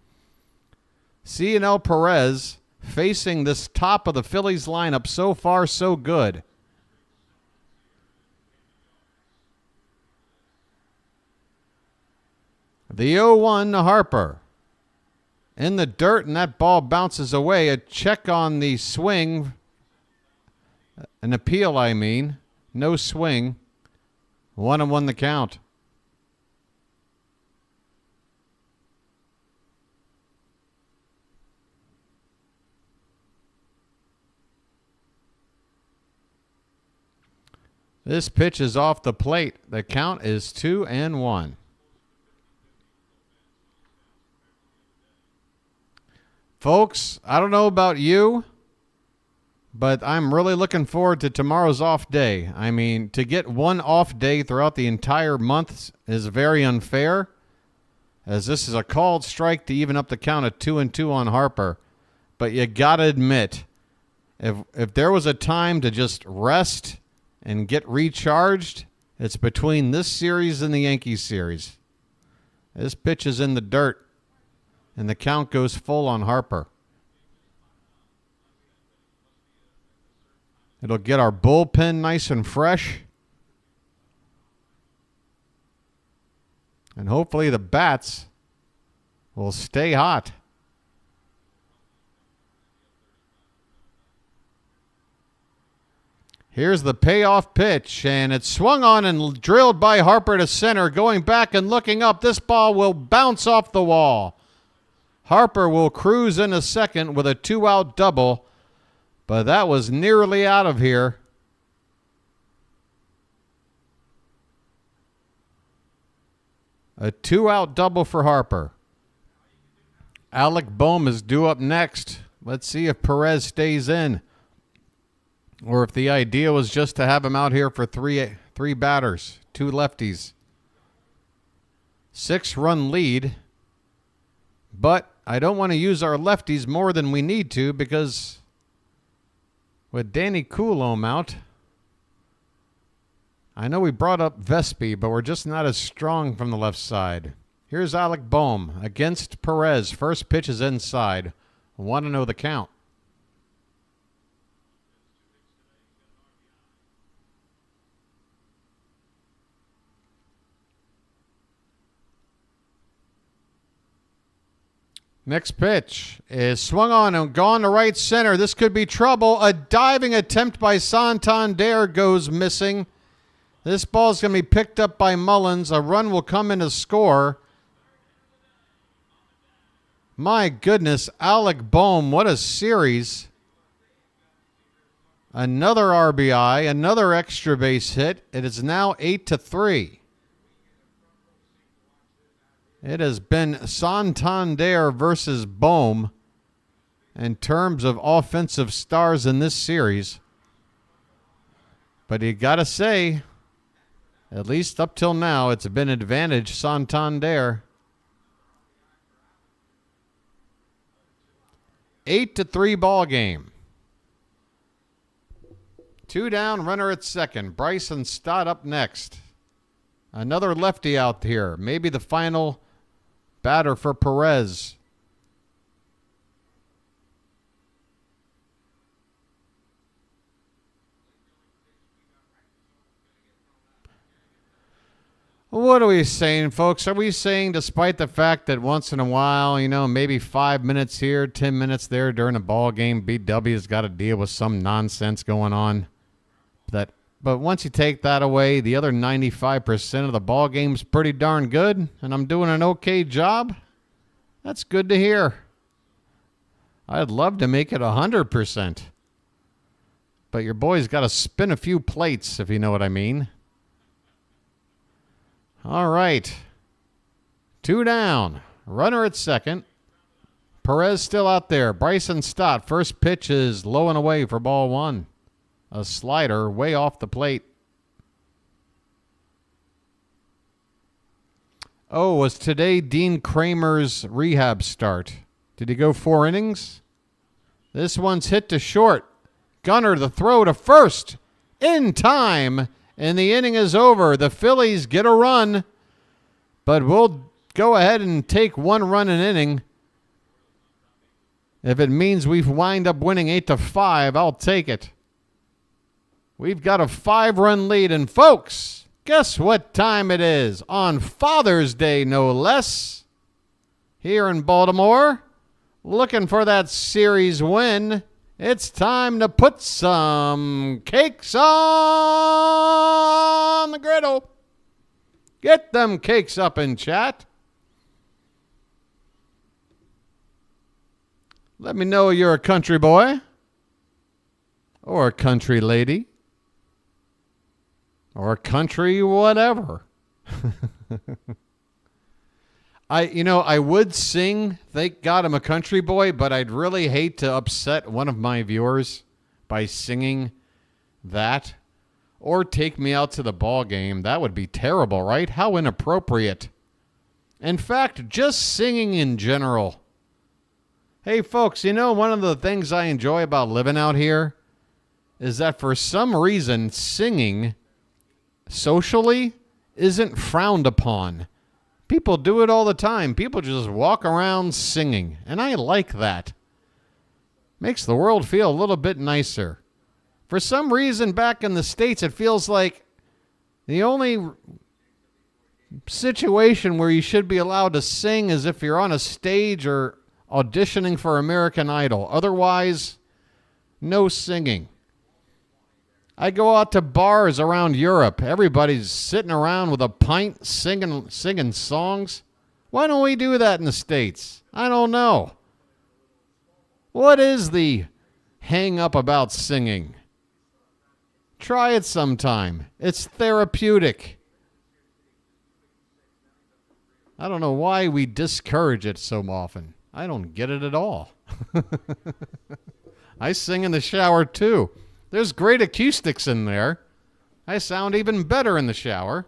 [SPEAKER 1] Cionel Perez facing this top of the Phillies lineup. So far, so good. The 0-1 to Harper. In the dirt, and that ball bounces away. A check on the swing. An appeal, I mean. No swing. 1-1 the count. This pitch is off the plate. The count is 2-1. Folks, I don't know about you, but I'm really looking forward to tomorrow's off day. I mean, to get one off day throughout the entire month is very unfair, as this is a called strike to even up the count at 2-2 on Harper. But you got to admit, if there was a time to just rest and get recharged, it's between this series and the Yankees series. This pitch is in the dirt. And the count goes full on Harper. It'll get our bullpen nice and fresh. And hopefully the bats will stay hot. Here's the payoff pitch, and it's swung on and drilled by Harper to center. Going back and looking up, this ball will bounce off the wall. Harper will cruise in a second with a 2-out double, but that was nearly out of here. A 2-out double for Harper. Alec Bohm is due up next. Let's see if Perez stays in, or if the idea was just to have him out here for three batters, 2 lefties. 6-run lead, but I don't want to use our lefties more than we need to, because with Danny Coulombe out, I know we brought up Vespi, but we're just not as strong from the left side. Here's Alec Bohm against Perez. First pitch is inside. 1-0 the count. Next pitch is swung on and gone to right center. This could be trouble. A diving attempt by Santander goes missing. This ball is going to be picked up by Mullins. A run will come in to score. My goodness, Alec Bohm, what a series. Another RBI, another extra base hit. It is now 8-3. It has been Santander versus Bohm in terms of offensive stars in this series. But you got to say, at least up till now, it's been advantage Santander. 8-3 ball game. 2 down, runner at second. Bryson Stott up next. Another lefty out here. Maybe the final batter for Perez. What are we saying, folks? Are we saying despite the fact that once in a while, maybe 5 minutes here, 10 minutes there during a ball game, BW's got to deal with some nonsense going on? But once you take that away, the other 95% of the ball game's pretty darn good, and I'm doing an okay job? That's good to hear. I'd love to make it 100%. But your boy's got to spin a few plates, if you know what I mean. All right. 2 down. Runner at second. Perez still out there. Bryson Stott. First pitch is low and away for ball 1. A slider way off the plate. Oh, was today Dean Kramer's rehab start? Did he go 4 innings? This one's hit to short. Gunner the throw to first. In time. And the inning is over. The Phillies get a run. But we'll go ahead and take 1 run an inning. If it means we wind up winning 8-5, I'll take it. We've got a 5-run lead. And folks, guess what time it is? On Father's Day, no less. Here in Baltimore. Looking for that series win. It's time to put some cakes on the griddle. Get them cakes up in chat. Let me know you're a country boy. Or a country lady. Or a country whatever. I would sing Thank God I'm a Country Boy, but I'd really hate to upset one of my viewers by singing that. Or Take Me Out to the Ball Game. That would be terrible, right? How inappropriate. In fact, just singing in general. Hey, folks, one of the things I enjoy about living out here is that for some reason singing socially isn't frowned upon. People do it all the time. People just walk around singing, and I like that. Makes the world feel a little bit nicer. For some reason back in the States, it feels like the only situation where you should be allowed to sing is if you're on a stage or auditioning for American Idol. Otherwise, no singing. I go out to bars around Europe. Everybody's sitting around with a pint singing songs. Why don't we do that in the States? I don't know. What is the hang up about singing? Try it sometime. It's therapeutic. I don't know why we discourage it so often. I don't get it at all. I sing in the shower too. There's great acoustics in there. I sound even better in the shower.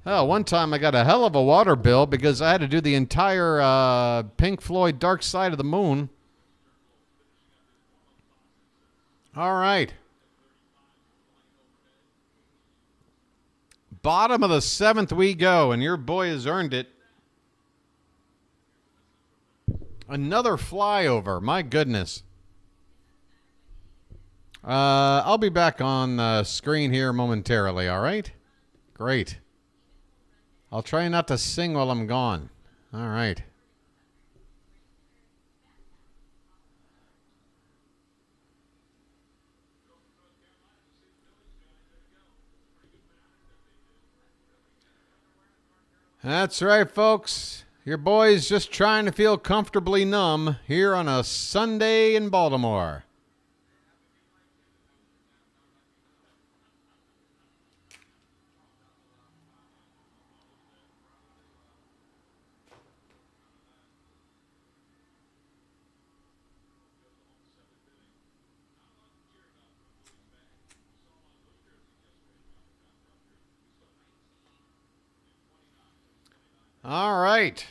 [SPEAKER 1] Oh, one time I got a hell of a water bill because I had to do the entire Pink Floyd Dark Side of the Moon. All right. Bottom of the 7th we go, and your boy has earned it. Another flyover. My goodness. I'll be back on the screen here momentarily, all right? Great. I'll try not to sing while I'm gone. All right. That's right, folks. Your boy's just trying to feel comfortably numb here on a Sunday in Baltimore. All right.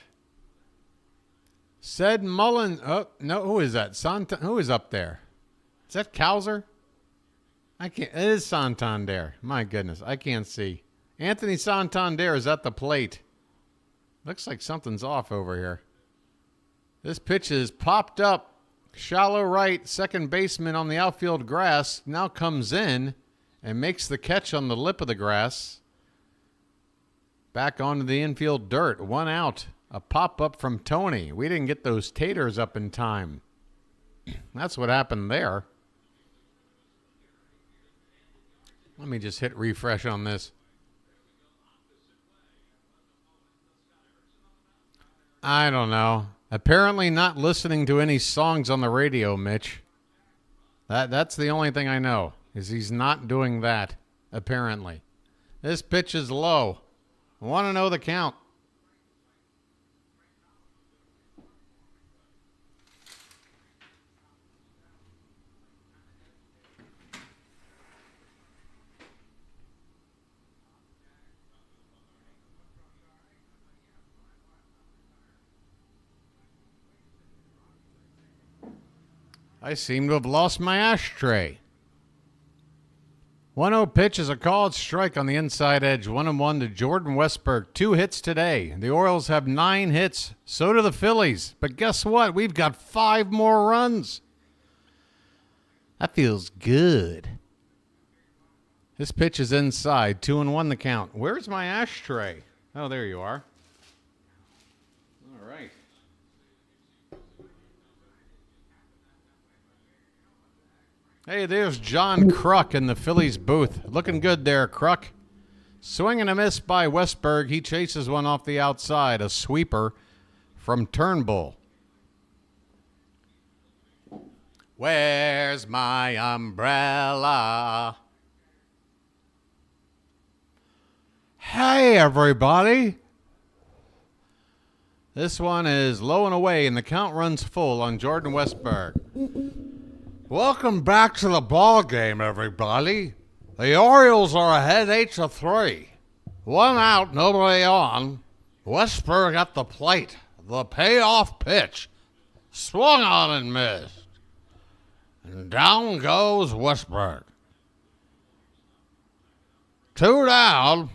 [SPEAKER 1] Said Mullen. Oh, no. Who is that? Who is up there? Is that Cowser? I can't. It is Santander. My goodness. I can't see. Anthony Santander is at the plate. Looks like something's off over here. This pitch is popped up. Shallow right. Second baseman on the outfield grass now comes in. and makes the catch on the lip of the grass. Back onto the infield dirt. 1 out. A pop-up from Tony. We didn't get those taters up in time. That's what happened there. Let me just hit refresh on this. I don't know. Apparently not listening to any songs on the radio, Mitch. That's the only thing I know, is he's not doing that, apparently. This pitch is low. I want to know the count. I seem to have lost my ashtray. 1-0 pitch is a called strike on the inside edge. 1-1 to Jordan Westburg. 2 hits today. The Orioles have 9 hits. So do the Phillies. But guess what? We've got 5 more runs. That feels good. This pitch is inside. 2-1 the count. Where's my ashtray? Oh, there you are. All right. Hey, there's John Kruk in the Phillies booth. Looking good there, Kruk. Swing and a miss by Westburg. He chases one off the outside. A sweeper from Turnbull. Where's my umbrella? Hey, everybody. This one is low and away, and the count runs full on Jordan Westburg. Welcome back to the ball game, everybody. The Orioles are ahead 8-3. 1 out, nobody on. Westburg at the plate. The payoff pitch. Swung on and missed. And down goes Westburg. 2 down.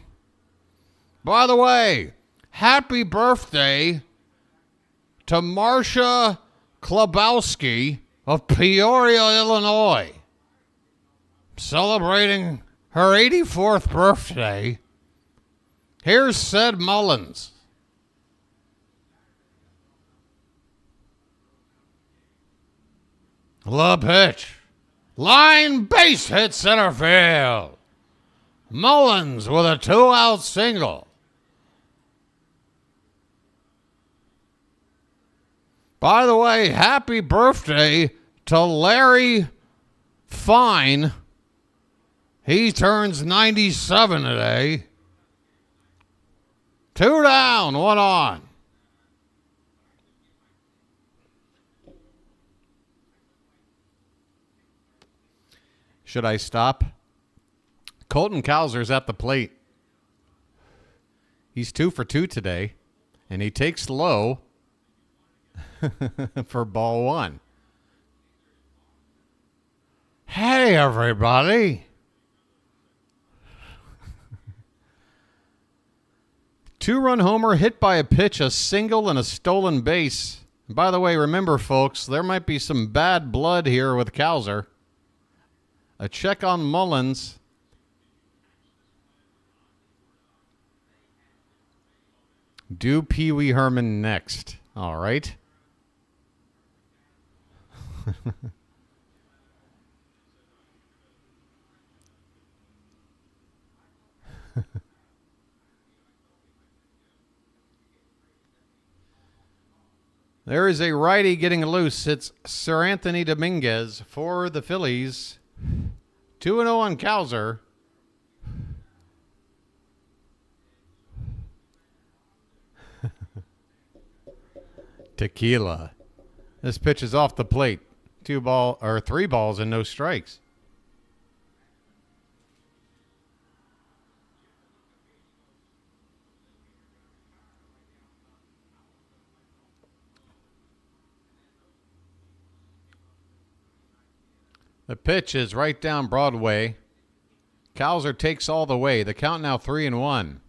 [SPEAKER 1] By the way, happy birthday to Marcia Klabowski of Peoria, Illinois, celebrating her 84th birthday. Here's Sid Mullins. The pitch. Line base hit center field. Mullins with a 2-out single. By the way, happy birthday to Larry Fine. He turns 97 today. 2 down, 1 on. Should I stop? Colton Cowser's at the plate. He's 2 for 2 today, and he takes low for ball 1. Hey, everybody. 2-run homer hit by a pitch, a single, and a stolen base. And by the way, remember, folks, there might be some bad blood here with Cowser. A check on Mullins. Do Pee Wee Herman next. All right. There is a righty getting loose. It's Sir Anthony Dominguez for the Phillies. 2-0 on Cowser. Tequila. This pitch is off the plate. 3 balls and no strikes. The pitch is right down Broadway. Cowser takes all the way. The count now 3-1.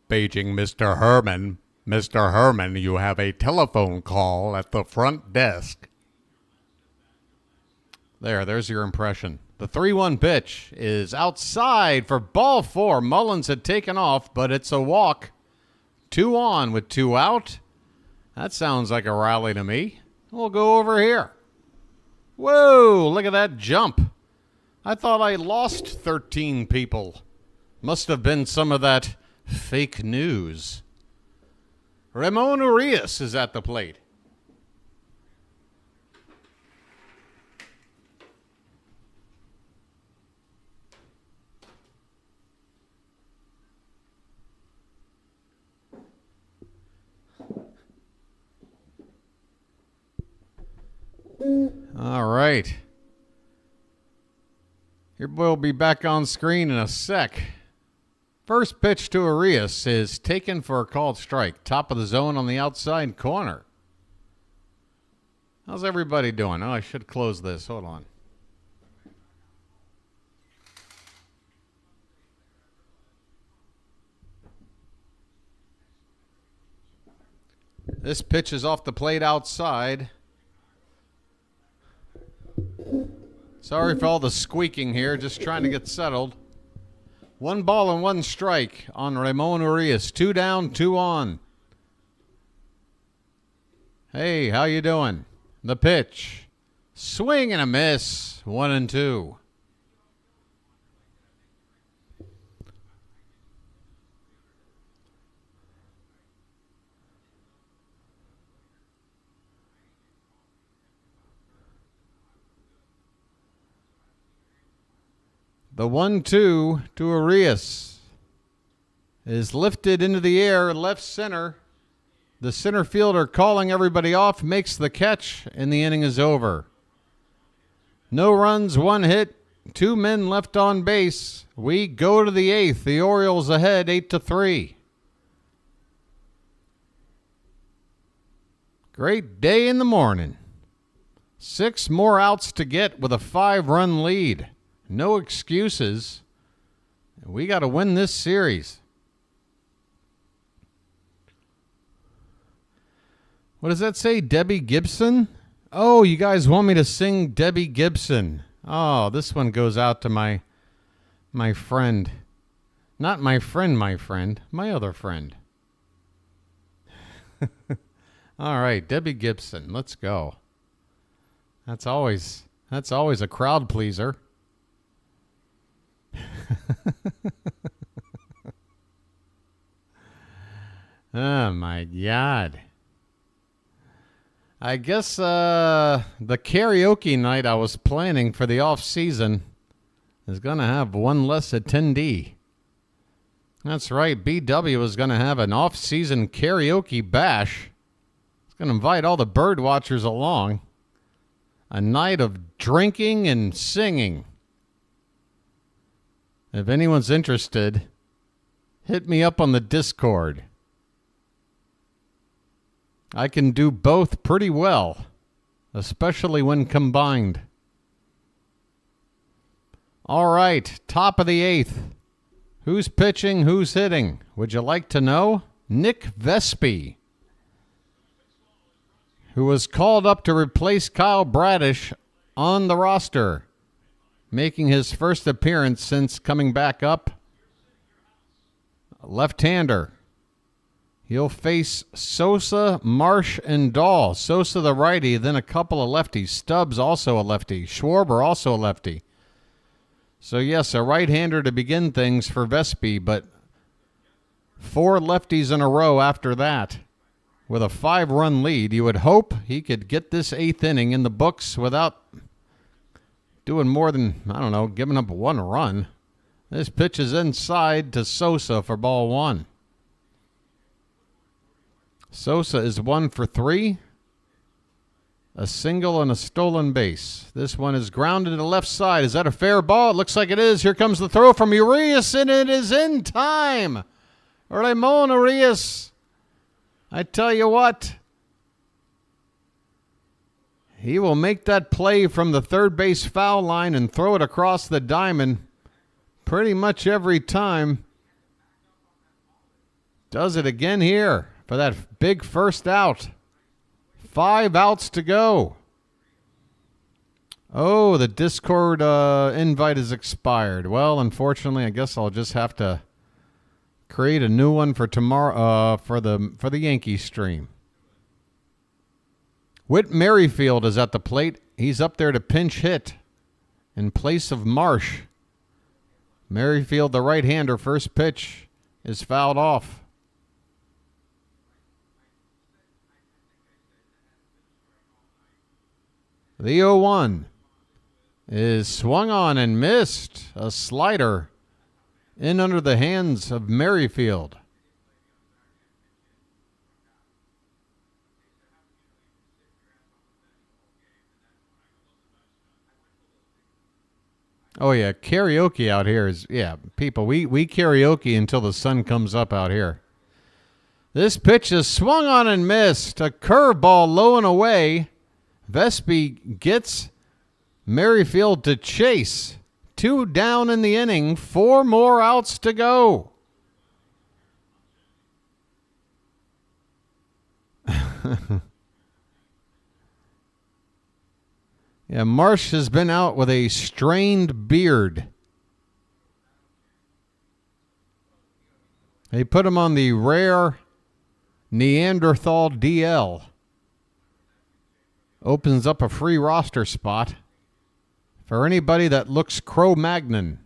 [SPEAKER 1] Paging Mr. Herman. Mr. Herman, you have a telephone call at the front desk. There's your impression. The 3-1 pitch is outside for ball 4. Mullins had taken off, but it's a walk. 2 on with 2 out. That sounds like a rally to me. We'll go over here. Whoa, look at that jump. I thought I lost 13 people. Must have been some of that fake news. Ramon Urias is at the plate. All right. Your boy will be back on screen in a sec. First pitch to Urias is taken for a called strike. Top of the zone on the outside corner. How's everybody doing? Oh, I should close this. Hold on. This pitch is off the plate outside. Sorry for all the squeaking here, just trying to get settled. 1 ball and 1 strike on Ramon Urias. 2 down, 2 on. Hey, how you doing? The pitch. Swing and a miss. 1 and 2. The 1-2 to Urias is lifted into the air, left center. The center fielder calling everybody off, makes the catch, and the inning is over. No runs, 1 hit, 2 men left on base. We go to the 8th. The Orioles ahead 8-3. Great day in the morning. 6 more outs to get with a 5-run lead. No excuses. We got to win this series. What does that say? Debbie Gibson? Oh, you guys want me to sing Debbie Gibson. Oh, this one goes out to my friend. Not my friend, my other friend. All right, Debbie Gibson. Let's go. That's always a crowd pleaser. Oh my God. I guess the karaoke night I was planning for the off season is going to have 1 less attendee. That's right. BW is going to have an off season karaoke bash. It's going to invite all the bird watchers along. A night of drinking and singing. If anyone's interested, hit me up on the Discord. I can do both pretty well, especially when combined. All right, top of the 8th. Who's pitching, who's hitting? Would you like to know? Nick Vespi, who was called up to replace Kyle Bradish on the roster, making his first appearance since coming back up. Left-hander. He'll face Sosa, Marsh, and Dahl. Sosa the righty, then a couple of lefties. Stubbs also a lefty. Schwarber also a lefty. So yes, a right-hander to begin things for Vespi, but 4 lefties in a row after that. With a 5-run lead, you would hope he could get this 8th inning in the books without doing more than, giving up 1 run. This pitch is inside to Sosa for ball 1. Sosa is 1 for 3. A single and a stolen base. This one is grounded to the left side. Is that a fair ball? It looks like it is. Here comes the throw from Urias, and it is in time. Ramon Urias. I tell you what. He will make that play from the third base foul line and throw it across the diamond pretty much every time. Does it again here for that big first out. 5 outs to go. Oh, the Discord invite is expired. Well, unfortunately, I guess I'll just have to create a new one for tomorrow for the Yankees stream. Whit Merrifield is at the plate. He's up there to pinch hit in place of Marsh. Merrifield, the right-hander, first pitch is fouled off. The 0-1 is swung on and missed. A slider in under the hands of Merrifield. Oh, yeah, karaoke out here is, yeah, people, we karaoke until the sun comes up out here. This pitch is swung on and missed. A curveball low and away. Vespi gets Merrifield to chase. 2 down in the inning, 4 more outs to go. Yeah, Marsh has been out with a strained beard. They put him on the rare Neanderthal DL. Opens up a free roster spot for anybody that looks Cro-Magnon.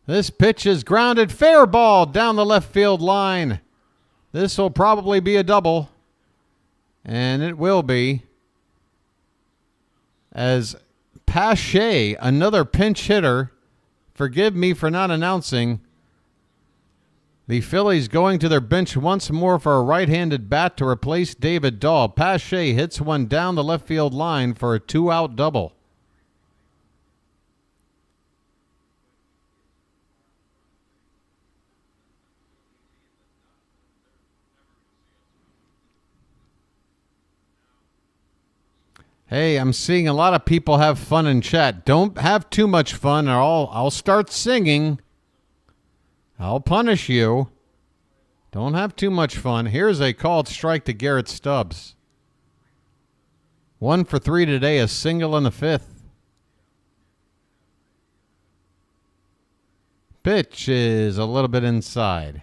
[SPEAKER 1] This pitch is grounded, fair ball down the left field line. This will probably be a double, and it will be, as Pache, another pinch hitter, forgive me for not announcing, the Phillies going to their bench once more for a right-handed bat to replace David Dahl. Pache hits one down the left field line for a 2-out double. Hey, I'm seeing a lot of people have fun in chat. Don't have too much fun or I'll start singing. I'll punish you. Don't have too much fun. Here's a called strike to Garrett Stubbs. 1 for 3 today, a single in the 5th. Pitch is a little bit inside.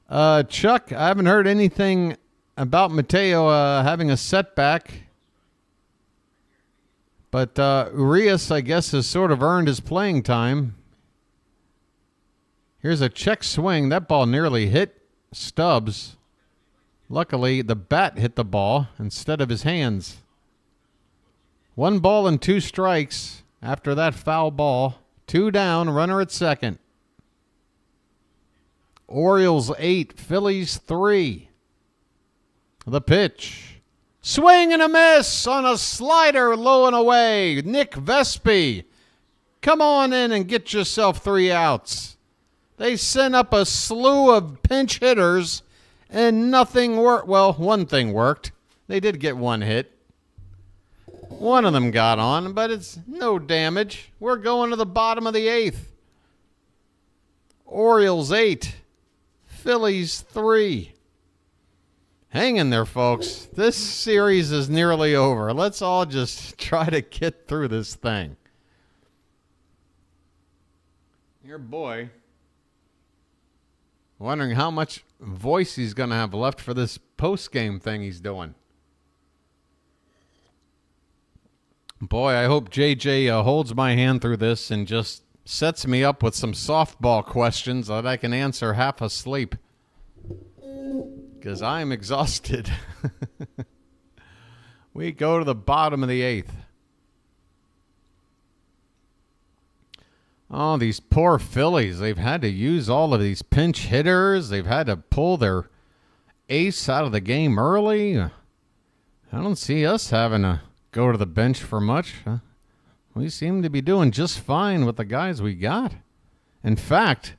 [SPEAKER 1] Chuck, I haven't heard anything about Mateo having a setback. But Urias, I guess, has sort of earned his playing time. Here's a check swing. That ball nearly hit Stubbs. Luckily, the bat hit the ball instead of his hands. 1 ball and 2 strikes after that foul ball. 2 down, runner at second. Orioles 8, Phillies 3. The pitch. Swing and a miss on a slider low and away. Nick Vespi. Come on in and get yourself 3 outs. They sent up a slew of pinch hitters and nothing worked. Well, one thing worked. They did get 1 hit. One of them got on, but it's no damage. We're going to the bottom of the 8th. Orioles 8, Phillies 3. Hang in there, folks. This series is nearly over. Let's all just try to get through this thing. Your boy, wondering how much voice he's going to have left for this post-game thing he's doing. Boy, I hope JJ holds my hand through this and just sets me up with some softball questions that I can answer half asleep. Because I'm exhausted. We go to the bottom of the 8th. Oh, these poor Phillies. They've had to use all of these pinch hitters. They've had to pull their ace out of the game early. I don't see us having to go to the bench for much. We seem to be doing just fine with the guys we got. In fact,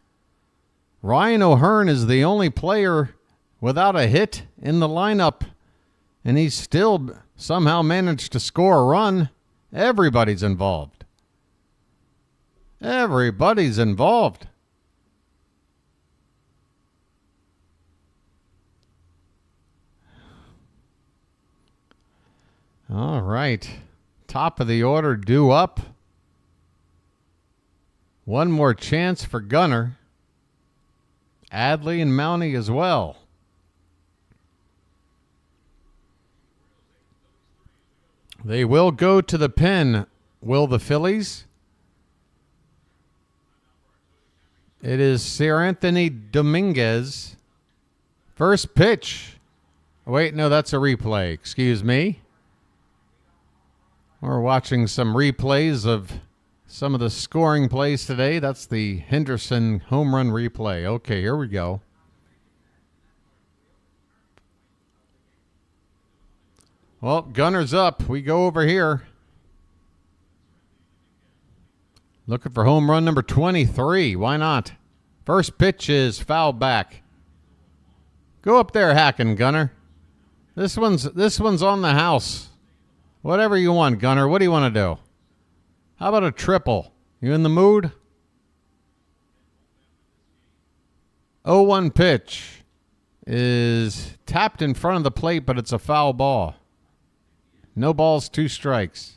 [SPEAKER 1] Ryan O'Hearn is the only player without a hit in the lineup, and he's still somehow managed to score a run. Everybody's involved. Everybody's involved. All right. Top of the order due up. One more chance for Gunnar. Adley and Mountie as well. They will go to the pen, will the Phillies? It is Sir Anthony Dominguez. First pitch. Wait, no, that's a replay. Excuse me. We're watching some replays of some of the scoring plays today. That's the Henderson home run replay. Okay, here we go. Well, Gunnar's up. We go over here. Looking for home run number 23. Why not? First pitch is foul back. Go up there hacking, Gunnar. This one's on the house. Whatever you want, Gunnar. What do you want to do? How about a triple? You in the mood? 0-1 pitch is tapped in front of the plate, but it's a foul ball. No balls, 2 strikes.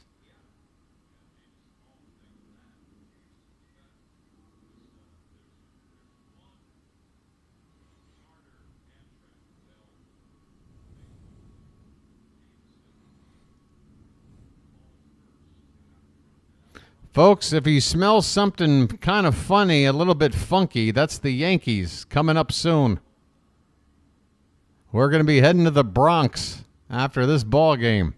[SPEAKER 1] Folks, if you smell something kind of funny, a little bit funky, that's the Yankees coming up soon. We're going to be heading to the Bronx after this ball game.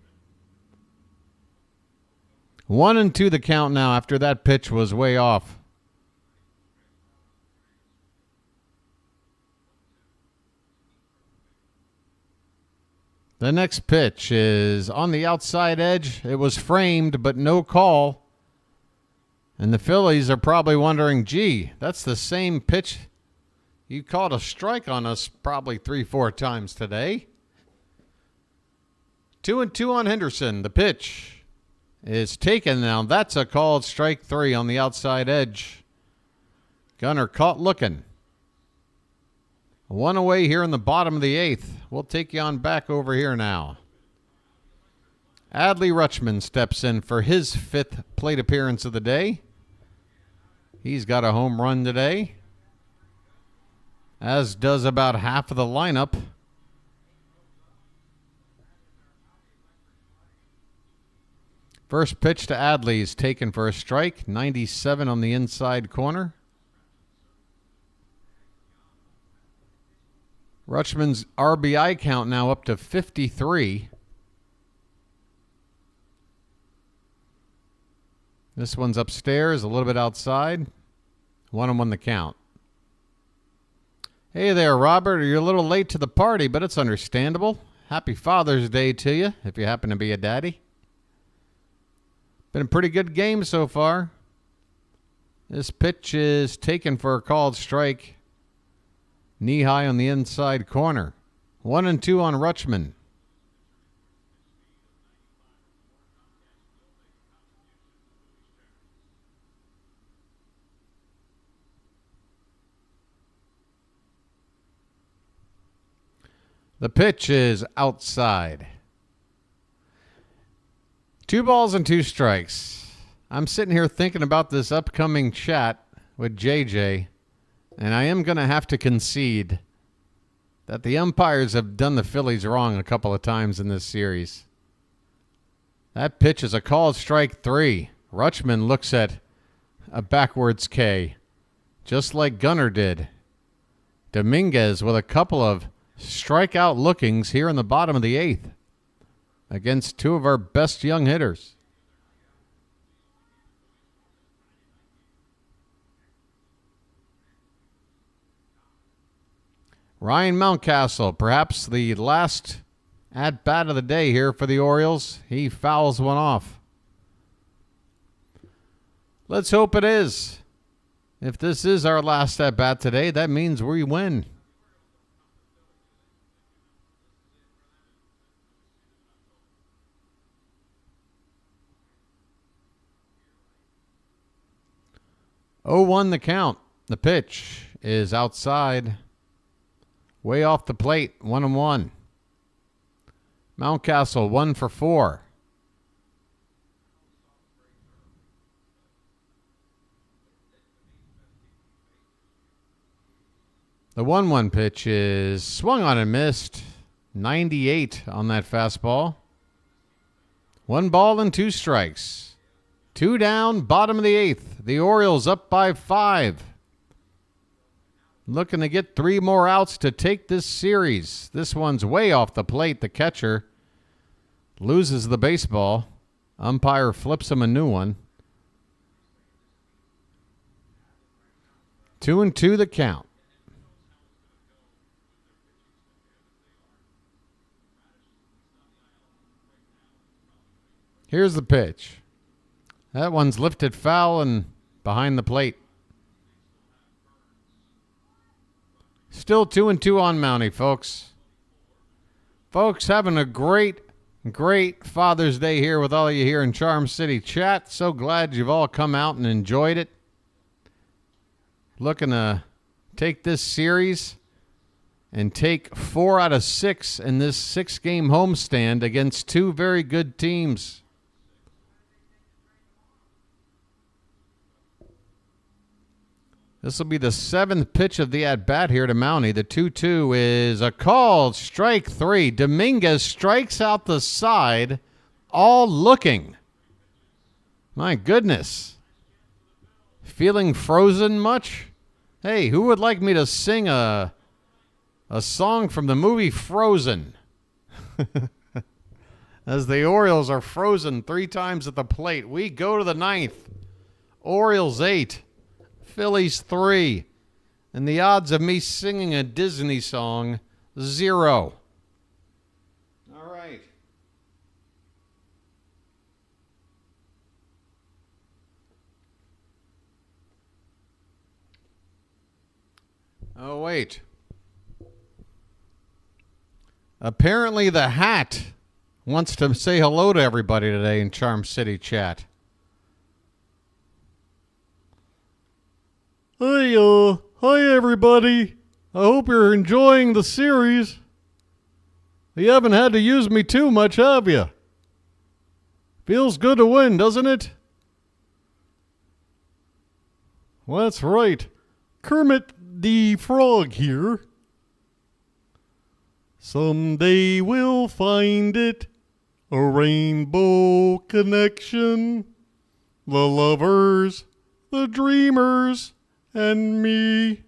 [SPEAKER 1] 1-2 the count now after that pitch was way off. The next pitch is on the outside edge. It was framed, but no call. And the Phillies are probably wondering, gee, that's the same pitch. You called a strike on us probably 3-4 times today. 2-2 on Henderson. The pitch is taken now. That's a called strike 3 on the outside edge. Gunnar caught looking. 1 away here in the bottom of the 8th. We'll take you on back over here now. Adley Rutschman steps in for his 5th plate appearance of the day. He's got a home run today, as does about half of the lineup. First pitch to Adley is taken for a strike, 97 on the inside corner. Rutschman's RBI count now up to 53. This one's upstairs, a little bit outside. 1-1 the count. Hey there, Robert. You're a little late to the party, but it's understandable. Happy Father's Day to you, if you happen to be a daddy. Been a pretty good game so far. This pitch is taken for a called strike. Knee high on the inside corner. 1-2 on Rutschman. The pitch is outside. 2 balls and 2 strikes. I'm sitting here thinking about this upcoming chat with JJ, and I am going to have to concede that the umpires have done the Phillies wrong a couple of times in this series. That pitch is a called strike 3. Rutschman looks at a backwards K, just like Gunnar did. Dominguez with a couple of strikeout lookings here in the bottom of the 8th against 2 of our best young hitters. Ryan Mountcastle, perhaps the last at-bat of the day here for the Orioles. He fouls one off. Let's hope it is. If this is our last at-bat today, that means we win. Oh, 0-1 the count. The pitch is outside. Way off the plate. 1-1. Mountcastle 1 for 4. The 1-1 pitch is swung on and missed. 98 on that fastball. 1 ball and 2 strikes. 2 down, bottom of the 8th. The Orioles up by 5. Looking to get 3 more outs to take this series. This one's way off the plate. The catcher loses the baseball. Umpire flips him a new one. 2-2 the count. Here's the pitch. That one's lifted foul and behind the plate. Still 2-2 on Mountie, folks. Folks, having a great Father's Day here with all you here in Charm City chat. So glad you've all come out and enjoyed it. Looking to take this series and take 4 out of 6 in this 6-game homestand against 2 very good teams. This will be the 7th pitch of the at-bat here to Mountie. The 2-2 is a called strike 3. Dominguez strikes out the side, all looking. My goodness. Feeling frozen much? Hey, who would like me to sing a song from the movie Frozen? As the Orioles are frozen 3 times at the plate. We go to the 9th. Orioles 8. Phillies 3. And the odds of me singing a Disney song, 0. All right. Oh, wait. Apparently the hat wants to say hello to everybody today in Charm City chat. Hi everybody. I hope you're enjoying the series. You haven't had to use me too much, have you? Feels good to win, doesn't it? Well, that's right. Kermit the Frog here. Someday we'll find it, a rainbow connection. The lovers, the dreamers, and me.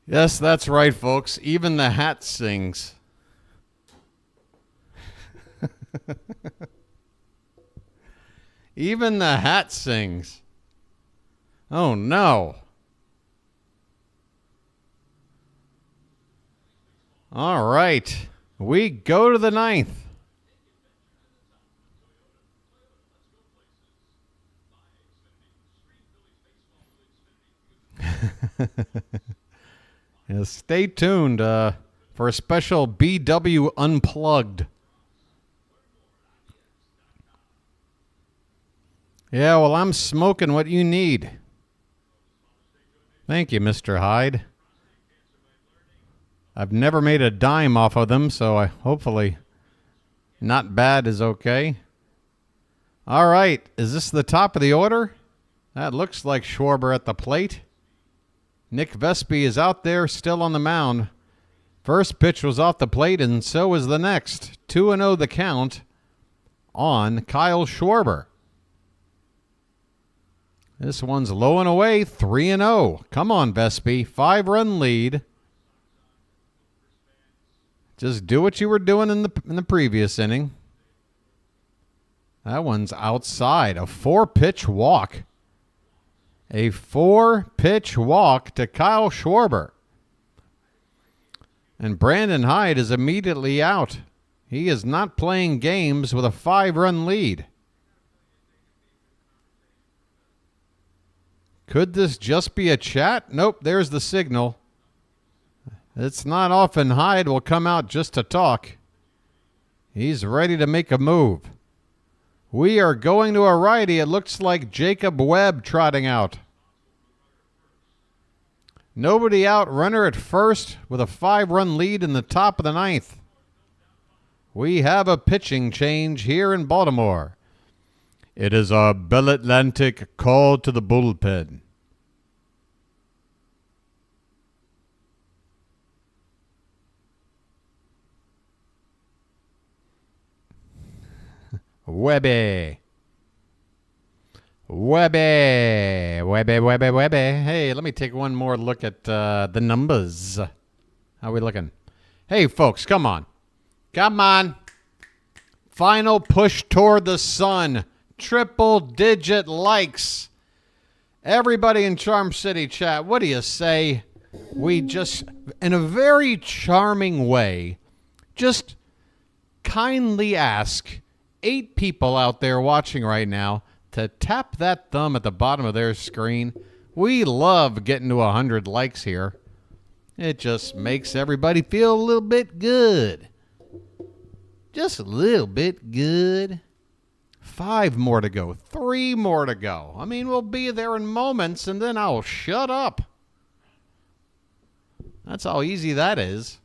[SPEAKER 1] Yes, that's right, folks. Even the hat sings. Even the hat sings. Oh, no. All right. We go to the 9th. Yeah, stay tuned for a special BW Unplugged. Yeah, well, I'm smoking what you need. Thank you, Mr. Hyde. I've never made a dime off of them, so hopefully not bad is okay. All right, is this the top of the order? That looks like Schwarber at the plate. Nick Vespi is out there still on the mound. First pitch was off the plate, and so was the next. 2-0 the count on Kyle Schwarber. This one's low and away, 3-0. Come on, Vespi. 5-run lead. Just do what you were doing in the previous inning. That one's outside. A 4-pitch walk. A 4-pitch walk to Kyle Schwarber. And Brandon Hyde is immediately out. He is not playing games with a 5-run lead. Could this just be a chat? Nope, there's the signal. It's not often Hyde will come out just to talk. He's ready to make a move. We are going to a righty. It looks like Jacob Webb trotting out. Nobody out. Runner at first with a 5-run lead in the top of the 9th. We have a pitching change here in Baltimore. It is our Bell Atlantic call to the bullpen. Webby. Webby. Hey, let me take one more look at the numbers. How are we looking? Hey, folks, come on. Come on. Final push toward the sun. Triple-digit likes. Everybody in Charm City chat, what do you say? We just, in a very charming way, just kindly ask 8 people out there watching right now to tap that thumb at the bottom of their screen. We love getting to 100 likes here. It just makes everybody feel a little bit good. Just a little bit good. 5 more to go. 3 more to go. I mean, we'll be there in moments, and then I'll shut up. That's how easy that is.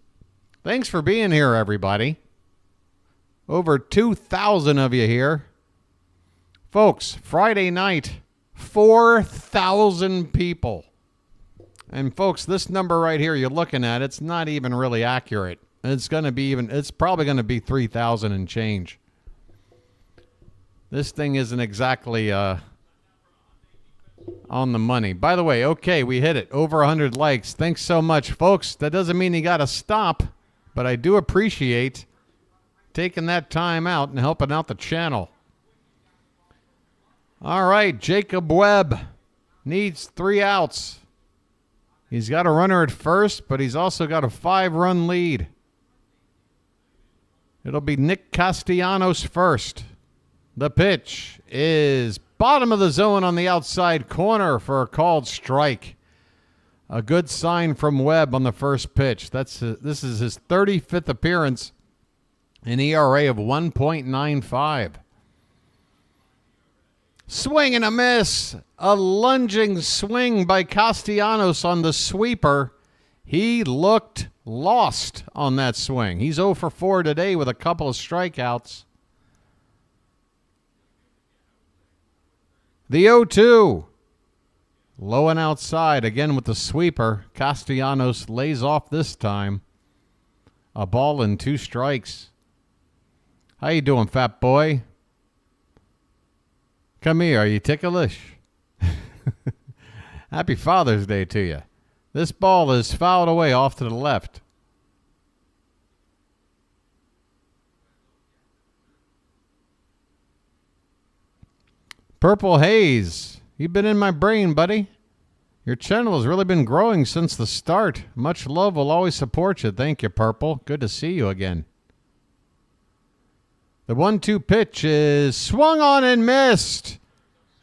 [SPEAKER 1] Thanks for being here, everybody. Over 2,000 of you here. Folks, Friday night, 4,000 people. And folks, this number right here you're looking at, it's not even really accurate. It's probably going to be 3,000 and change. This thing isn't exactly on the money. By the way, okay, we hit it. Over 100 likes. Thanks so much, folks. That doesn't mean you got to stop, but I do appreciate taking that time out and helping out the channel. All right, Jacob Webb needs 3 outs. He's got a runner at first, but he's also got a 5-run lead. It'll be Nick Castellanos first. The pitch is bottom of the zone on the outside corner for a called strike. A good sign from Webb on the first pitch. This is his 35th appearance, an ERA of 1.95. Swing and a miss. A lunging swing by Castellanos on the sweeper. He looked lost on that swing. He's 0 for 4 today with a couple of strikeouts. The 0-2. Low and outside again with the sweeper. Castellanos lays off this time. A ball and 2 strikes. How you doing, fat boy? Come here. Are you ticklish? Happy Father's Day to you. This ball is fouled away off to the left. Purple Haze, you've been in my brain, buddy. Your channel has really been growing since the start. Much love, will always support you. Thank you, Purple. Good to see you again. The 1-2 pitch is swung on and missed.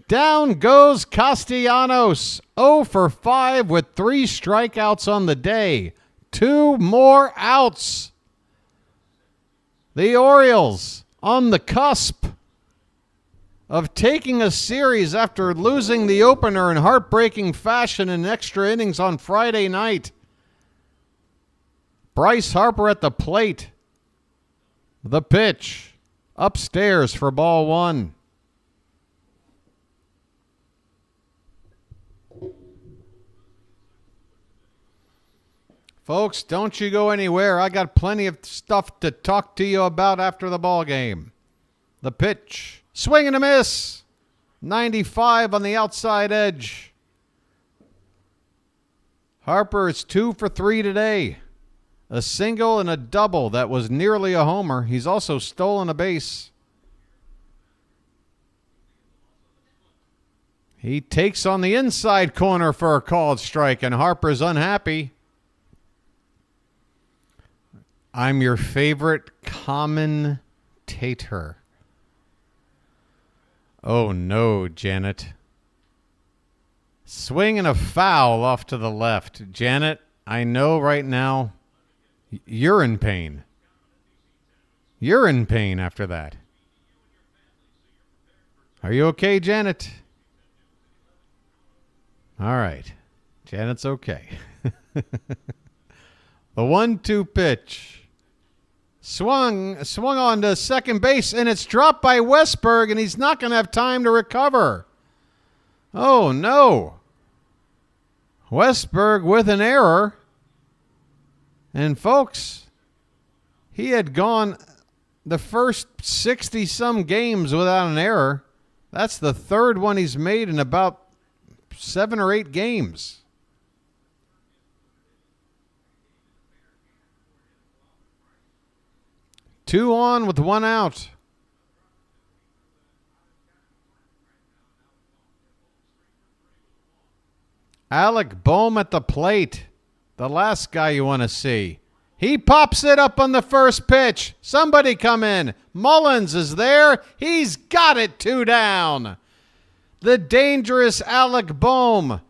[SPEAKER 1] Down goes Castellanos. 0 for 5 with 3 strikeouts on the day. 2 more outs. The Orioles on the cusp of taking a series after losing the opener in heartbreaking fashion in extra innings on Friday night. Bryce Harper at the plate. The pitch upstairs for ball 1. Folks, don't you go anywhere. I got plenty of stuff to talk to you about after the ball game. The pitch. Swing and a miss. 95 on the outside edge. Harper is 2 for 3 today. A single and a double that was nearly a homer. He's also stolen a base. He takes on the inside corner for a called strike, and Harper's unhappy. I'm your favorite commentator. Oh no, Janet. Swing and a foul off to the left. Janet, I know right now you're in pain. You're in pain after that. Are you okay, Janet? All right. Janet's okay. The 1-2 pitch. Swung on to second base, and it's dropped by Westberg, and he's not going to have time to recover. Oh, no. Westberg with an error. And, folks, he had gone the first 60-some games without an error. That's the third one he's made in about 7 or 8 games. Two on with one out. Alec Bohm at the plate. The last guy you want to see. He pops it up on the first pitch. Somebody come in. Mullins is there. He's got it 2 down. The dangerous Alec Bohm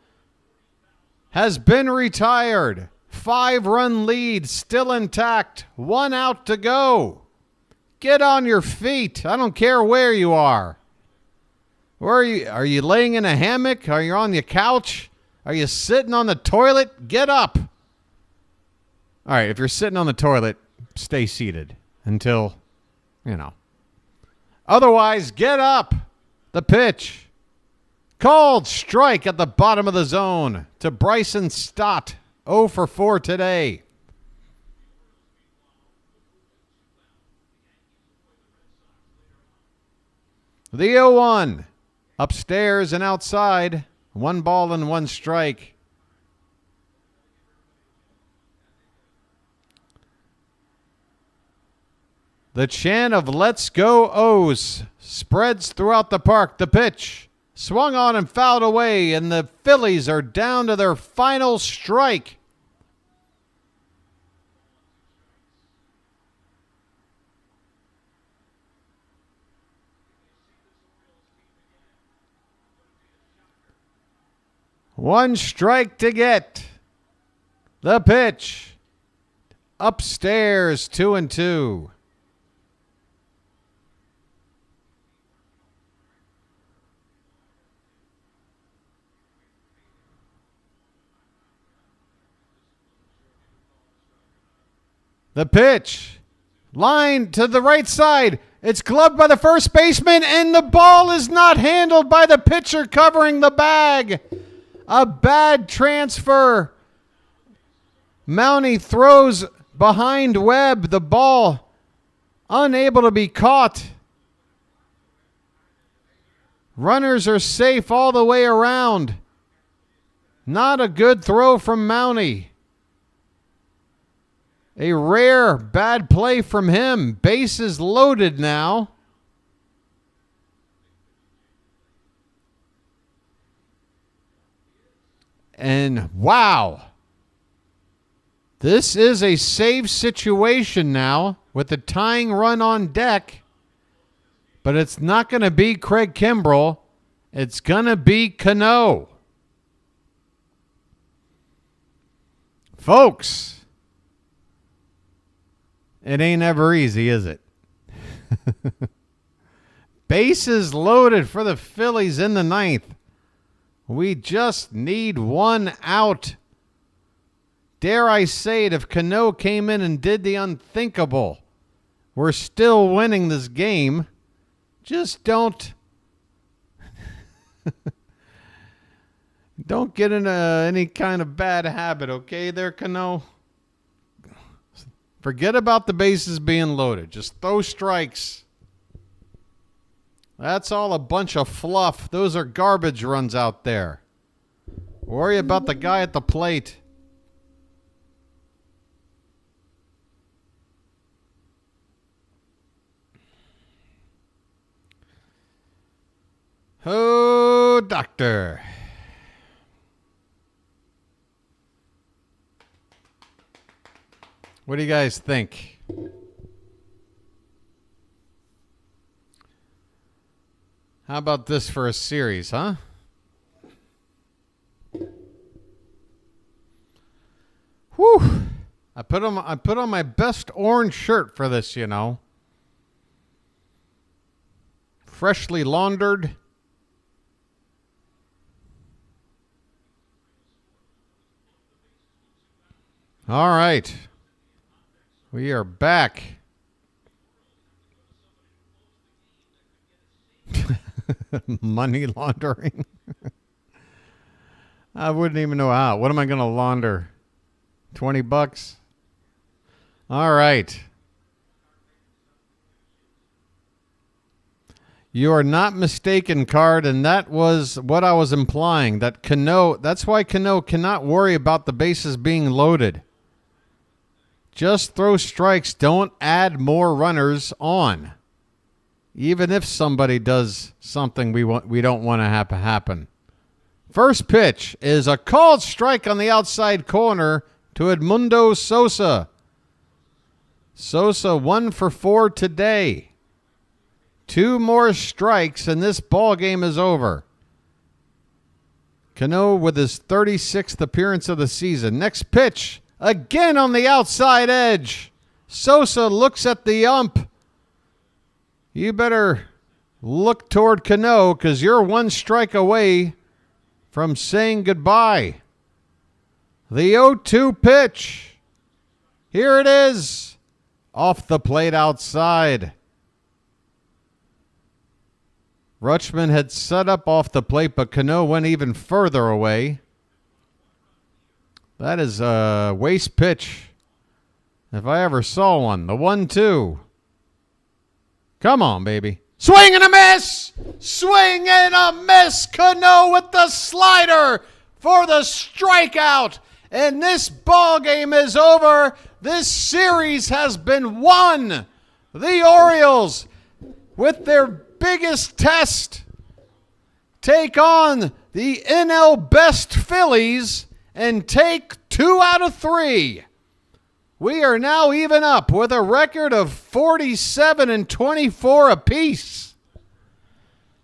[SPEAKER 1] has been retired. 5-run lead still intact. 1 out to go. Get on your feet. I don't care where you are. Where are you? Are you laying in a hammock? Are you on your couch? Are you sitting on the toilet? Get up. All right, if you're sitting on the toilet, stay seated until, Otherwise, get up. The pitch. Called strike at the bottom of the zone to Bryson Stott. 0 for 4 today. The 0-1. Upstairs and outside. 1 ball and 1 strike. The chant of "Let's Go O's" spreads throughout the park. The pitch swung on and fouled away, and the Phillies are down to their final strike. One strike to get. The pitch. Upstairs, 2-2. The pitch. Line to the right side. It's gloved by the first baseman, and the ball is not handled by the pitcher covering the bag. A bad transfer. Mountie throws behind Webb. The ball unable to be caught. Runners are safe all the way around. Not a good throw from Mountie. A rare bad play from him. Bases loaded now. And wow. This is a save situation now with the tying run on deck. But it's not going to be Craig Kimbrell. It's going to be Cano. Folks, it ain't ever easy, is it? Bases loaded for the Phillies in the 9th. We just need 1 out. Dare I say it, if Cano came in and did the unthinkable, we're still winning this game. Just don't get into any kind of bad habit, okay there, Cano? Forget about the bases being loaded. Just throw strikes. That's all a bunch of fluff. Those are garbage runs out there. Worry about the guy at the plate. Oh, doctor. What do you guys think? How about this for a series, huh? Whew. I put on my best orange shirt for this, Freshly laundered. All right. We are back. Money laundering. I wouldn't even know how. What am I going to launder? $20? All right. You are not mistaken, Card, and that was what I was implying. That Cano, that's why Cano cannot worry about the bases being loaded. Just throw strikes. Don't add more runners on. Even if somebody does something we don't want to have happen. First pitch is a called strike on the outside corner to Edmundo Sosa. Sosa 1 for 4 today. 2 more strikes and this ball game is over. Cano with his 36th appearance of the season. Next pitch, again on the outside edge. Sosa looks at the ump. You better look toward Cano because you're 1 strike away from saying goodbye. The 0-2 pitch. Here it is. Off the plate outside. Rutschman had set up off the plate, but Cano went even further away. That is a waste pitch, if I ever saw one. The 1-2. Come on, baby. Swing and a miss! Swing and a miss! Cano with the slider for the strikeout. And this ball game is over. This series has been won. The Orioles, with their biggest test, take on the NL best Phillies and take 2 out of 3. We are now even up with a record of 47 and 24 apiece.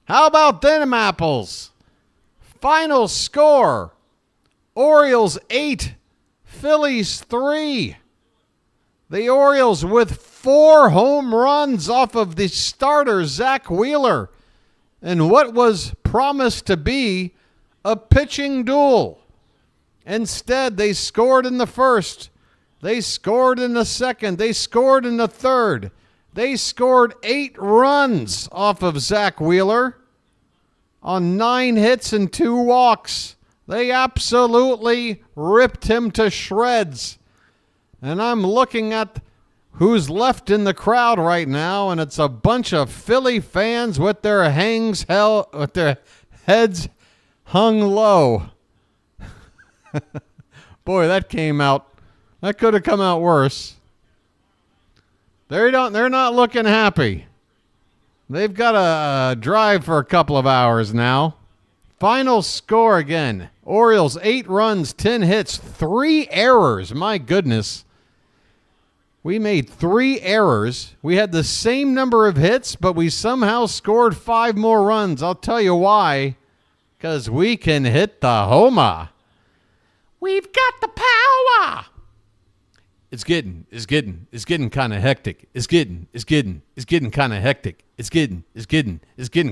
[SPEAKER 1] How about them apples? Final score, Orioles 8, Phillies 3. The Orioles with 4 home runs off of the starter, Zack Wheeler, in what was promised to be a pitching duel. Instead, they scored in the first. They scored in the second. They scored in the third. They scored 8 runs off of Zack Wheeler on 9 hits and 2 walks. They absolutely ripped him to shreds. And I'm looking at who's left in the crowd right now, and it's a bunch of Philly fans with their with their heads hung low. Boy, that could have come out worse. They're not looking happy. They've got a drive for a couple of hours now. Final score again. Orioles 8 runs, 10 hits, 3 errors. My goodness. We made 3 errors. We had the same number of hits, but we somehow scored 5 more runs. I'll tell you why. Because we can hit the homer. We've got the power. It's getting kind of hectic. It's getting kind of hectic. It's getting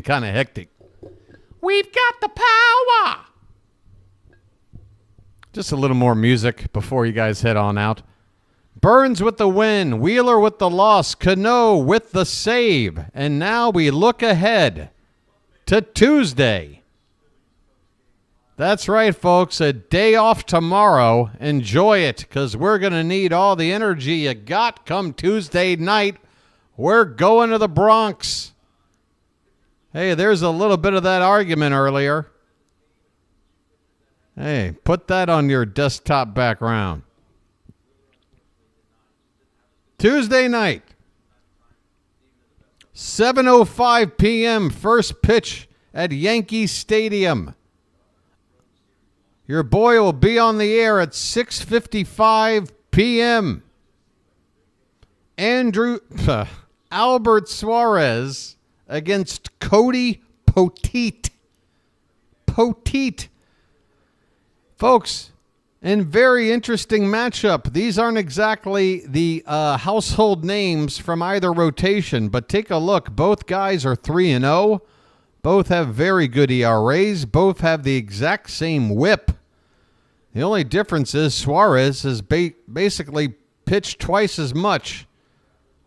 [SPEAKER 1] kind of hectic. We've got the power. Just a little more music before you guys head on out. Burns with the win, Wheeler with the loss, Cano with the save. And now we look ahead to Tuesday. That's right, folks. A day off tomorrow. Enjoy it, because we're going to need all the energy you got come Tuesday night. We're going to the Bronx. Hey, there's a little bit of that argument earlier. Hey, put that on your desktop background. Tuesday night, 7:05 p.m., first pitch at Yankee Stadium. Your boy will be on the air at 6:55 p.m. Albert Suarez against Cody Poteet. Folks, and very interesting matchup. These aren't exactly the household names from either rotation, but take a look. Both guys are 3-0. Both have very good ERAs. Both have the exact same whip. The only difference is Suarez has basically pitched twice as much,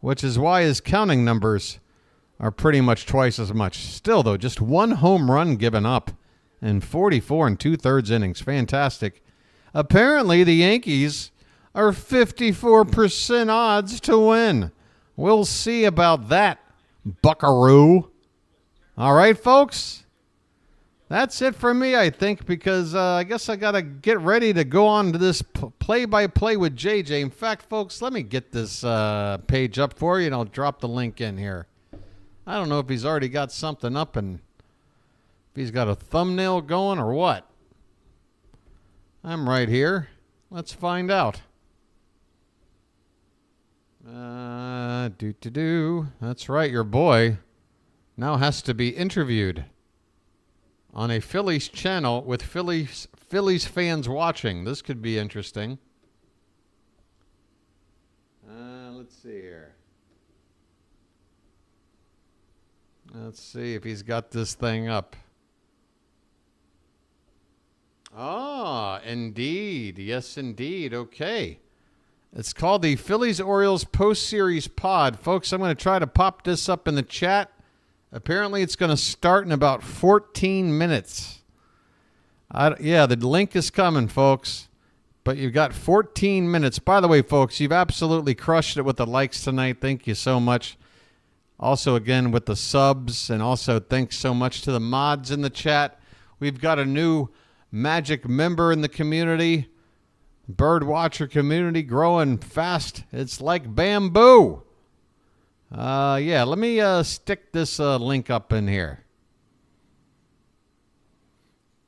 [SPEAKER 1] which is why his counting numbers are pretty much twice as much. Still, though, just 1 home run given up in 44 2/3 innings. Fantastic. Apparently, the Yankees are 54% odds to win. We'll see about that, buckaroo. All right, folks. That's it for me, I think, because I guess I got to get ready to go on to this play-by-play with JJ. In fact, folks, let me get this page up for you, and I'll drop the link in here. I don't know if he's already got something up and if he's got a thumbnail going or what. I'm right here. Let's find out. That's right, your boy now has to be interviewed on a Phillies channel with Phillies fans watching. This could be interesting. Let's see here. Let's see if he's got this thing up. Ah, indeed. Yes, indeed. Okay. It's called the Phillies-Orioles Post-Series Pod. Folks, I'm going to try to pop this up in the chat. Apparently, it's going to start in about 14 minutes. Yeah, the link is coming, folks. But you've got 14 minutes. By the way, folks, you've absolutely crushed it with the likes tonight. Thank you so much. Also, again, with the subs. And also, thanks so much to the mods in the chat. We've got a new Magic member in the community. BirdWatcher community growing fast. It's like bamboo. Yeah, let me stick this link up in here.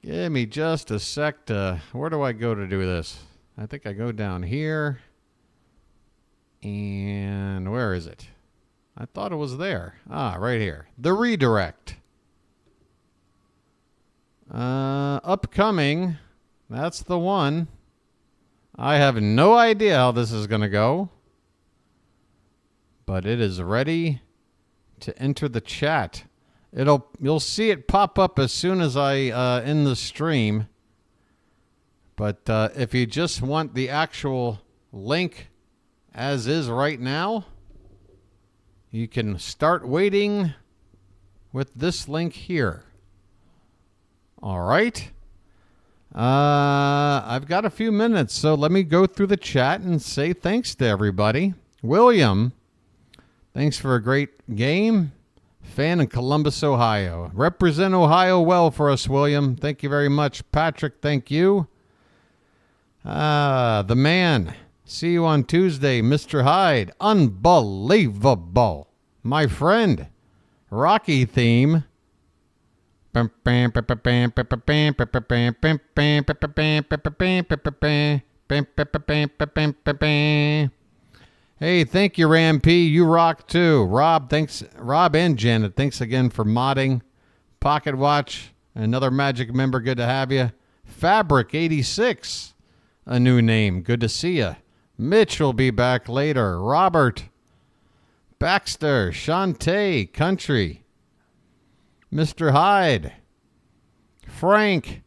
[SPEAKER 1] Give me just a sec to... Where do I go to do this? I think I go down here. And where is it? I thought it was there. Ah, right here. The redirect. Upcoming. That's the one. I have no idea how this is going to go. But it is ready to enter the chat. You'll see it pop up as soon as I end the stream. But if you just want the actual link as is right now, you can start waiting with this link here. All right. I've got a few minutes, so let me go through the chat and say thanks to everybody. William, thanks for a great game. Fan in Columbus, Ohio. Represent Ohio well for us, William. Thank you very much. Patrick, thank you. The man. See you on Tuesday, Mr. Hyde. Unbelievable. My friend. Rocky theme. Hey, thank you, Ram P. You rock too. Rob, thanks. Rob and Janet, thanks again for modding. Pocket Watch, another Magic member. Good to have you. Fabric 86, a new name. Good to see you. Mitch will be back later. Robert, Baxter, Shantae, Country. Mr. Hyde, Frank,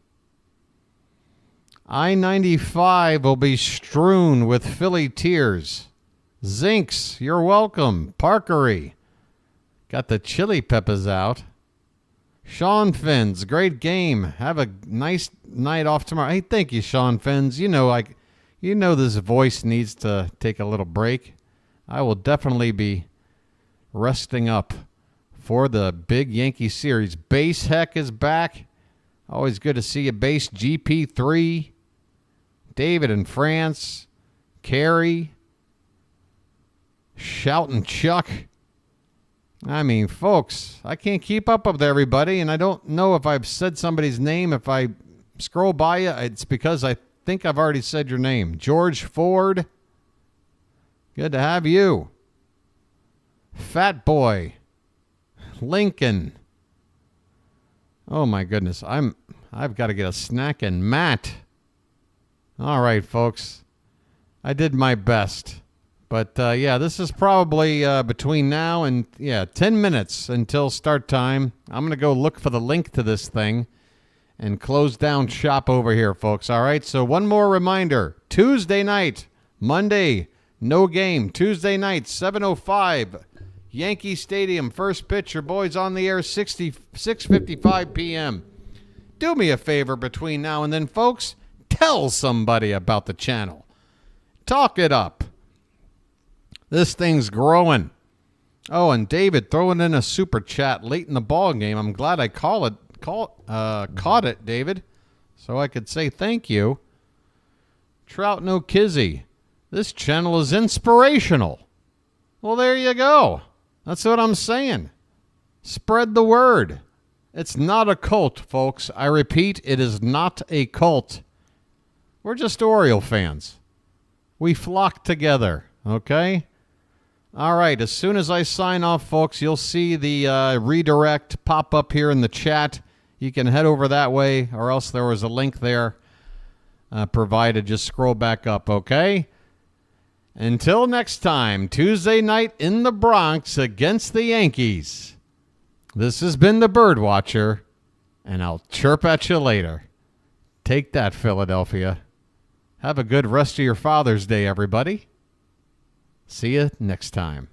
[SPEAKER 1] I-95 will be strewn with Philly tears. Zinks, you're welcome. Parkery, got the chili peppers out. Sean Fins, great game. Have a nice night off tomorrow. Hey, thank you, Sean Fins. You know this voice needs to take a little break. I will definitely be resting up for the big Yankee series. Base Heck is back. Always good to see you. Base GP3. David in France. Carrie. Shoutin' Chuck. I mean, folks, I can't keep up with everybody, and I don't know if I've said somebody's name. If I scroll by you, it's because I think I've already said your name. George Ford. Good to have you. Fat Boy. Lincoln. Oh my goodness. I've got to get a snack. And Matt. All right, folks. I did my best. But yeah, this is probably between now and 10 minutes until start time. I'm going to go look for the link to this thing and close down shop over here, folks. All right. So one more reminder. Tuesday night, Monday, no game. Tuesday night, 7:05. Yankee Stadium, first pitch. Your boys on the air, 6:55 p.m. Do me a favor between now and then, folks. Tell somebody about the channel. Talk it up. This thing's growing. Oh, and David throwing in a super chat late in the ball game. I'm glad I caught it, David, so I could say thank you. Trout no kizzy. This channel is inspirational. Well, there you go. That's what I'm saying. Spread the word. It's not a cult, folks. I repeat, it is not a cult. We're just Oriole fans. We flock together, okay? All right, as soon as I sign off, folks, you'll see the redirect pop up here in the chat. You can head over that way, or else there was a link there provided. Just scroll back up, okay? Until next time, Tuesday night in the Bronx against the Yankees. This has been the BirdWatcher, and I'll chirp at you later. Take that, Philadelphia. Have a good rest of your Father's Day, everybody. See you next time.